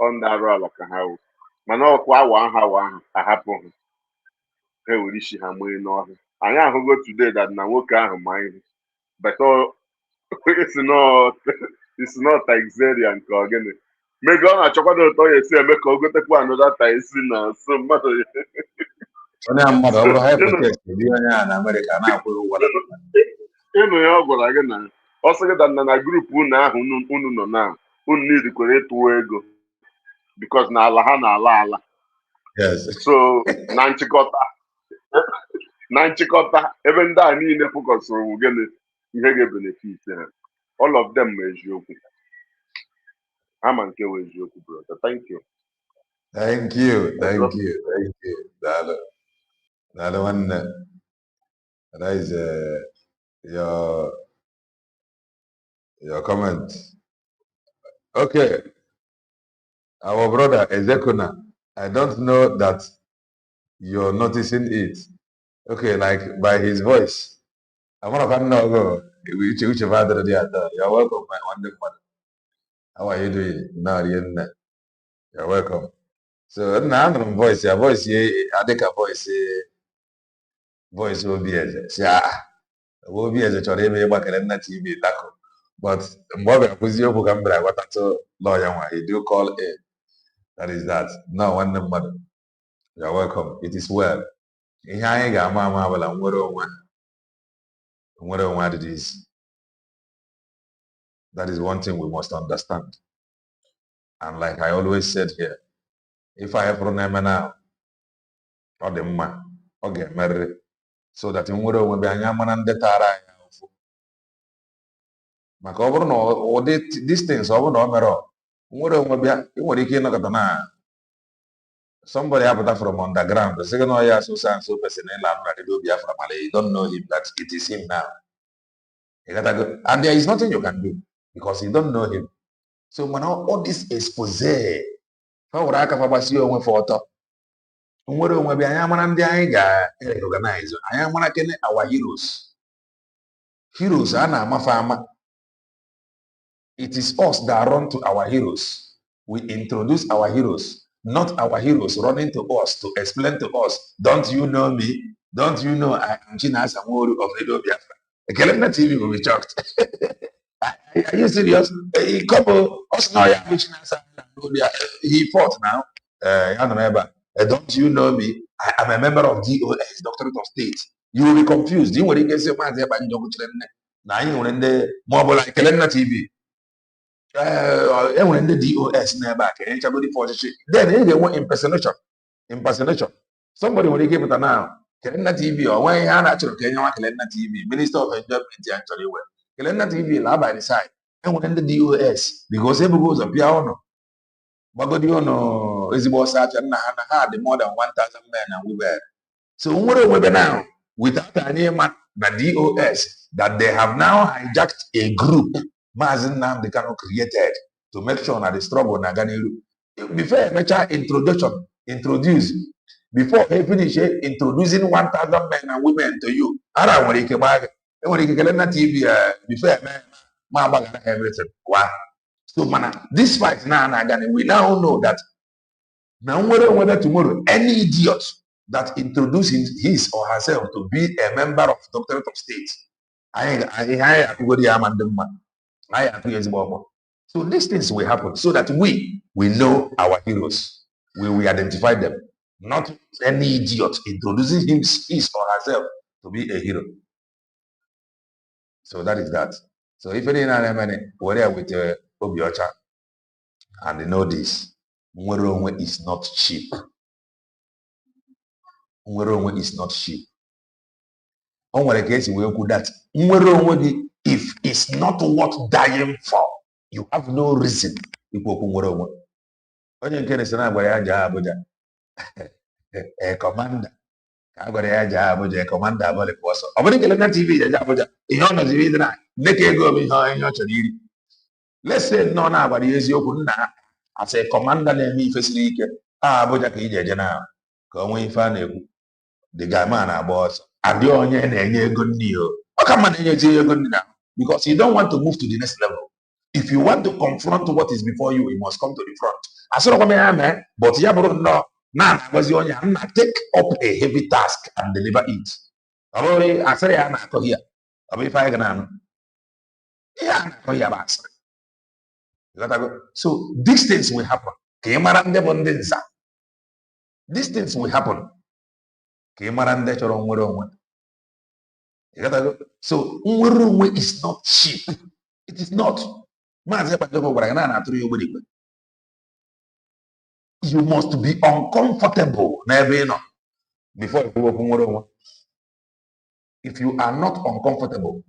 ọ ndị arụ ala ka ha wụ mana ọkwa awa ahụ ahapụ ha ha ewere isi ha mee n'ọhịa anyị ahụgo today that na nwoke ahụ ma ihe but isi not Taxeria nke ogene mebe ọ na-achọkwado ụtọ ya esi eme ka o gotekwa anọdata isi na nso mmadụ onye mmadụ ọ bụrụ hypotext dị onye a na Amerịka na-akwụghị ụgwọ ịnụ ya ọ gwara gị na ọ sị gị da na grupu unu ahụ unu nọ na unu nidikwere ịtụwa ego because na ala ha na-ala ala so na nchịkọta ebe ndị a niile fokọsịrị gịnị ihe ga-ebenefit ha all of them ma eziokwu ama nke wee eziokwu brother. Thank you. Daalụ nwanne. That is your comment. Okay, our brother Ezekuna, I don't know that you're noticing it. Okay, like by his voice. I'm gonna go. You're welcome, my wonderful mother. How are you doing? No, you're welcome. So now I'm voice, your voice here, I think a voice will be as will be as a chore back and TV taco. But Mboga Kuzio Bugambra, what to lawyer, he do call in. That is that. No, one mother. You're welcome. It is well. In Haiga, Mama, well, I'm what it is. That is one thing we must understand. And like I always said here, if I have problem now, or the man, or get married, so that in Wuro will be a yaman and the Tara. Macover no, or these things over no mirror. Wuro will be a what he cannot. Somebody happened from underground. The second year, so person in Labrador, do Biafra Malay. You don't know him, that it is him now. You gotta go. And there is nothing you can do because you don't know him. So when all this expose, how would I come about you one photo? Where we be I am and the organize. I am our heroes. Heroes are my farmer. It is us that run to our heroes. We introduce our heroes, not our heroes running to us to explain to us, don't you know me? Don't you know I am China Samoru of Edo Biafra? The Kelena TV will be shocked. Are you serious? A couple, he fought now. Don't you know me? I am a member of DOS, Doctorate of State. You will be confused. You will get your man there by now you will in the mobile like Kelena TV. When the DOS never can then they want impersonation. Somebody will give it a now. Kelena TV or why I actually Kelena TV, Minister of Enjoyment actually well. Kelena TV la by the side. And when the DOS, because every goes up piano. But you know, is about such and had more than 1,000 men and we were. So what we now without any man the DOS that they have now hijacked a group Mazin Nam they cannot created to make sure that the struggle Naganiru. Before I introduce before I finish introducing 1,000 men and women to you. I don't want to buy TV before I everything. Wow. So this fight now we now know that now whether tomorrow any idiot that introduces his or herself to be a member of Doctorate of State, so these things will happen so that we know our heroes. We will identify them, not any idiot introducing his or herself to be a hero. So that is that. So if any whatever with Isiocha, and they know this, Nwayi is not cheap. Nwayi is not cheap. On what case we could that Nwayi, if it's not worth dying for, you have no reason. Onye nke na-esi na agba ya ja Abuja commander ka agwara ya ja Abuja commander abụọ ọsọ ọ bụrụ Kelena TV ja Abuja ihe ọ nọziri ịdị na nneka ego bụ ihe ọ chọrọ iri let's say no na agwara ya eziokwu nna as a commander na-eme ife siri ike Abuja ka ije eje na ka onwe ife a na-ekwu the guy man agba ọsọ adị onye na-enye ego nri o ọ ka mma na-enyezi ego nri na because you don't want to move to the next level. If you want to confront what is before you, you must come to the front. Asọrọkwa m ya mee but ya bụrụ nnọọ na-agwazi onye a nna take up a heavy task and deliver it. Ọ bụrụ asịrị ya na-akọ ya ọ bụ ife anyị ga na-anụ ihe a na-akọ ya bụ asịrị. So these things will happen ka ị mara ndị bụ ndị nza. These things will happen ka ị mara ndị chọrọ nwere onwe. So nwere onwe is not cheap. It is not. Maazị Ekpanjọkụ gwara gị na na-atụrụ ya ogbe n'igwe. You must be uncomfortable n'ebe ị nọ before you go nwere onwe. If you are not uncomfortable,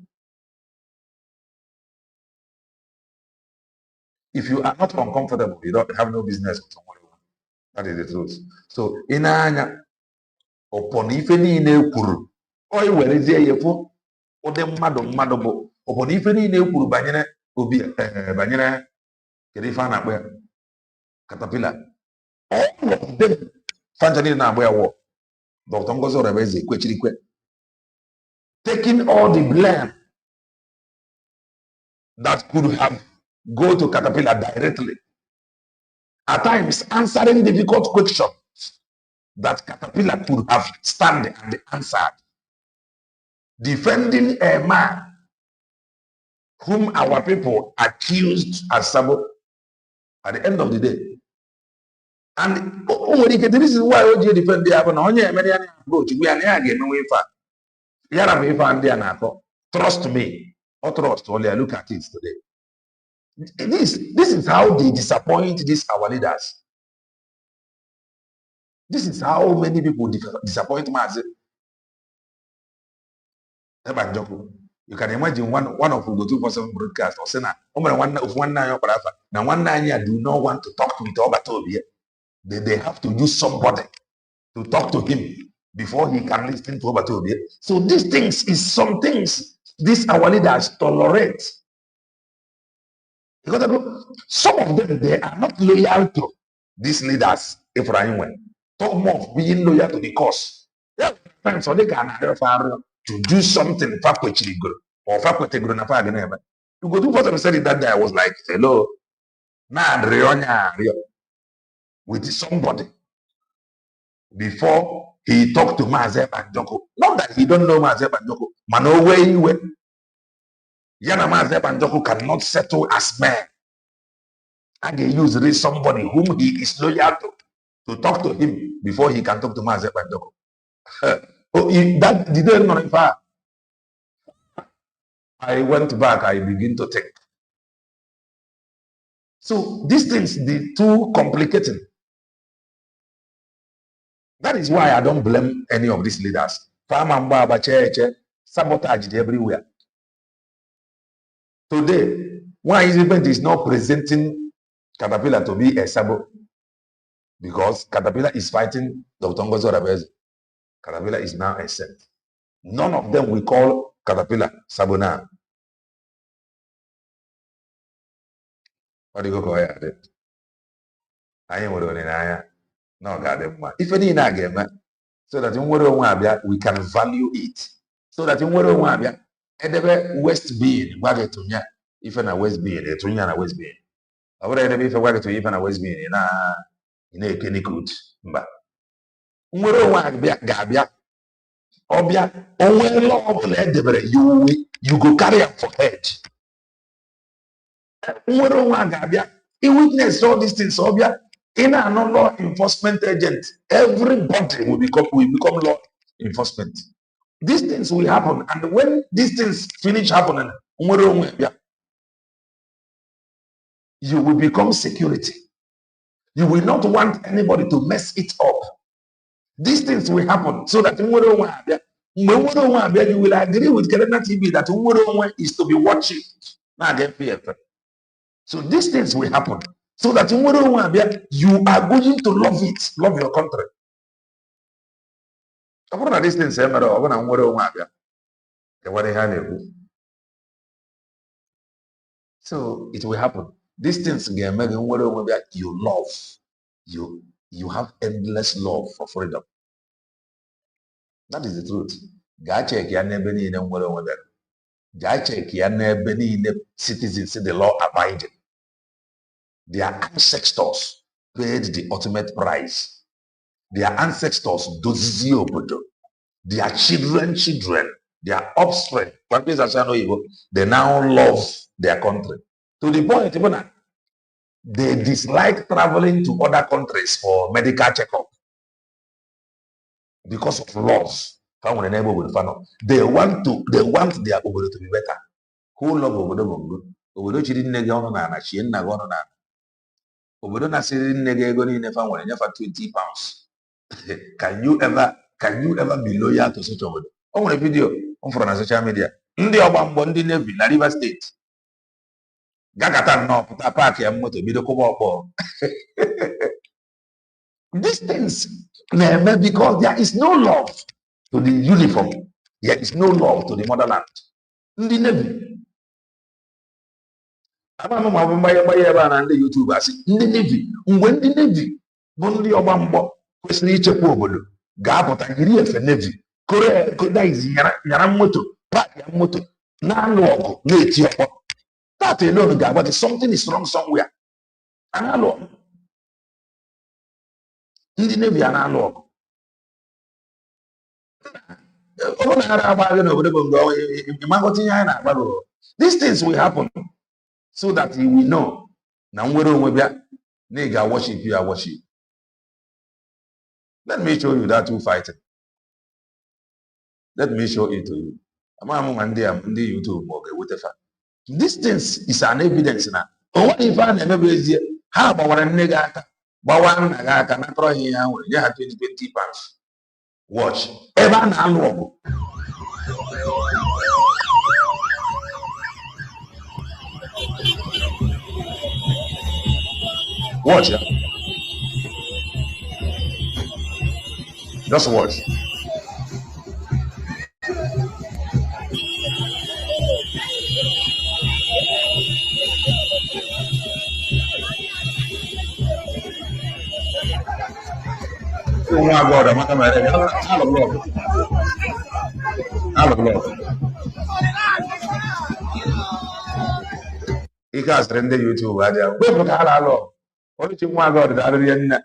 you don't have no business with nwere onwe. That is the truth. So ị na-anya ọpọ na ife niile ekwuru ọ iwerezie ya fụ ụdị mmadụ bụ ọpọ na ife niile ekwuru banyere obi banyere kedu ife a na-akpọ ya Caterpillar. All of them fanchani na-agba ya wọ Dr. Ngozi Orebeze kwechirikwe taking all the blame that could have go to Caterpillar directly, at times answering difficult questions that Caterpillar could have stand and answered, defending a man whom our people accused as saboteur at the end of the day. And this is why OG defend the happen. Approach we are again no trust me or trust only. Look at it today. This is how they disappoint these our leaders. This is how many people disappoint Mazi Ekpanjọkụ. You can imagine one of the 247 broadcasts or say na one do not want to talk to Obatobi. They have to use somebody to talk to him before he can listen to Obatobi. So these things is some things these our leaders tolerate. Some of them, they are not loyal to these leaders. If I talk more of being loyal to the cause. Yeah, so they can to do something or to go do what I said that day. I was like, hello, with somebody before he talked to Mazi Ekpanjọkụ. Not that he don't know Mazi Ekpanjọkụ, but no way Yana Mazi Ekpanjọkụ cannot settle as man. And they use somebody whom he is loyal to talk to him before he can talk to Mazi Ekpanjọkụ. That didn't know if I went back, I begin to think. So these things, they're too complicated. That is why I don't blame any of these leaders. Sabotage everywhere. Today, why his event is not presenting Caterpillar to be a sabo? Because Caterpillar is fighting Dr. Ngozi Orebeze. Caterpillar is now a saint. None of them will call Caterpillar sabo now. What do you go ahead? I am going to no God. If any game, so that we can value it. So that in Wabia, West being, Wagatunya, if a West being, a Tunya West being. I would have if I were to even a West being in a kenny good. But Gabia, Obia, only law you go carry up for head. Gabia, he witnessed all these things, Obia. In a law enforcement agent, everybody will become law enforcement. These things will happen, and when these things finish happening, you will become security. You will not want anybody to mess it up. These things will happen so that you will agree with Kelena TV that is to be watching. So these things will happen so that you are going to love it, love your country. These things So it will happen. These things again, maybe you love, you have endless love for freedom. That is the truth. Ga check ya n'ebe niile nwere onwe bịara. Ga check ya n'ebe niile citizens the law abiding. Their ancestors paid the ultimate price. Their ancestors dozizi obodo. Their children, their offspring, they now love their country. To the point, even they dislike traveling to other countries for medical checkup because of laws. They want their obodo to be better. Who love obodo bongo? Obodo chiri nne gị ọnụ na chie nna gị ọnụ na obodo na-asịrị nne gị ego niile fa nwere nyefa 20 pounds. Can you ever be loyal to such obodo? O nwere video m fọrọ na social media. Ndị ọgba mgbọ ndị Navy na Rivers State gakata nnọọ pụta paakị ya moto bido kwụba ọkpọ. These things na-eme because there is no love to the uniform. There is no love to the motherland. Ndị Navy ama ma ọ bụ mgbanye ebe a na ndị YouTube asị ndị Navy mgbe ndị Navy bụ ndị ọgba mgbọ kwesịrị ichekwa obodo ga-apụta yiri efe Navy nyara moto paakị ya moto na-alụ ọgụ na-eti ọkpọ. That alone ga-agwa gị something is wrong somewhere. A na-alụ ọgụ. Ndị Navy a na-alụ ọgụ. Ọ bụrụ na ha agbaghị n'obodo bụ mgbe ịmaghọta ihe anyị na-agbalụ. These things will happen so that you will know na nwere onwe bịa na ị ga-worship ya worship. Let me show you that two fighting. Let me show it to you. Amaghị m ma ndị YouTube ma ọ ga-ewetefa. This things is an evidence na o nwere ife a na-emebe ezie ha gbawara nne gị aka gbawa nna gị aka natọrọ ihe ha nwere nye ha 20 pounds. Watch ebe a na-alụ ọgụ. Watch ya. Just watch. Oh my God, I'm not coming. Ike asịrị ndị YouTube adịa kwepụrụ ka ha na-alụ ọgụ. Onye chi nwa gị ọdịda arịrị nne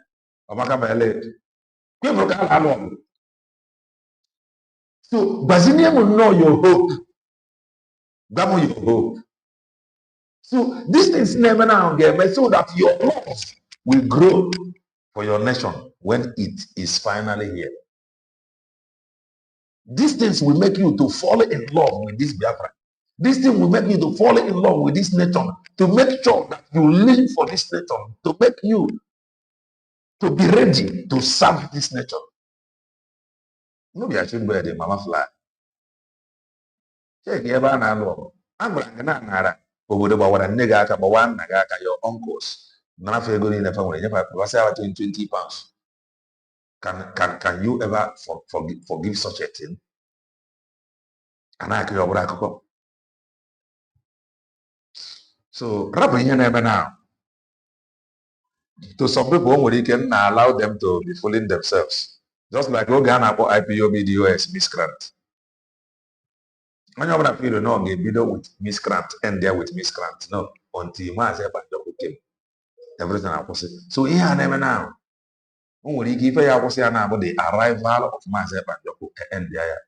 ọmaka ma ele kwepụrụ ka ha na-alụ ọgụ. So gbazinye m nnọọ your hope. Gwa m your hope. So these things na-eme na ga-eme so that your love will grow for your nation when it is finally here. These things will make you to fall in love with this Biafra. This thing will make you to fall in love with this nation, to make sure that you live for this nation, to make you to be ready to serve this nation. No be ashamed by the mama fly. Check ebe a na-alụ ọgụ. A gwara gị na anara obodo gbawara nne gị aka gbawa nna gị aka your uncles. Narafa ego niile fa nwere nyefa kwasị awa 20 pounds. Can you ever forgive such a thing? Anaka ya ọbụla akụkọ. So rapụ ihe na-eme now. To some people nwere ike na allow them to be fooling themselves. Just like oge a na-akpọ IPOB DOS miscreant. Onye ọbụla feel no ga-ebido with miscreant end there with miscreant. No, until Maazị Ebanjọkụ came. Everything akwụsị. So ihe a na-eme now. O nwere ike ife ya akwụsị ya na-abụ the arrival of Maazị Ebanjọkụ end there.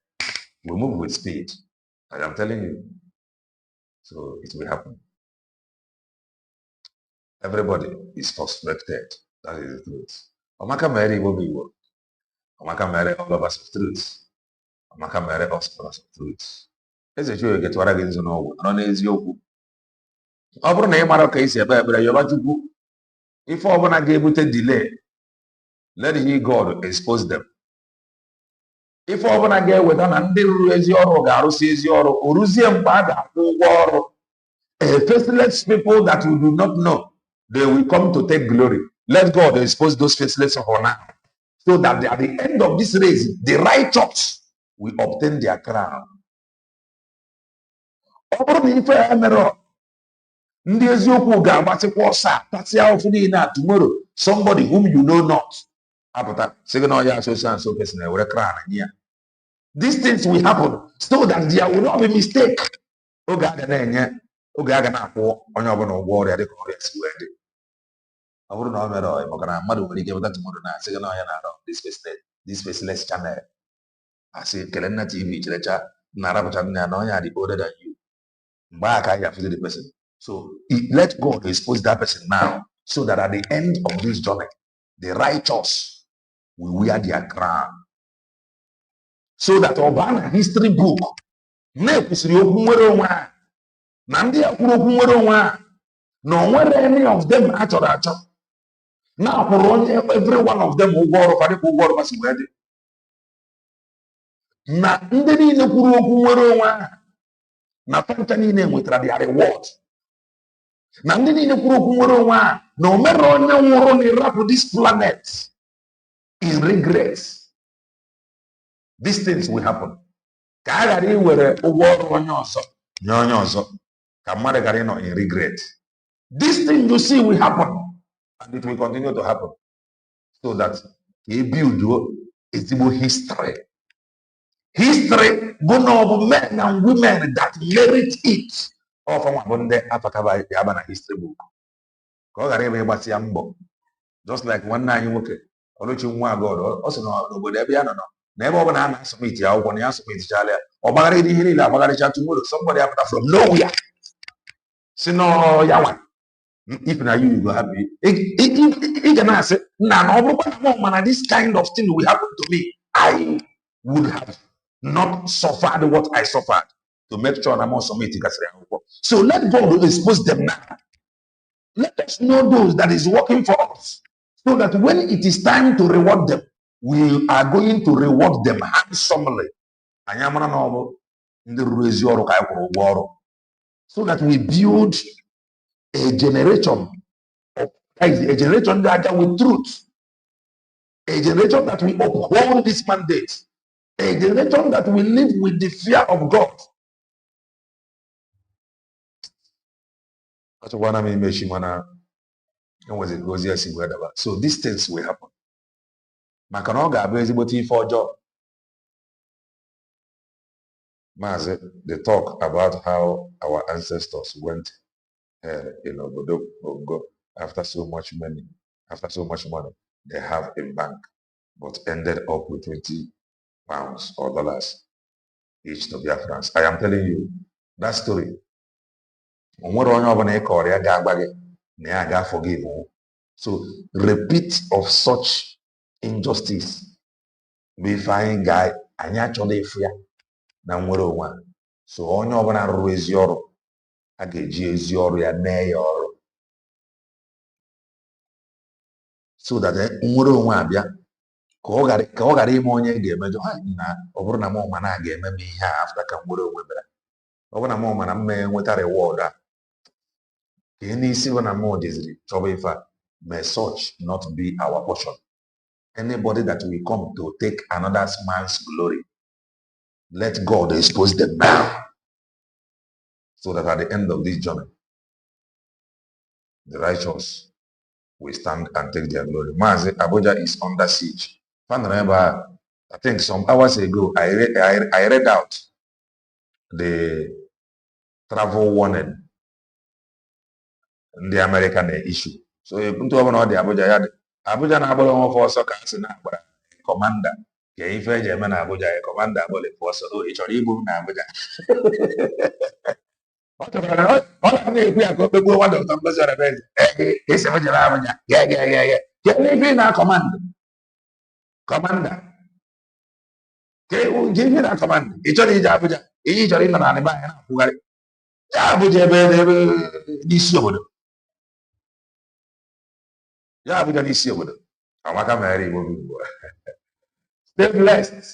We move with speed. I am telling you. So it will happen. Everybody is frustrated. That is the truth. Amaka Mary will be work. Amaka Mary all of us of truth. Amaka Mary us of truth. Eze Chukwu ga-etwara gị nzu n'ọgwụ nọ n'eziokwu. Ọ bụrụ na ị mara ka esi ebe ekpere yọba Chukwu ife ọbụla ga-ebute delay, let he God expose them. Ife ọbụla ga-eweta na ndị rụrụ ezi ọrụ ga-arụsi ezi ọrụ o ruzie mgbe a ga-akwụ ụgwọ ọrụ. Faithless people that you do not know, they will come to take glory. Let God expose those faithless for now, so that at the end of this race, the righteous will obtain their crown. ndị eziokwu ga-agbatịkwa ọsọ tasịa ofu niile a tomorrow somebody whom you know not apụta sị gị na ọya so and so person ewere crown nye ya. These things will happen so that there will not be mistake. Oge a ga na-enye oge a ga na-akwụ onye ọbụla ụgwọ ọrịa dịka ọrịa si wee dị. Ọ bụrụ na o mere ọyị maka na mmadụ nwere ike pụta tomorrow na asị gị na ọya na-arọ this faceless channel asị kele nna TV cherecha na-arapụcha nna ya na ọnya dị older than you. Mgbe a ka anyị ga-afụzi the person. So let God expose that person now so that at the end of this journey, the righteous will wear their crown. So that ọbana history book na-ekwusịrị okwu nwere onwe ha na ndị a kwuru okwu nwere onwe ha na o nwere any of them achọrọ achọ na-akwụrụ onye every one of them ụgwọ ọrụ fa dịka ụgwọ ọrụ masị wee dị na ndị niile kwuru okwu nwere onwe ha na fancha niile nwetara their reward na ndị niile kwuru okwu nwere onwe ha na o mere onye nwụrụ na ịrapụ this planet in regret. These things will happen. Ka a ghara iwere ụgwọ ọrụ onye ọzọ nye onye ọzọ ka mmadụ ghara ịnọ in regret. This thing you see will happen and it will continue to happen so that ka e build ezigbo history. History bụ na ọ bụ men and women that merit it. Ọfanwa bụ ndị afakaba aba na history book ka ọ ghara ebe ịgbasi ya mbọ just like nwanne anyị nwoke Oluchi nwa agod ọ sị n'obodo ebe ya nọ na ebe ọ bụla a na-asọmiti akwụkwọ na ya asọmitichala ya ọ gbagharị ihe niile agbagharịcha tomorrow somebody apụta from nowhere si no ya nwa if na you go happy ị ga na-asị nna na ọ bụrụkwa na mana this kind of thing will happen to me I would have not suffered what I suffered to make sure na mo submit gasịrị akwụkwọ. So let God expose them now. Let us know those that is working for us so that when it is time to reward them, we are going to reward them handsomely. Anyị amara na ọ bụ ndị ruru ezi ọrụ ka anyị kwụrụ ụgwọ ọrụ so that we build a generation that with truth, a generation that will uphold this mandate, a generation that will live with the fear of God. So these things will happen. Maka na ọ ga-abụ ezigbote ife ọjọọ. Maazị, they talk about how our ancestors went in obodo Bongo after so much money, they have in bank, but ended up with 20 pounds or dollars each to Biafrans. I am telling you that story. Onwere onye ọbụla ịkọrọ ya ga-agba gị na ya ga-forgive. So repeat of such injustice bụ ife anyị anyị achọla efu ya na nwere onwe. So onye ọbụla rụrụ ezi ọrụ a ga-eji ezi ọrụ ya mee ya ọrụ so that nwere onwe abịa ka ọ ghara ime onye ga-emejọ na ọ bụrụ na mụ ma na ga-eme m ihe a afta ka nwere onwe bịara ọ bụrụ na mụ ma na m nweta reward a ka ihe n'isi bụ na mụ dịziri chọba ife a. May such not be our portion. Anybody that will come to take another man's glory, let God expose them now so that at the end of this journey, the righteous will stand and take their glory. Mazi, Abuja is under siege. I think some hours ago, I read out the travel warning the American issue. So you put over all the Abuja na abụrụ nwe fọsọ ka asị na agbara kọmanda ka ife eji eme na Abuja ya kọmanda abụrụ fọsọ ị chọrọ igbu na Abuja. Ọ na-ekwu ya ka o kpegbuo nwa Dr. Ngozi Orebeze esi m jere Abuja ke n'ife na kọmanda ke ife na kọmanda ị chọrọ ije Abuja ihe ị chọrọ ịnọ na anịba anya na-akwụgharị ya Abuja ebe n'isi obodo ya Abuja n'isi obodo amaka mere Igbo ugbu a. Stay blessed.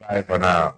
Bye for now.